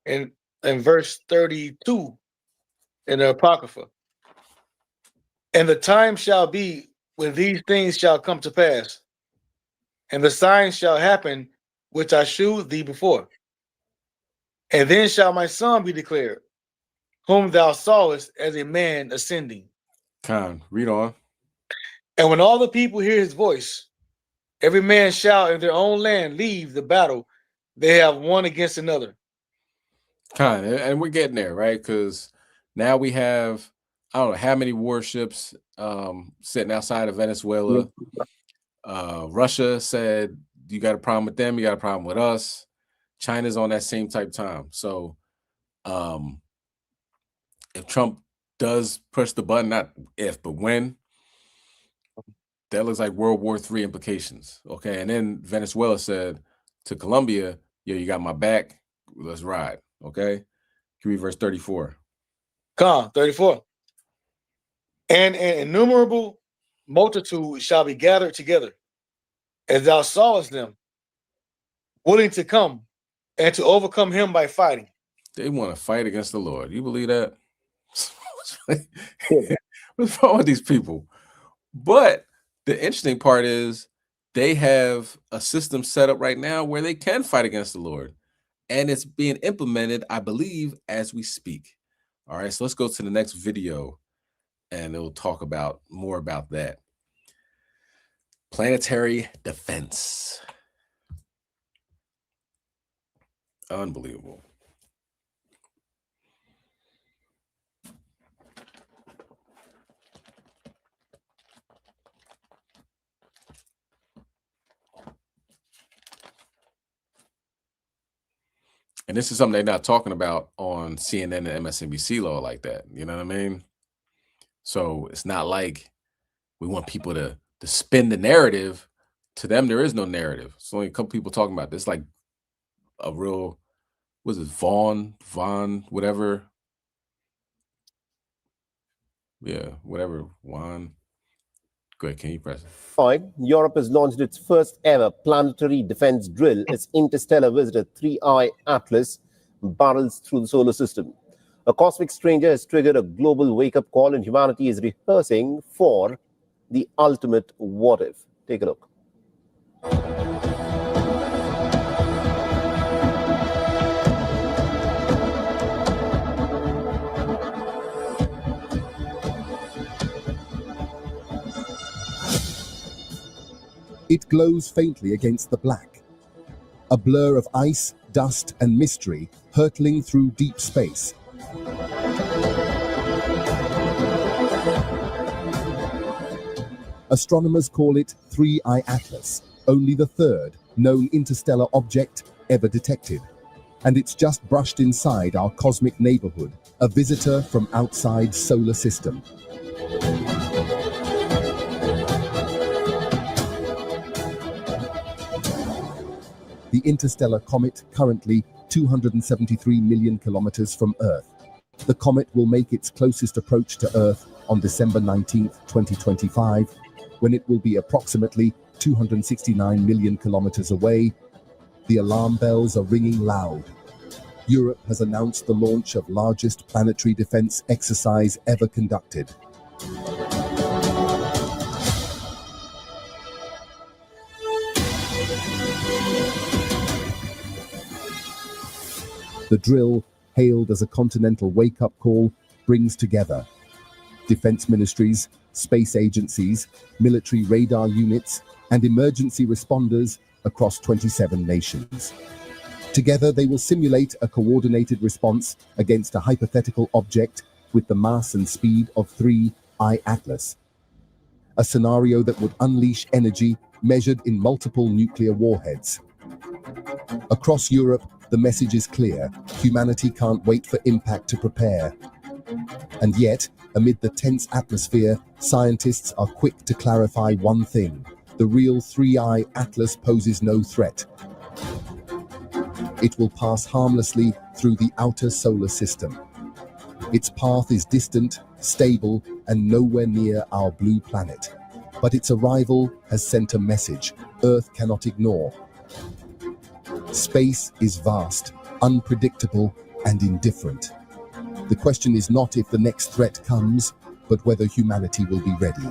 and verse 32 in the Apocrypha. And the time shall be when these things shall come to pass, and the signs shall happen which I shewed thee before. And then shall my son be declared, whom thou sawest as a man ascending. Read on. And when all the people hear his voice, every man shall in their own land leave the battle they have one against another. And we're getting there, right? Because now we have, I don't know how many warships sitting outside of Venezuela. Russia said, you got a problem with them, you got a problem with us. China's on that same type time. So if Trump does push the button, not if, but when, that looks like World War III implications. Okay. And then Venezuela said to Colombia, yo, you got my back. Let's ride. Okay. Can we read verse 34? 34. And an innumerable multitude shall be gathered together, as thou sawest them, willing to come and to overcome him by fighting. They want to fight against the Lord. You believe that? What's wrong with these people? But the interesting part is they have a system set up right now where they can fight against the Lord. And it's being implemented, I believe, as we speak. All right, so let's go to the next video and it'll talk about more about that. Planetary defense. Unbelievable. And this is something they're not talking about on CNN and MSNBC law like that. You know what I mean? So it's not like we want people to spin the narrative. To them, there is no narrative. It's only a couple people talking about this, like a real was it Vaughn, whatever. Yeah, whatever, Juan. Go ahead, can you press it? Europe has launched its first ever planetary defense drill as interstellar visitor 3I Atlas barrels through the solar system. A cosmic stranger has triggered a global wake-up call, and humanity is rehearsing for the ultimate what if. Take a look. It glows faintly against the black, a blur of ice, dust, and mystery hurtling through deep space. Astronomers call it 3I Atlas, only the third known interstellar object ever detected. And it's just brushed inside our cosmic neighborhood, a visitor from outside solar system. The interstellar comet, currently 273 million kilometers from Earth. The comet will make its closest approach to Earth on December 19, 2025, when it will be approximately 269 million kilometers away. The alarm bells are ringing loud. Europe has announced the launch of largest planetary defense exercise ever conducted. The drill, hailed as a continental wake-up call, brings together defense ministries, space agencies, military radar units, and emergency responders across 27 nations. Together, they will simulate a coordinated response against a hypothetical object with the mass and speed of 3I Atlas. A scenario that would unleash energy measured in multiple nuclear warheads. Across Europe, the message is clear. Humanity can't wait for impact to prepare. And yet, amid the tense atmosphere, scientists are quick to clarify one thing. The real 3I Atlas poses no threat. It will pass harmlessly through the outer solar system. Its path is distant, stable, and nowhere near our blue planet. But its arrival has sent a message Earth cannot ignore. Space is vast, unpredictable, and indifferent. The question is not if the next threat comes, but whether humanity will be ready.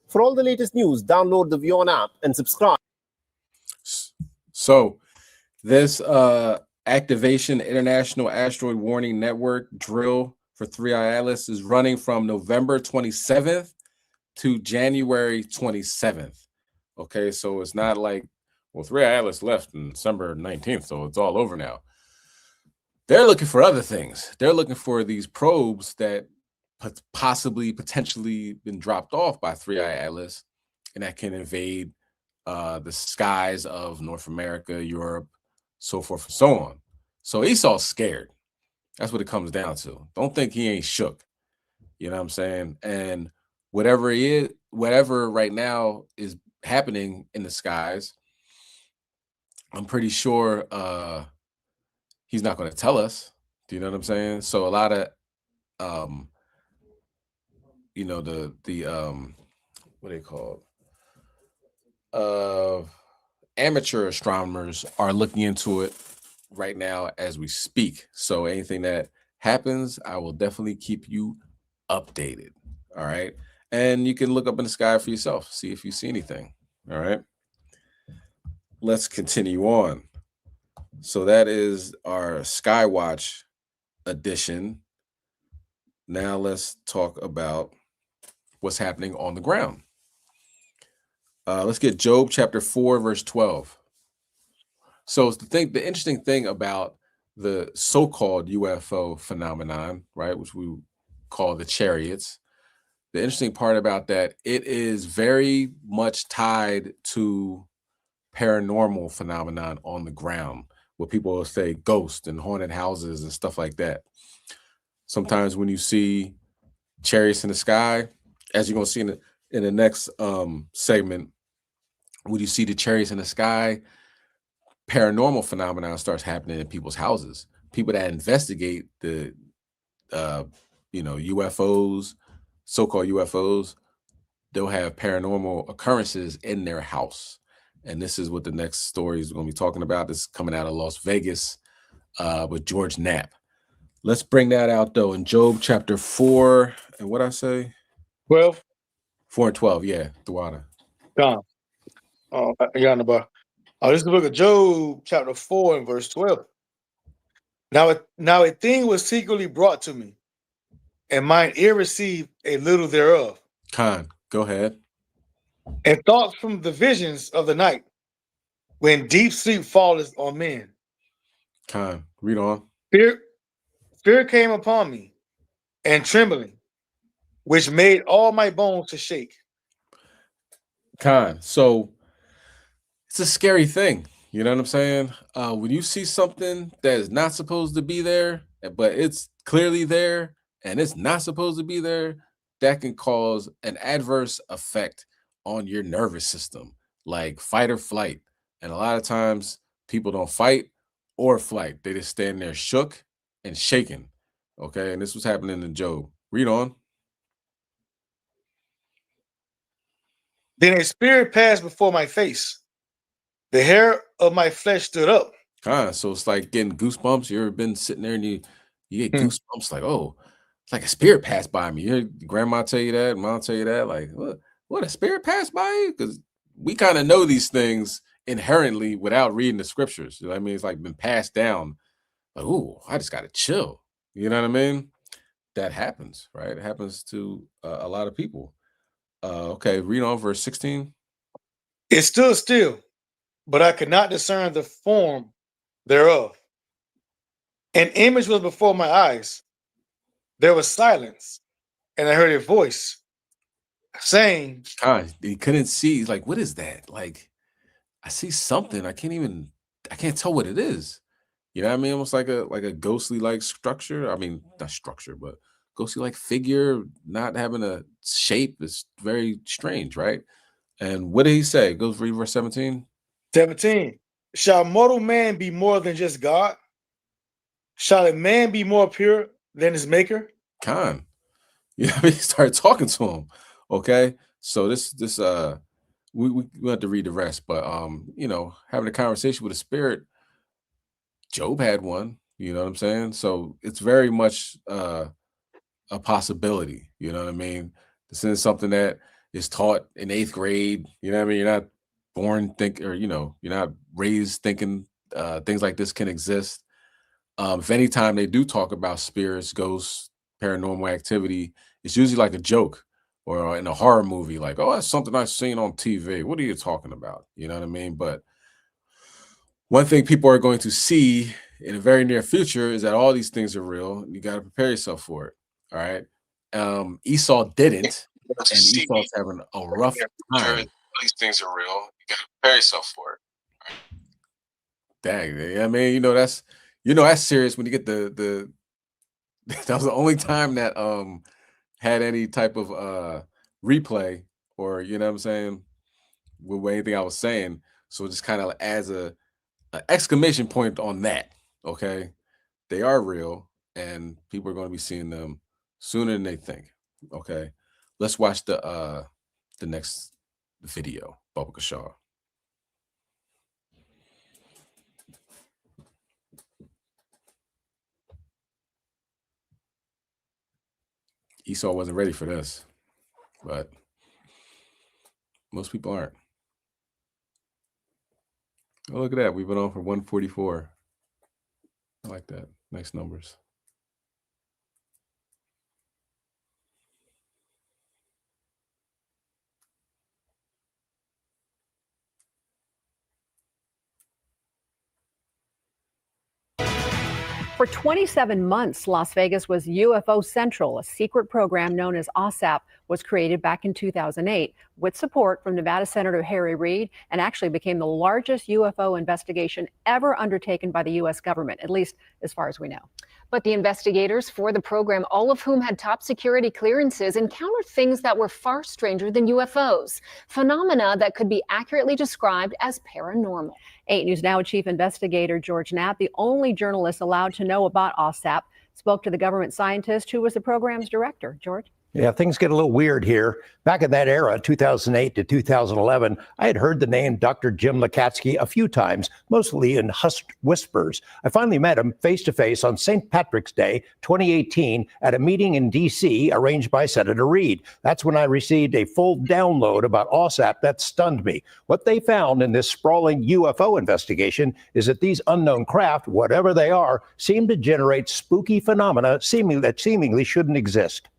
For all the latest news, download the Vion app and subscribe. So this activation International Asteroid Warning Network drill for 3I Atlas is running from November 27th to January 27th. Okay, so it's not like, well, 3I Atlas left on December 19th, so it's all over now. They're looking for other things. They're looking for these probes that potentially been dropped off by 3I Atlas, and that can invade the skies of North America, Europe, so forth and so on. So Esau's scared. That's what it comes down to. Don't think he ain't shook. You know what I'm saying? And whatever right now is happening in the skies, I'm pretty sure he's not going to tell us. Do you know what I'm saying? So a lot of you know, the what are they called? Amateur astronomers are looking into it right now as we speak. So anything that happens, I will definitely keep you updated. All right. And you can look up in the sky for yourself, see if you see anything. All right. Let's continue on. So that is our Skywatch edition. Now let's talk about what's happening on the ground. Let's get Job chapter 4, verse 12. So the interesting thing about the so-called UFO phenomenon, right, which we call the chariots, the interesting part about that, it is very much tied to paranormal phenomenon on the ground, where people will say ghosts and haunted houses and stuff like that. Sometimes when you see chariots in the sky, as you're going to see in the next segment, when you see the chariots in the sky, paranormal phenomenon starts happening in people's houses. People that investigate the UFOs, so-called UFOs, they'll have paranormal occurrences in their house. And this is what the next story is going to be talking about. This is coming out of Las Vegas with George Knapp. Let's bring that out though in Job chapter 4 and what I say? 12. 4 and 12, yeah, Thawada. Gone. Oh, you're on the bar. Oh, this is the book of Job, chapter 4 and verse 12. Now a thing was secretly brought to me, and mine ear received a little thereof. Khan, go ahead. And thoughts from the visions of the night, when deep sleep falleth on men. Khan, read on. Fear came upon me, and trembling, which made all my bones to shake. Khan, so it's a scary thing. You know what I'm saying? When you see something that is not supposed to be there, but it's clearly there and it's not supposed to be there, that can cause an adverse effect on your nervous system, like fight or flight. And a lot of times people don't fight or flight. They just stand there shook and shaken. Okay. And this was happening in Job. Read on. Then a spirit passed before my face. The hair of my flesh stood up. So it's like getting goosebumps. You ever been sitting there and you get goosebumps like, oh, it's like a spirit passed by me. You hear grandma tell you that, mom tell you that, like, what a spirit passed by you? Because we kind of know these things inherently without reading the scriptures. You know what I mean? It's like been passed down. Like, oh, I just got to chill. You know what I mean? That happens, right? It happens to a lot of people. Okay, read on verse 16. It stood still, but I could not discern the form thereof. An image was before my eyes. There was silence, and I heard a voice saying, God, he couldn't see. He's like, what is that? Like, I see something. I can't tell what it is. You know what I mean? Almost like a ghostly like structure. I mean, not structure, but ghostly like figure, not having a shape. It's very strange, right? And what did he say? Go read verse 17. 17. Shall mortal man be more than just God? Shall a man be more pure than his maker? Khan. You know, he started talking to him. Okay. So we have to read the rest, but having a conversation with a spirit, Job had one, you know what I'm saying? So it's very much a possibility, you know what I mean? This is something that is taught in 8th grade, you know what I mean? You're not born you're not raised thinking things like this can exist. If anytime they do talk about spirits, ghosts, paranormal activity, it's usually like a joke or in a horror movie, like, oh, that's something I've seen on TV. What are you talking about? You know what I mean? But one thing people are going to see in the very near future is that all these things are real. You got to prepare yourself for it. All right. Esau didn't, and Esau's having a rough time. All these things are real. You got to prepare yourself for it. Dang, I mean, that's serious when you get the that was the only time that had any type of replay or you know what I'm saying with anything I was saying. So it just kind of adds an exclamation point on that. Okay, they are real, and people are going to be seeing them sooner than they think. Okay, let's watch the next video. Bubba Kashaw. Esau wasn't ready for this, but most people aren't. Oh, look at that. We've been on for 144. I like that. Nice numbers. For 27 months, Las Vegas was UFO Central. A secret program known as OSAP was created back in 2008 with support from Nevada Senator Harry Reid and actually became the largest UFO investigation ever undertaken by the U.S. government, at least as far as we know. But the investigators for the program, all of whom had top security clearances, encountered things that were far stranger than UFOs, phenomena that could be accurately described as paranormal. 8 News Now Chief Investigator George Knapp, the only journalist allowed to know about OSAP, spoke to the government scientist who was the program's director. George? Yeah, things get a little weird here. Back in that era, 2008 to 2011, I had heard the name Dr. Jim Lakatsky a few times, mostly in hushed whispers. I finally met him face-to-face on St. Patrick's Day, 2018, at a meeting in D.C. arranged by Senator Reid. That's when I received a full download about OSAP that stunned me. What they found in this sprawling UFO investigation is that these unknown craft, whatever they are, seem to generate spooky phenomena that seemingly shouldn't exist.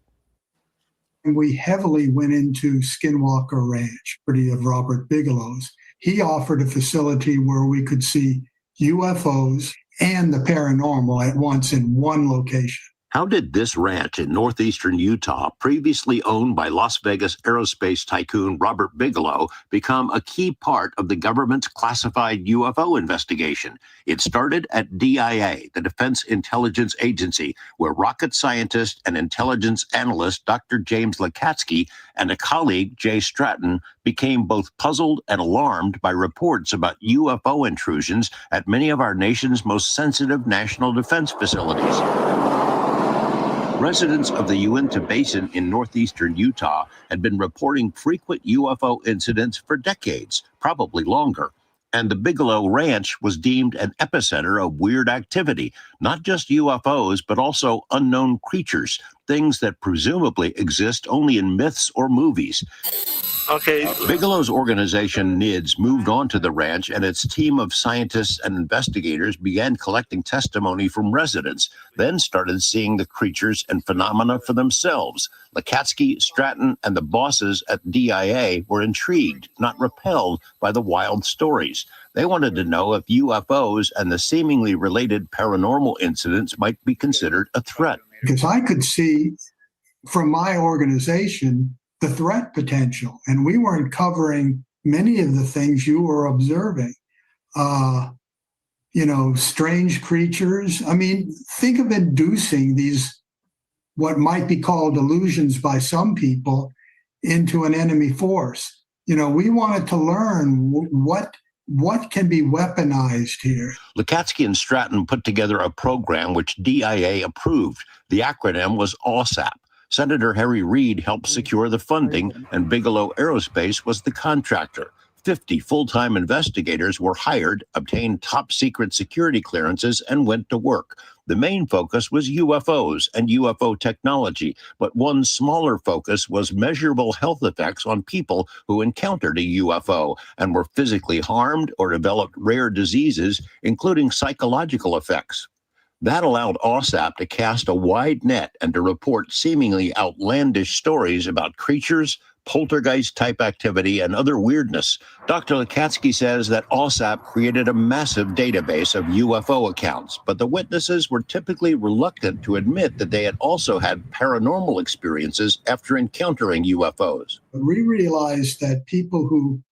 We heavily went into Skinwalker Ranch, property of Robert Bigelow's. He offered a facility where we could see UFOs and the paranormal at once in one location. How did this ranch in northeastern Utah, previously owned by Las Vegas aerospace tycoon Robert Bigelow, become a key part of the government's classified UFO investigation? It started at DIA, the Defense Intelligence Agency, where rocket scientist and intelligence analyst Dr. James Lakatsky and a colleague, Jay Stratton, became both puzzled and alarmed by reports about UFO intrusions at many of our nation's most sensitive national defense facilities. Residents of the Uinta Basin in northeastern Utah had been reporting frequent UFO incidents for decades, probably longer. And the Bigelow Ranch was deemed an epicenter of weird activity, not just UFOs, but also unknown creatures, things that presumably exist only in myths or movies. Okay. Bigelow's organization, NIDS, moved on to the ranch, and its team of scientists and investigators began collecting testimony from residents, then started seeing the creatures and phenomena for themselves. Lakatsky, Stratton, and the bosses at DIA were intrigued, not repelled, by the wild stories. They wanted to know if UFOs and the seemingly related paranormal incidents might be considered a threat. Because I could see from my organization the threat potential, and we weren't covering many of the things you were observing. Strange creatures. I mean, think of inducing these, what might be called illusions by some people, into an enemy force. We wanted to learn what can be weaponized here. Lakatsky and Stratton put together a program which DIA approved. The acronym was OSAP. Senator Harry Reid helped secure the funding, and Bigelow Aerospace was the contractor. 50 full-time investigators were hired, obtained top-secret security clearances, and went to work. The main focus was UFOs and UFO technology, but one smaller focus was measurable health effects on people who encountered a UFO and were physically harmed or developed rare diseases, including psychological effects. That allowed OSAP to cast a wide net and to report seemingly outlandish stories about creatures, poltergeist-type activity, and other weirdness. Dr. Lakatsky says that OSAP created a massive database of UFO accounts, but the witnesses were typically reluctant to admit that they had also had paranormal experiences after encountering UFOs. We realized that people who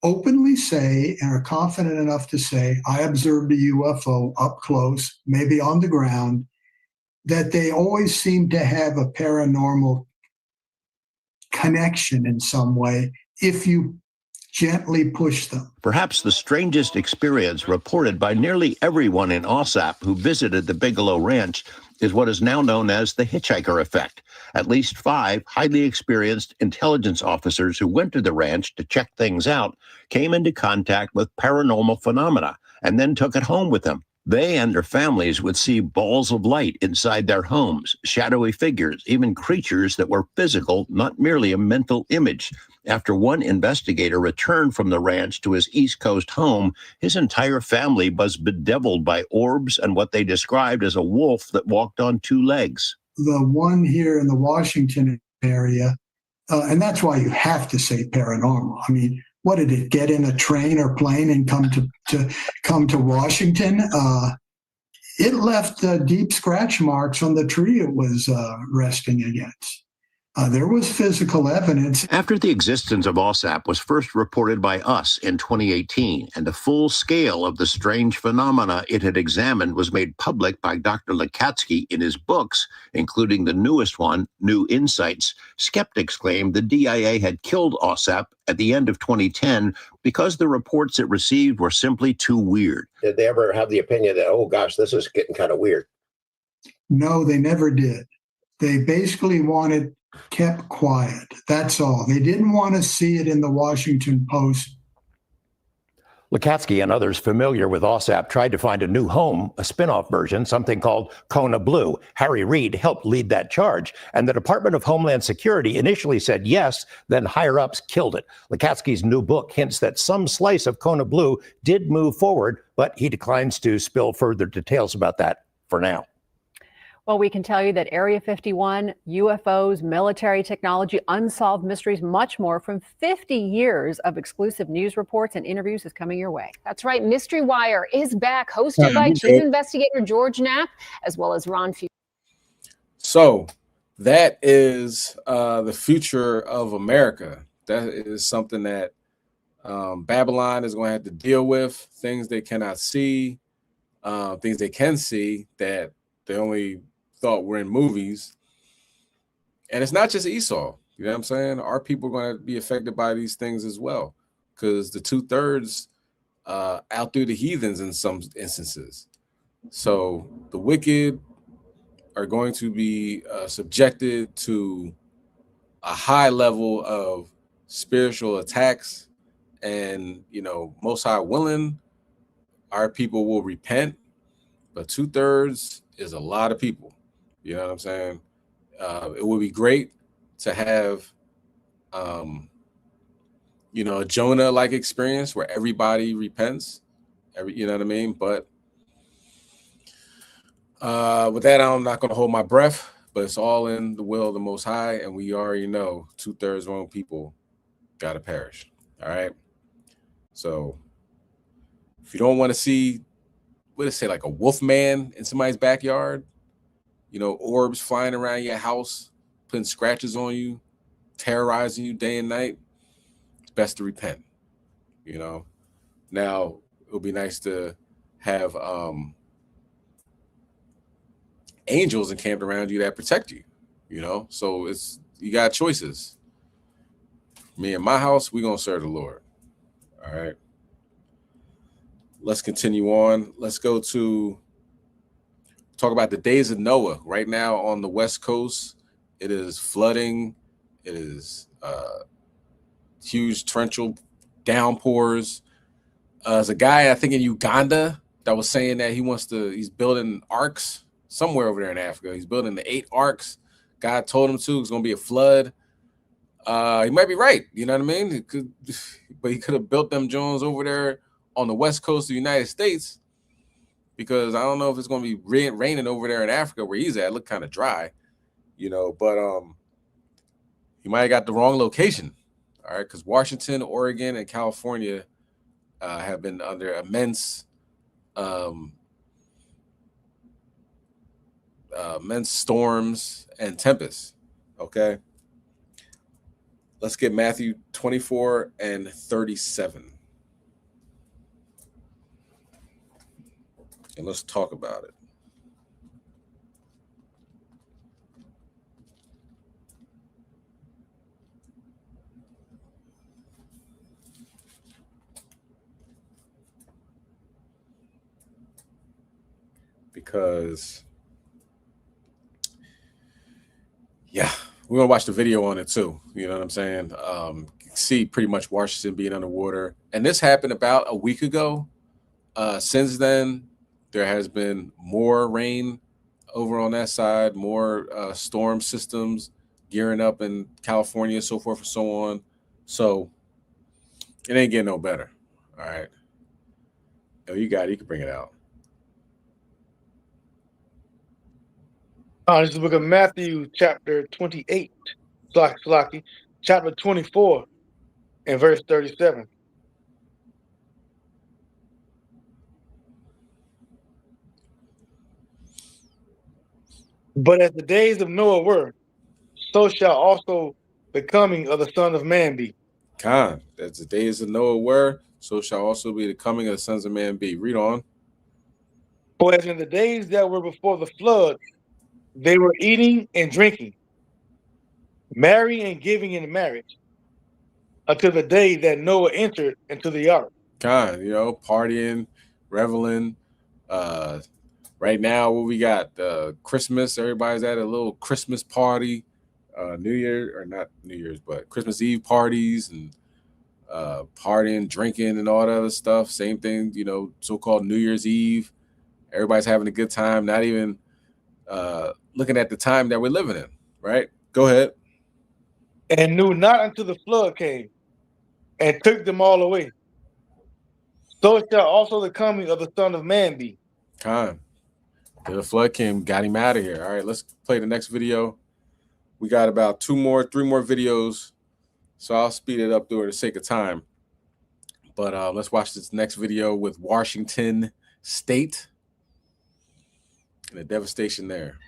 openly say and are confident enough to say, I observed a UFO up close, maybe on the ground, that they always seem to have a paranormal connection in some way if you gently push them. Perhaps the strangest experience reported by nearly everyone in OSAP who visited the Bigelow Ranch is what is now known as the hitchhiker effect. At least 5 highly experienced intelligence officers who went to the ranch to check things out came into contact with paranormal phenomena and then took it home with them. They and their families would see balls of light inside their homes, shadowy figures, even creatures that were physical, not merely a mental image. After one investigator returned from the ranch to his East Coast home, his entire family was bedeviled by orbs and what they described as a wolf that walked on 2 legs. The one here in the Washington area, and that's why you have to say paranormal. I mean, what did it get in a train or plane and come to Washington? It left deep scratch marks on the tree it was resting against. There was physical evidence. After the existence of OSAP was first reported by us in 2018, and the full scale of the strange phenomena it had examined was made public by Dr. Lekatsky in his books, including the newest one, New Insights, skeptics claimed the DIA had killed OSAP at the end of 2010 because the reports it received were simply too weird. Did they ever have the opinion that, oh gosh, this is getting kind of weird? No, they never did. They basically kept quiet. That's all. They didn't want to see it in the Washington Post. Lekatsky and others familiar with OSAP tried to find a new home, a spin-off version, something called Kona Blue. Harry Reid helped lead that charge, and the Department of Homeland Security initially said yes, then higher-ups killed it. Lekatsky's new book hints that some slice of Kona Blue did move forward, but he declines to spill further details about that for now. Well, we can tell you that Area 51, UFOs, military technology, unsolved mysteries, much more from 50 years of exclusive news reports and interviews is coming your way. That's right. Mystery Wire is back, hosted by Chief Investigator George Knapp, as well as Ron Few. So that is the future of America. That is something that Babylon is going to have to deal with, things they cannot see, things they can see that they only thought were in movies. And it's not just Esau. You know what I'm saying? Our people are going to be affected by these things as well, because the 2/3 outdo the heathens in some instances. So the wicked are going to be subjected to a high level of spiritual attacks, and Most High willing, our people will repent. But 2/3 is a lot of people. You know what I'm saying? It would be great to have, a Jonah-like experience where everybody repents. You know what I mean? But with that, I'm not going to hold my breath. But it's all in the will of the Most High, and we already know 2/3 wrong people got to perish. All right. So if you don't want to see, what did it say, like a wolf man in somebody's backyard, orbs flying around your house, putting scratches on you, terrorizing you day and night, it's best to repent. Now it would be nice to have angels encamped around you that protect you, so you got choices. Me and my house, we're going to serve the Lord. All right. Let's continue on. Let's go to talk about the days of Noah. Right now on the West Coast, it is flooding. It is huge torrential downpours. There's a guy, I think, in Uganda that was saying that he's building arks somewhere over there in Africa. He's building the 8 arks. God told him to. It's going to be a flood. He might be right. You know what I mean? He could have built them Jones over there on the West Coast of the United States, because I don't know if it's going to be raining over there in Africa where he's at. It look kind of dry, but he might have got the wrong location. All right, because Washington, Oregon, and California have been under immense storms and tempests. Okay, let's get Matthew 24 and 37. And let's talk about it. Because, we're going to watch the video on it too. You know what I'm saying? See pretty much Washington being underwater. And this happened about a week ago. Since then, there has been more rain over on that side, more storm systems gearing up in California, so forth and so on. So it ain't getting no better. All right. Oh, you got it. You can bring it out. This is the book of Matthew, chapter 28, chapter 24, and verse 37. But as the days of Noah were, so shall also the coming of the Son of Man be. Khan, as the days of Noah were, so shall also be the coming of the sons of man be. Read on. For as in the days that were before the flood, they were eating and drinking, marrying and giving in marriage, until the day that Noah entered into the ark. Khan, partying, reveling. Right now, what we got? Christmas. Everybody's at a little Christmas party. New Year, or not New Year's, but Christmas Eve parties and partying, drinking, and all that other stuff. Same thing, so-called New Year's Eve. Everybody's having a good time, not even looking at the time that we're living in, right? Go ahead. And knew not until the flood came and took them all away. So shall also the coming of the Son of Man be. Khan. The flood came, got him out of here. All right, let's play the next video. We got about 3 more videos, so I'll speed it up for the sake of time. But let's watch this next video with Washington State and the devastation there.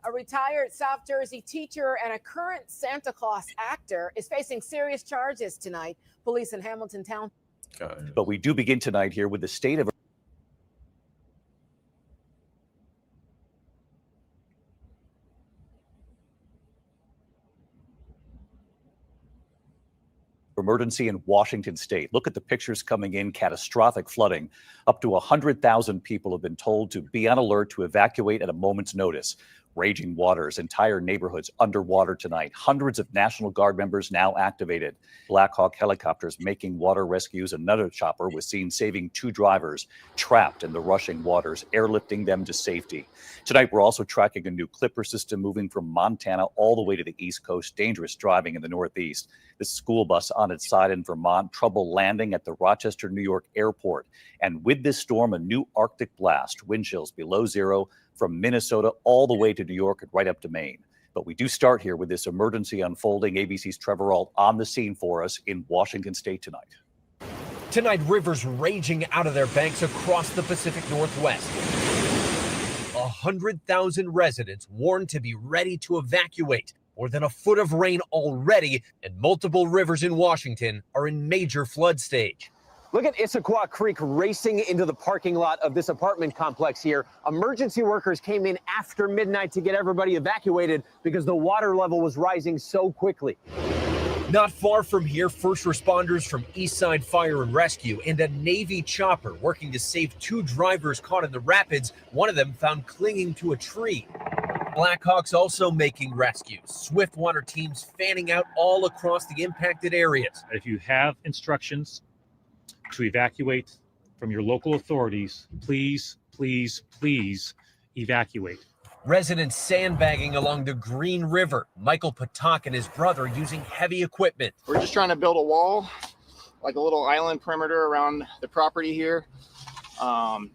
A retired South Jersey teacher and a current Santa Claus actor is facing serious charges tonight. Police in Hamilton Town. But we do begin tonight here with the state of emergency in Washington state. Look at the pictures coming in. Catastrophic flooding. Up to 100,000 people have been told to be on alert to evacuate at a moment's notice. Raging waters, entire neighborhoods underwater tonight. Hundreds of National Guard members now activated. Black Hawk helicopters making water rescues. Another chopper was seen saving 2 drivers trapped in the rushing waters, airlifting them to safety. Tonight, we're also tracking a new Clipper system moving from Montana all the way to the East Coast. Dangerous driving in the Northeast. The school bus on its side in Vermont, trouble landing at the Rochester, New York airport. And with this storm, a new Arctic blast, wind chills below zero from Minnesota all the way to New York and right up to Maine. But we do start here with this emergency unfolding. ABC's Trevor Ault on the scene for us in Washington state tonight. Tonight, rivers raging out of their banks across the Pacific Northwest. 100,000 residents warned to be ready to evacuate. More than a foot of rain already, and multiple rivers in Washington are in major flood stage. Look at Issaquah Creek racing into the parking lot of this apartment complex here. Emergency workers came in after midnight to get everybody evacuated because the water level was rising so quickly. Not far from here, first responders from Eastside Fire and Rescue and a Navy chopper working to save 2 drivers caught in the rapids, one of them found clinging to a tree. Blackhawks also making rescues. Swiftwater teams fanning out all across the impacted areas. If you have instructions to evacuate from your local authorities, please, please, please evacuate. Residents sandbagging along the Green River. Michael Patak and his brother using heavy equipment. We're just trying to build a wall, like a little island perimeter around the property here, to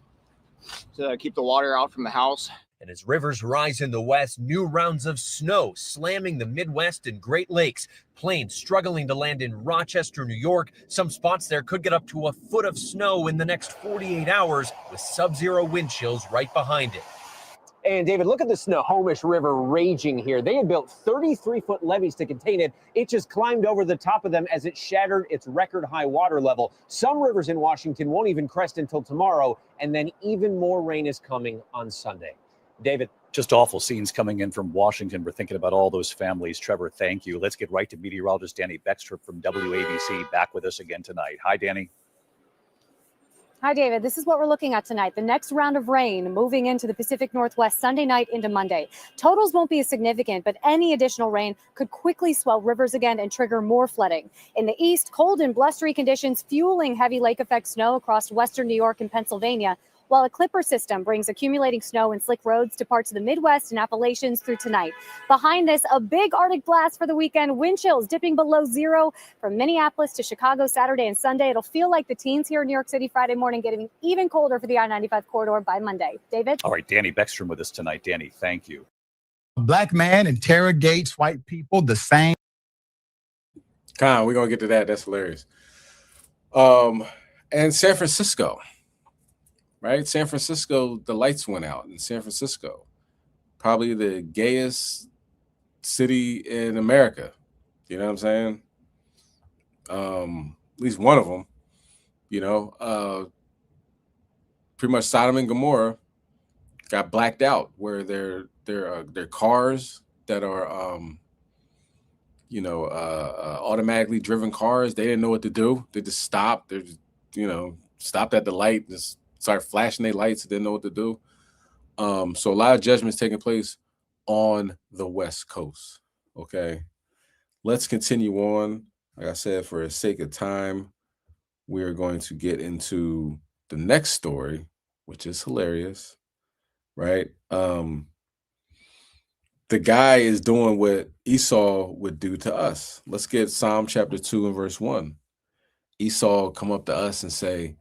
keep the water out from the house. And as rivers rise in the west, new rounds of snow slamming the Midwest and Great Lakes. Planes struggling to land in Rochester, New York. Some spots there could get up to a foot of snow in the next 48 hours with sub-zero wind chills right behind it. And David, look at the Snohomish River raging here. They had built 33-foot levees to contain it. It just climbed over the top of them as it shattered its record high water level. Some rivers in Washington won't even crest until tomorrow, and then even more rain is coming on Sunday. David. Just awful scenes coming in from Washington. We're thinking about all those families. Trevor, thank you. Let's get right to meteorologist Danny Beckstrop from WABC back with us again tonight. Hi, Danny. Hi, David. This is what we're looking at tonight. The next round of rain moving into the Pacific Northwest Sunday night into Monday. Totals won't be as significant, but any additional rain could quickly swell rivers again and trigger more flooding. In the east, cold and blustery conditions fueling heavy lake effect snow across western New York and Pennsylvania, while a Clipper system brings accumulating snow and slick roads to parts of the Midwest and Appalachians through tonight. Behind this, a big Arctic blast for the weekend. Wind chills dipping below zero from Minneapolis to Chicago Saturday and Sunday. It'll feel like the teens here in New York City Friday morning, getting even colder for the I-95 corridor by Monday. David? All right, Danny Beckstrom with us tonight. Danny, thank you. A black man interrogates white people the same. Con, we're going to get to that. That's hilarious. And San Francisco. Right? San Francisco, the lights went out in San Francisco. Probably the gayest city in America. You know what I'm saying? At least one of them. You know, pretty much Sodom and Gomorrah got blacked out, where their cars that are automatically driven cars, they didn't know what to do. They just stopped. They just, stopped at the light, just started flashing their lights, didn't know what to do. So a lot of judgments taking place on the West Coast. Okay, let's continue on. Like I said, for the sake of time, we're going to get into the next story, which is hilarious, right? The guy is doing what Esau would do to us. Let's get Psalm chapter 2 and verse 1. Esau come up to us and say,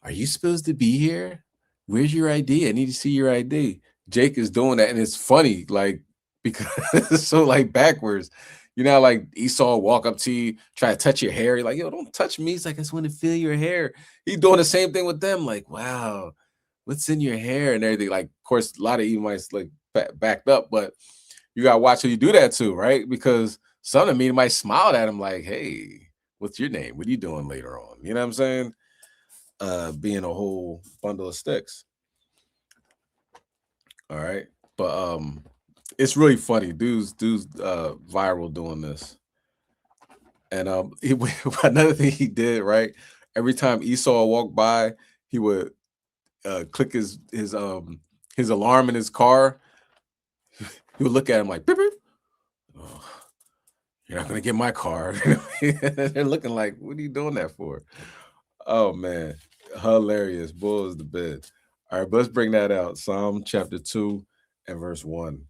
"Are you supposed to be here? Where's your ID? I need to see your ID." Jake is doing that, and it's funny, like, because it's so like backwards. You know, like Esau walk up to you, try to touch your hair. You're like, "Yo, don't touch me." He's like, "I just want to feel your hair." He's doing the same thing with them, like, "Wow, what's in your hair?" and everything. Like, of course, a lot of Edomites like backed up, but you gotta watch who you do that to, right? Because some of them might smile at him like, "Hey, what's your name? What are you doing later on?" You know what I'm saying? Being a whole bundle of sticks. All right, but it's really funny. Dude's viral doing this, and another thing he did, right? Every time Esau walked by, he would click his alarm in his car. He would look at him like, "Beep, beep." Oh, "You're not gonna get my car." They're looking like, "What are you doing that for?" Oh man, hilarious. Bull is the bed. All right, but let's bring that out. Psalm chapter 2 and verse 1.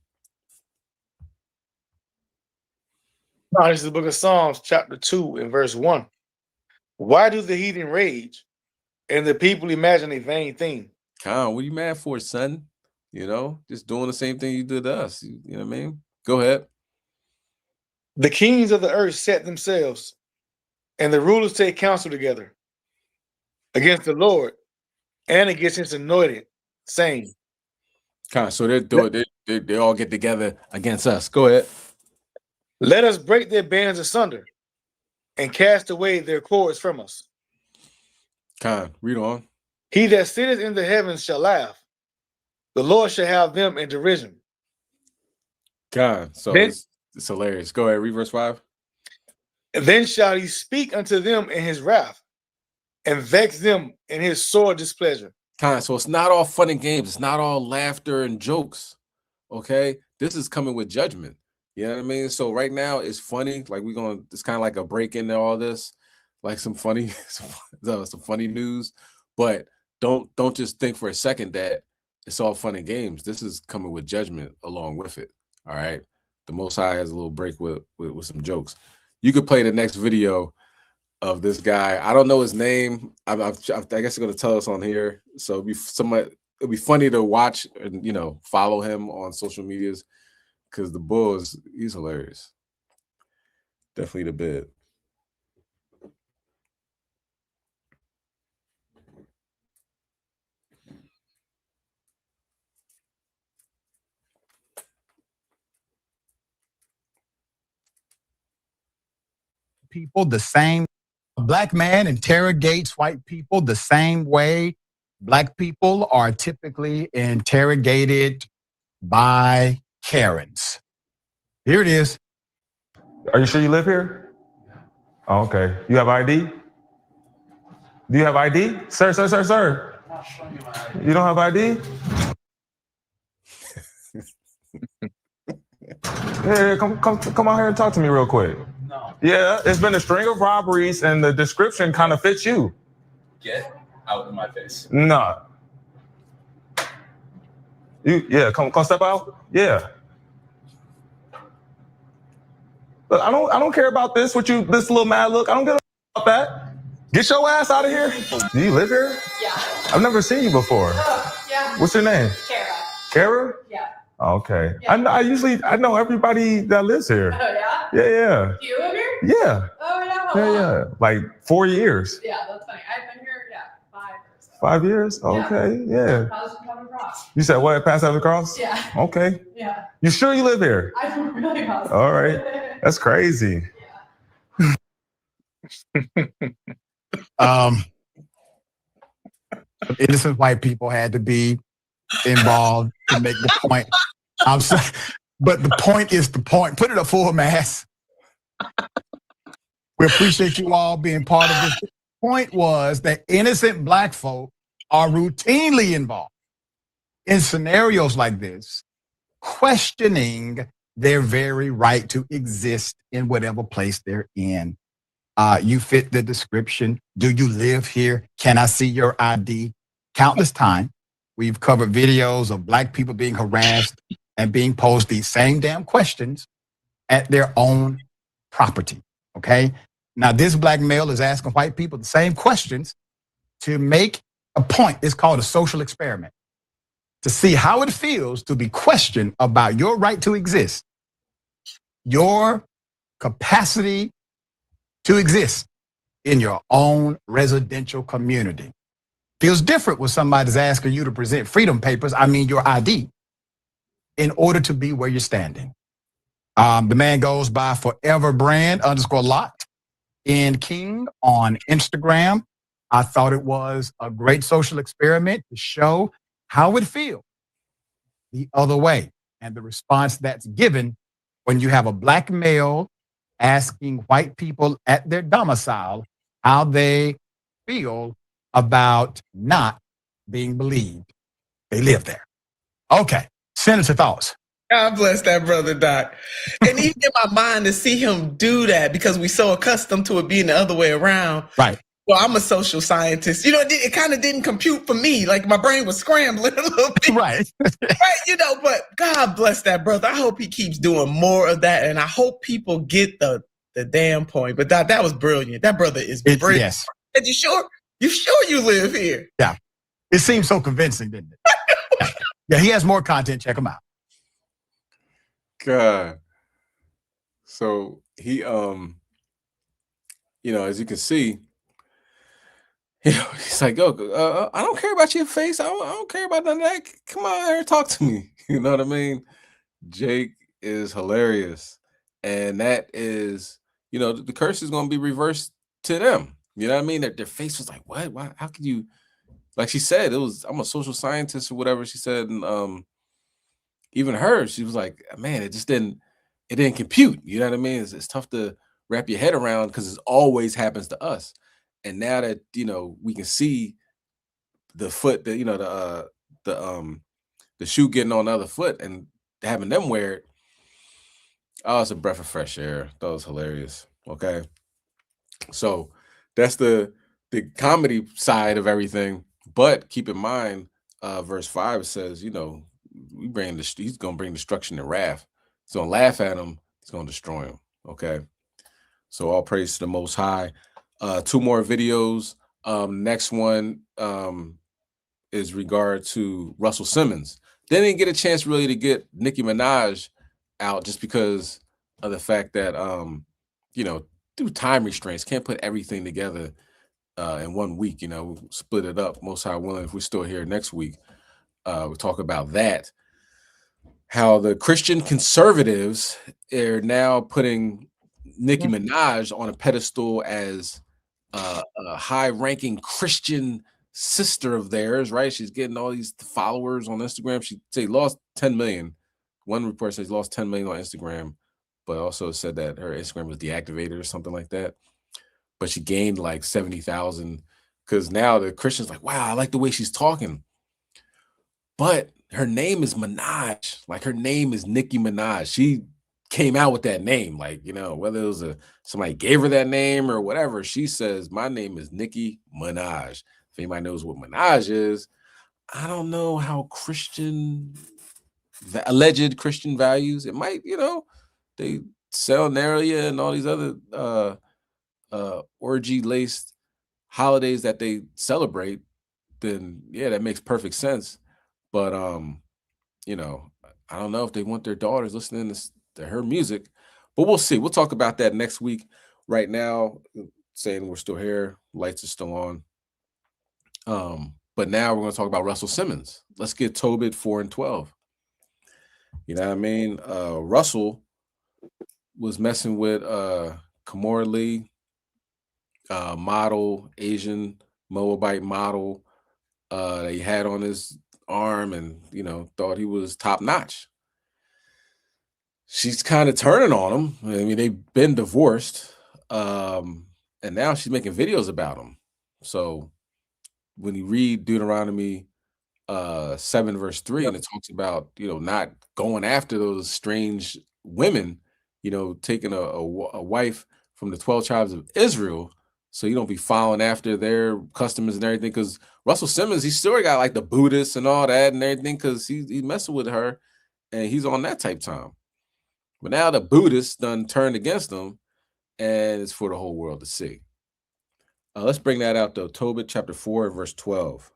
Now, this is the book of Psalms, chapter 2 and verse 1. Why do the heathen rage and the people imagine a vain thing? Khan, what are you mad for, son? Just doing the same thing you did to us. You know what I mean? Go ahead. The kings of the earth set themselves, and the rulers take counsel together against the Lord and against his anointed, saying, Khan, so they all get together against us. Go ahead. "Let us break their bands asunder and cast away their cords from us." Khan, read on. He that sitteth in the heavens shall laugh. The Lord shall have them in derision. Khan, so it's hilarious. Go ahead, read verse 5. Then shall he speak unto them in his wrath and vex them in his sore displeasure. Khan, so it's not all fun and games. It's not all laughter and jokes. Okay, this is coming with judgment. You know what I mean? So right now it's funny. Like it's kind of like a break into all this, like some funny, some funny news. But don't just think for a second that it's all fun and games. This is coming with judgment along with it. All right. The Most High has a little break with some jokes. You could play the next video of this guy. I don't know his name. I guess he's going to tell us on here. So it'd be funny to watch and follow him on social medias, because the bull he's hilarious. Definitely the bid. People the same. A black man interrogates white people the same way black people are typically interrogated by Karens. Here it is. Are you sure you live here? Oh, okay. You have ID? Do you have ID? Sir. You don't have ID? Yeah, come out here and talk to me real quick. No. Yeah, it's been a string of robberies, and the description kind of fits you. Get out of my face. No. Come step out. Yeah. Look, I don't care about this. This little mad look. I don't give a about that. Get your ass out of here. Do you live here? Yeah. I've never seen you before. Yeah. What's your name? Kara. Kara? Yeah. Okay. Yeah. I know everybody that lives here. Oh, yeah? Yeah. Do you live here? Yeah. Oh, yeah. Yeah. Like 4 years. Yeah, that's funny. I've been here, 5 or 5 years? Okay, yeah. You said what? Pass out the cross? Yeah. Okay. Yeah. You sure you live here? I'm really positive. All right. That's crazy. Innocent white people had to be involved to make the point. I'm sorry, but the point is the point. Put it up full mass. We appreciate you all being part of this. The point was that innocent black folk are routinely involved in scenarios like this, questioning their very right to exist in whatever place they're in. You fit the description. Do you live here? Can I see your ID? Countless time, we've covered videos of black people being harassed and being posed these same damn questions at their own property, okay? Now, this black male is asking white people the same questions to make a point. It's called a social experiment, to see how it feels to be questioned about your right to exist, your capacity to exist in your own residential community. Feels different when somebody's asking you to present freedom papers, your ID, in order to be where you're standing. The man goes by foreverbrand_locked in King on Instagram. I thought it was a great social experiment to show how it feels the other way and the response that's given when you have a black male asking white people at their domicile how they feel about not being believed they live there. Okay, Senator, thoughts? God bless that brother, Doc. And even in my mind to see him do that, because we're so accustomed to it being the other way around. Right. Well, I'm a social scientist. It kind of didn't compute for me. Like my brain was scrambling a little bit. Right. Right, but God bless that brother. I hope he keeps doing more of that. And I hope people get the damn point. But that was brilliant. That brother is brilliant. Yes. And you sure you live here? Yeah. It seems so convincing, didn't it? Yeah, he has more content. Check him out. God. So he, as you can see, he's like, "Yo, I don't care about your face. I don't care about none of that. Come on here and talk to me." You know what I mean? Jake is hilarious. And that is, the curse is going to be reversed to them. You know what I mean? Their face was like, what? Why? How could you? Like she said, I'm a social scientist or whatever she said. And even her, she was like, man, it didn't compute. You know what I mean? It's tough to wrap your head around because it always happens to us. And now that, we can see the foot, the shoe getting on the other foot and having them wear it. Oh, it's a breath of fresh air. That was hilarious. Okay. So that's the comedy side of everything. But keep in mind, verse 5 says, he's going to bring destruction and wrath. He's going to laugh at him. He's going to destroy him. Okay. So all praise to the Most High. 2 more videos. Next one is regard to Russell Simmons. They didn't get a chance really to get Nicki Minaj out just because of the fact that, due time restraints, can't put everything together in 1 week. We'll split it up. Most High willing, if we're still here next week, we'll talk about that. How the Christian conservatives are now putting Nicki Minaj on a pedestal as a high-ranking Christian sister of theirs, right? She's getting all these followers on Instagram. She lost 10 million. One report says lost 10 million on Instagram, but also said that her Instagram was deactivated or something like that. But she gained like 70,000 because now the Christians like, wow, I like the way she's talking. But her name is Minaj. Like her name is Nicki Minaj. She came out with that name, like, whether it was somebody gave her that name or whatever. She says, my name is Nicki Minaj. If anybody knows what Minaj is, I don't know how alleged Christian values, it might, they sell Naria and all these other orgy-laced holidays that they celebrate, then yeah, that makes perfect sense. But I don't know if they want their daughters listening to her music, but we'll see. We'll talk about that next week. Right now, saying we're still here, lights are still on. But now we're going to talk about Russell Simmons. Let's get Tobit 4 and 12. You know what I mean? Russell was messing with Kamora Lee, model, Asian Moabite model that he had on his arm, and thought he was top notch. She's kind of turning on him. I mean, they've been divorced, and now she's making videos about him. So when you read Deuteronomy 7 verse 3, and it talks about not going after those strange women, taking a wife from the 12 tribes of Israel, so you don't be following after their customs and everything. Because Russell Simmons, he still got like the Buddhists and all that and everything, because he's messing with her and he's on that type time. But now the Buddhists done turned against him, and it's for the whole world to see. Let's bring that out though. Tobit chapter 4 verse 12.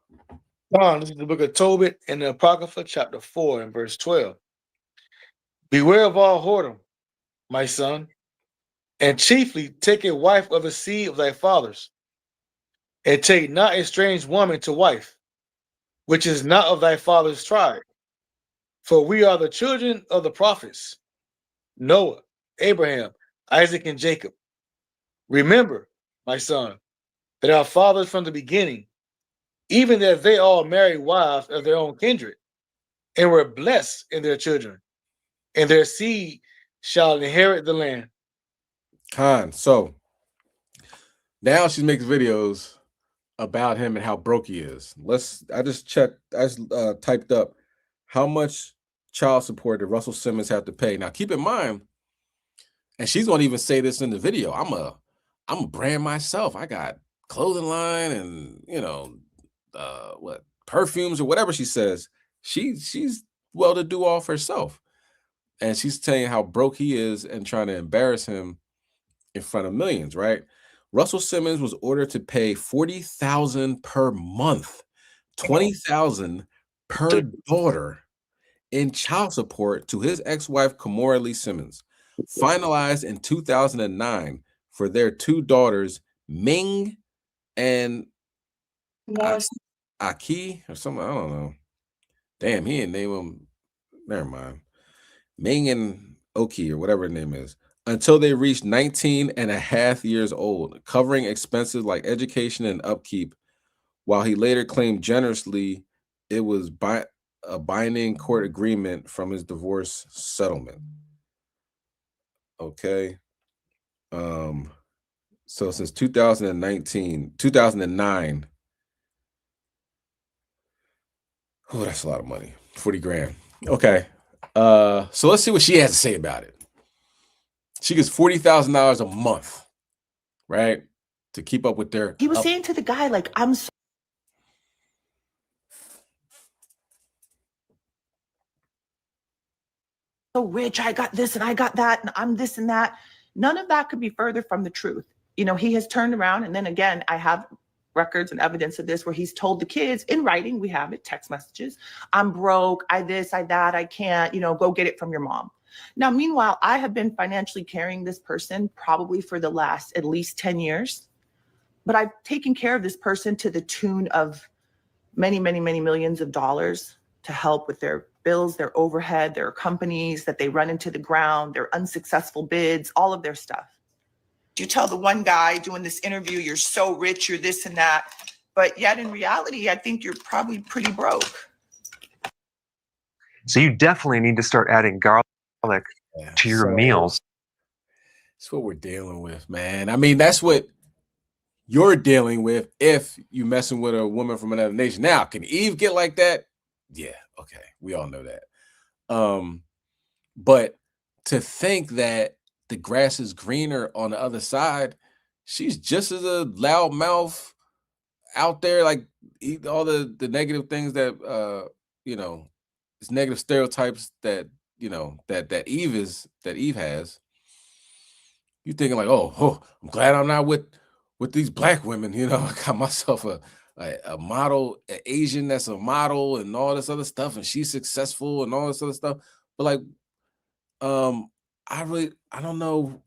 This is the book of Tobit and the Apocrypha, chapter 4 and verse 12. Beware of all whoredom, my son, and chiefly take a wife of the seed of thy fathers, and take not a strange woman to wife, which is not of thy father's tribe. For we are the children of the prophets, Noah, Abraham, Isaac, and Jacob. Remember, my son, that our fathers from the beginning, even that they all married wives of their own kindred, and were blessed in their children, and their seed shall inherit the land. So now she's making videos about him and how broke he is. I just typed up how much child support did Russell Simmons have to pay. Now keep in mind, and she's gonna even say this in the video, I'm a brand myself. I got clothing line and what perfumes or whatever she says. She's well to do off herself. And she's telling you how broke he is and trying to embarrass him in front of millions, right? Russell Simmons was ordered to pay $40,000 per month, $20,000 per daughter in child support to his ex-wife Kamora Lee Simmons, finalized in 2009 for their two daughters, Ming and Aki or something. I don't know. Damn, he didn't name them. Never mind. Ming and Oki or whatever her name is, until they reached 19 and a half years old, covering expenses like education and upkeep, while he later claimed generously it was a binding court agreement from his divorce settlement. Okay. So since 2009, oh, that's a lot of money. 40 grand. Okay. So let's see what she has to say about it. She gets $40,000 a month, right? To keep up with their. He was saying to the guy, like, I'm so rich, I got this and I got that, and I'm this and that. None of that could be further from the truth. He has turned around, and then again, I have records and evidence of this where he's told the kids in writing, we have it, text messages, I'm broke, I this, I that, I can't, go get it from your mom. Now, meanwhile, I have been financially carrying this person probably for the last at least 10 years, but I've taken care of this person to the tune of many, many, many millions of dollars to help with their bills, their overhead, their companies that they run into the ground, their unsuccessful bids, all of their stuff. You tell the one guy doing this interview, you're so rich, you're this and that, but yet in reality, I think you're probably pretty broke. So you definitely need to start adding garlic to your meals. That's what we're dealing with, man. I mean, that's what you're dealing with if you're messing with a woman from another nation. Now, can Eve get like that? Yeah, okay. We all know that. But to think that the grass is greener on the other side, she's just as a loudmouth out there, like all the negative things that it's negative stereotypes that that Eve has. You're thinking like, oh, I'm glad I'm not with these black women. I got myself a model, an Asian that's a model and all this other stuff, and she's successful and all this other stuff. But like, I don't know.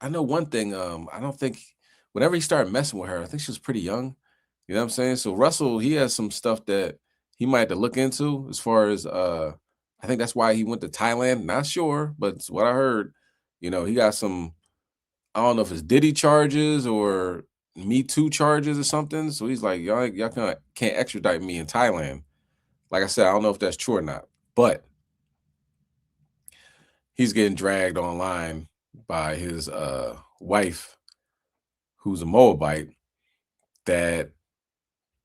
I know one thing. I don't think whenever he started messing with her, I think she was pretty young. You know what I'm saying? So Russell, he has some stuff that he might have to look into as far as I think that's why he went to Thailand. Not sure, but it's what I heard. You know, he got some, I don't know if it's Diddy charges or Me Too charges or something. So he's like, y'all can't extradite me in Thailand. Like I said, I don't know if that's true or not, but he's getting dragged online by his wife, who's a Moabite, that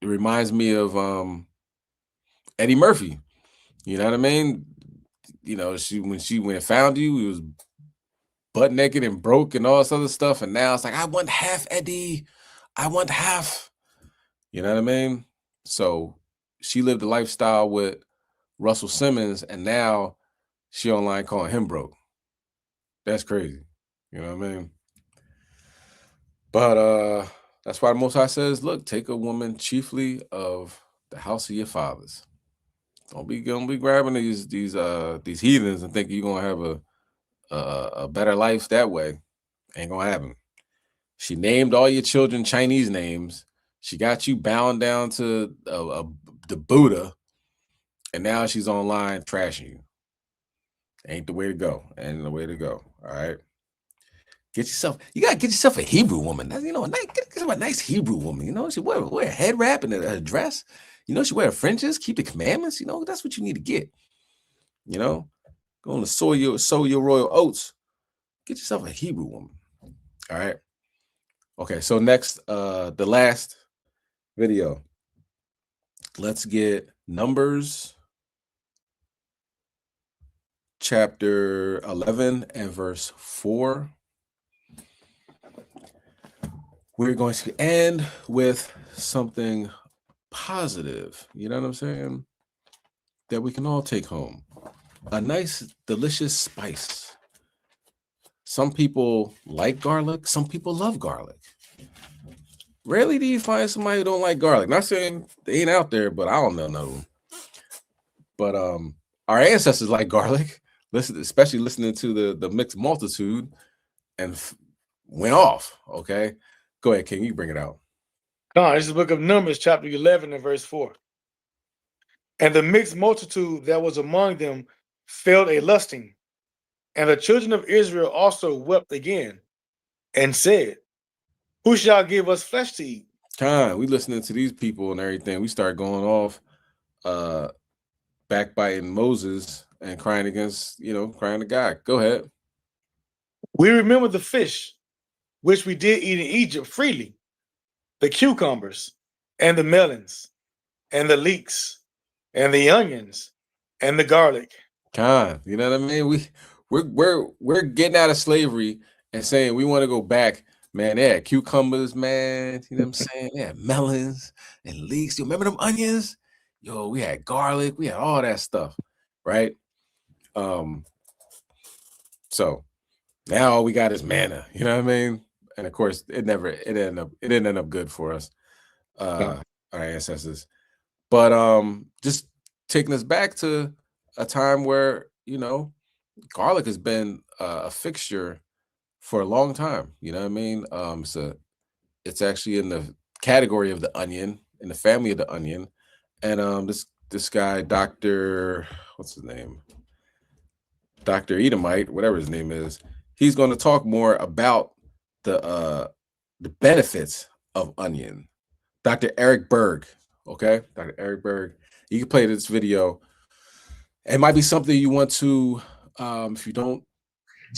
it reminds me of Eddie Murphy. You know what I mean? You know, when she found you, he was butt naked and broke and all this other stuff. And now it's like, I want half, Eddie. I want half. You know what I mean? So she lived a lifestyle with Russell Simmons, and now she online calling him broke. That's crazy. You know what I mean? But that's why the Most High says, look, take a woman chiefly of the house of your fathers. Don't be grabbing these heathens and think you're gonna have a better life that way. Ain't gonna happen. She named all your children Chinese names. She got you bound down to the Buddha, and now she's online trashing you. Ain't the way to go. Ain't the way to go. All right. You gotta get yourself a Hebrew woman. You know, get a nice Hebrew woman. You know, she wear a head wrap and a dress. You know, she wear fringes, keep the commandments. You know, that's what you need to get. You know, go on to sow your royal oats. Get yourself a Hebrew woman. All right. Okay, so next, the last video. Let's get Numbers chapter 11 and verse 4. We're going to end with something positive, you know what I'm saying? That we can all take home. A nice, delicious spice. Some people like garlic, some people love garlic. Rarely do you find somebody who don't like garlic. Not saying they ain't out there, but I don't know none of them. But our ancestors like garlic. Especially listening to the mixed multitude, and went off. Okay, go ahead, King. You bring it out. This is the book of Numbers, chapter 11 and verse 4. And the mixed multitude that was among them fell a lusting, and the children of Israel also wept again, and said, who shall give us flesh to eat? We listening to these people and everything. We start going off, backbiting Moses and crying to God. Go ahead. We remember the fish, which we did eat in Egypt freely, the cucumbers and the melons and the leeks and the onions and the garlic. You know what I mean? We're getting out of slavery and saying we want to go back. Man, they had cucumbers, man. You know what I'm saying? They had melons and leeks. You remember them onions? Yo, we had garlic. We had all that stuff, right? So now all we got is manna. You know what I mean? And of course, it didn't end up good for us, our ancestors. But just taking us back to a time where, you know, garlic has been a fixture for a long time. You know what I mean? It's actually in the category of the onion, in the family of the onion. And this guy, what's his name? Dr. Edomite, whatever his name is, he's going to talk more about the benefits of onion. Dr. Eric Berg, okay? Dr. Eric Berg. You can play this video. It might be something you want to, if you don't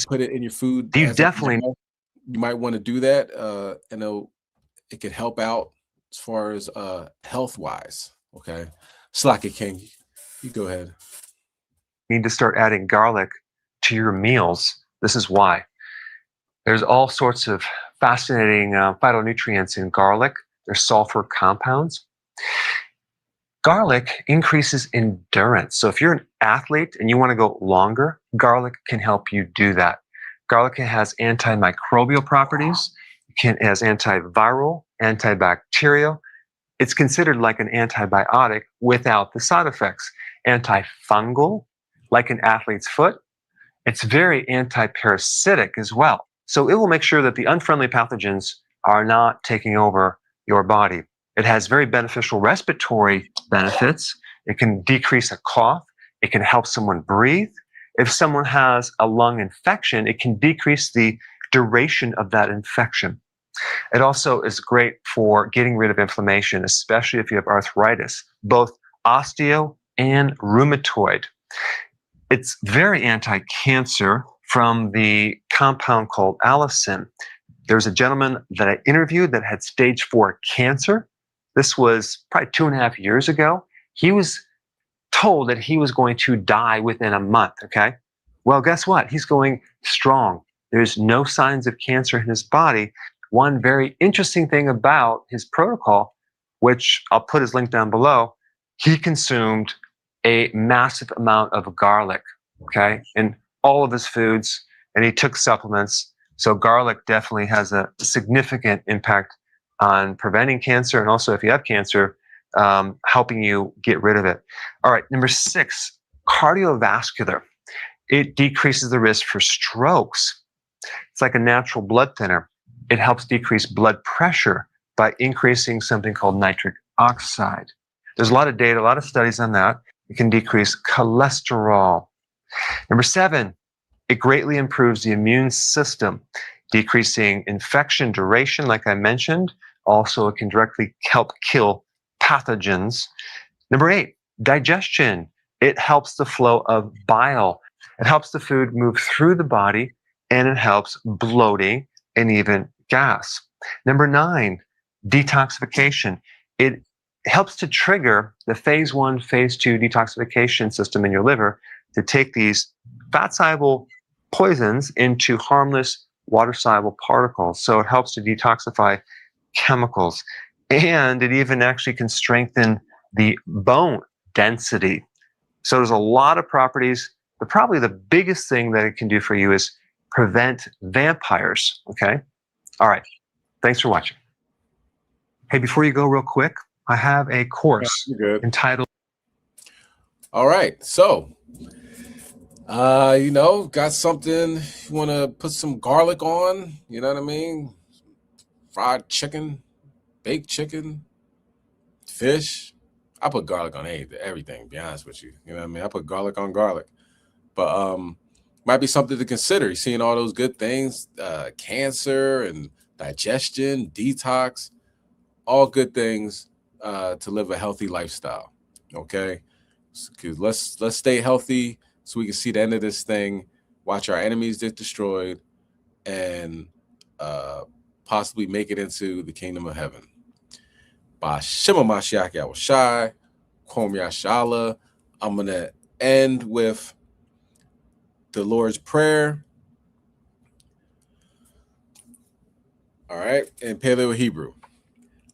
put it in your food, You definitely you might want to do that. And it could help out as far as health-wise, okay? Slack King, you go ahead. need to start adding garlic to your meals. This is why. There's all sorts of fascinating phytonutrients in garlic. There's sulfur compounds. Garlic increases endurance. So if you're an athlete and you want to go longer, garlic can help you do that. Garlic has antimicrobial properties. It has antiviral, antibacterial. It's considered like an antibiotic without the side effects. Antifungal, like an athlete's foot. It's very antiparasitic as well. So it will make sure that the unfriendly pathogens are not taking over your body. It has very beneficial respiratory benefits. It can decrease a cough. It can help someone breathe. If someone has a lung infection, it can decrease the duration of that infection. It also is great for getting rid of inflammation, especially if you have arthritis, both osteo and rheumatoid. It's very anti-cancer from the compound called allicin. There's a gentleman that I interviewed that had stage 4 cancer. This was probably 2.5 years ago. He was told that he was going to die within a month, okay? Well, guess what? He's going strong. There's no signs of cancer in his body. One very interesting thing about his protocol, which I'll put his link down below, he consumed a massive amount of garlic, okay, in all of his foods, and he took supplements. So garlic definitely has a significant impact on preventing cancer, and also if you have cancer, helping you get rid of it. All right, number 6, cardiovascular. It decreases the risk for strokes. It's like a natural blood thinner. It helps decrease blood pressure by increasing something called nitric oxide. There's a lot of data, a lot of studies on that. It can decrease cholesterol. Number 7, it greatly improves the immune system, decreasing infection duration, like I mentioned. Also, it can directly help kill pathogens. Number 8, digestion. It helps the flow of bile. It helps the food move through the body, and it helps bloating and even gas. Number 9, detoxification. It helps to trigger the phase 1, phase 2 detoxification system in your liver to take these fat-soluble poisons into harmless water-soluble particles. So it helps to detoxify chemicals. And it even actually can strengthen the bone density. So there's a lot of properties, but probably the biggest thing that it can do for you is prevent vampires, okay? All right, thanks for watching. Hey, before you go real quick, I have a course entitled... All right, so, got something, you want to put some garlic on, you know what I mean? Fried chicken, baked chicken, fish. I put garlic on everything, to be honest with you. You know what I mean? I put garlic on garlic. But might be something to consider. You're seeing all those good things, cancer and digestion, detox, all good things to live a healthy lifestyle. Okay? Let's stay healthy so we can see the end of this thing, watch our enemies get destroyed, and possibly make it into the kingdom of heaven. Ba'Shem Mashiach Yahushai, Kwom Yashala. I'm going to end with the Lord's Prayer. All right, in Paleo Hebrew.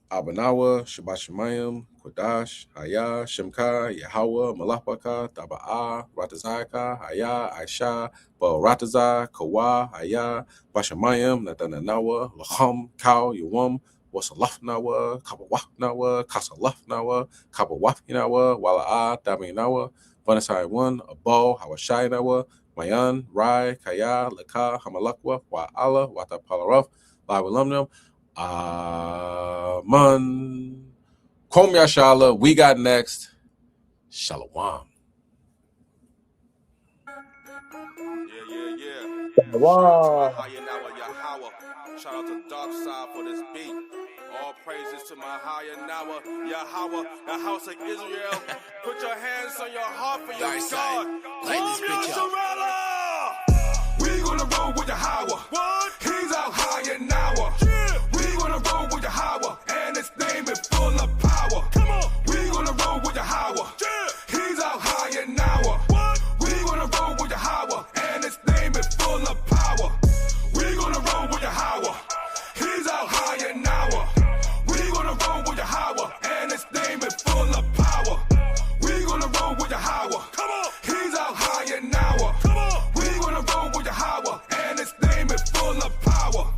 Abanawa, Shabbat Shemayim, Kodash, Haya, Shemka, Yahweh, Malachbaka, Taba'a, Ratazaka, Haya, Aisha, Ba Ratazah, Kawa, Haya, Bashamayim, Natananawa, Lacham, Kau, Yawam, Wasalafnawa, Kabawafnawa, Kasalafnawa, Kabawafinawa, Wala'a, Daminawa, Vanasai 1, Abo, Hawashinawa, Mayan, Rai, Kaya, Laka, Hamalakwa, Wa'ala, Wata Palaraf, Lawalumnum, Aman. Kwom Yashala, we got next. Shalom. Wow. Shout out to Dark Side for this beat. All praises to my higher Nawa, Yahweh, the house of Israel. Put your hands on your heart for your God. We gonna roll with Yahweh. He's out higher Nawa. We gonna roll with Yahweh, and his name is full of power. Come on. We gonna roll with Yahweh. He's out higher Nawa. We gonna roll with Yahweh, and his name is full of power. We gonna roll with Yahweh. He's out higher Nawa. We gonna roll with Yahweh, and his name is full of power. We gonna roll with Yahweh. Come on. He's out higher Nawa. Come on. We gonna roll with Yahweh, and his name is full of power.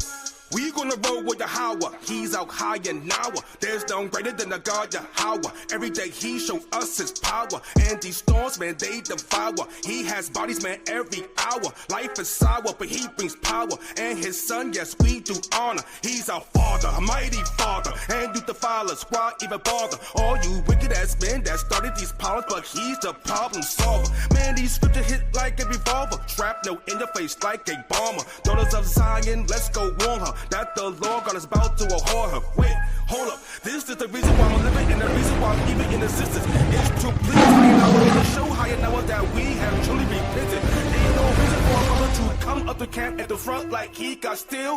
We gonna roll with Yahweh, he's out higher now. There's none greater than the God Yahweh. Every day he show us his power, and these storms, man, they devour. He has bodies, man, every hour. Life is sour, but he brings power. And his son, yes, we do honor. He's our Father, a mighty Father, and you defy holler, squad even bother. All you wicked ass men that started these powers, but he's the problem solver. Man, these scriptures hit like a revolver, shrapnel in your face like a bomber. Daughters of Zion, let's go warn her that the Lord God is about to abhor her. Wait, hold up, this is the reason why I'm living, and the reason why I'm even in existence is to please me. I want to show how you know that we have truly repented. Ain't no reason for a brother to come up the camp at the front like he got still.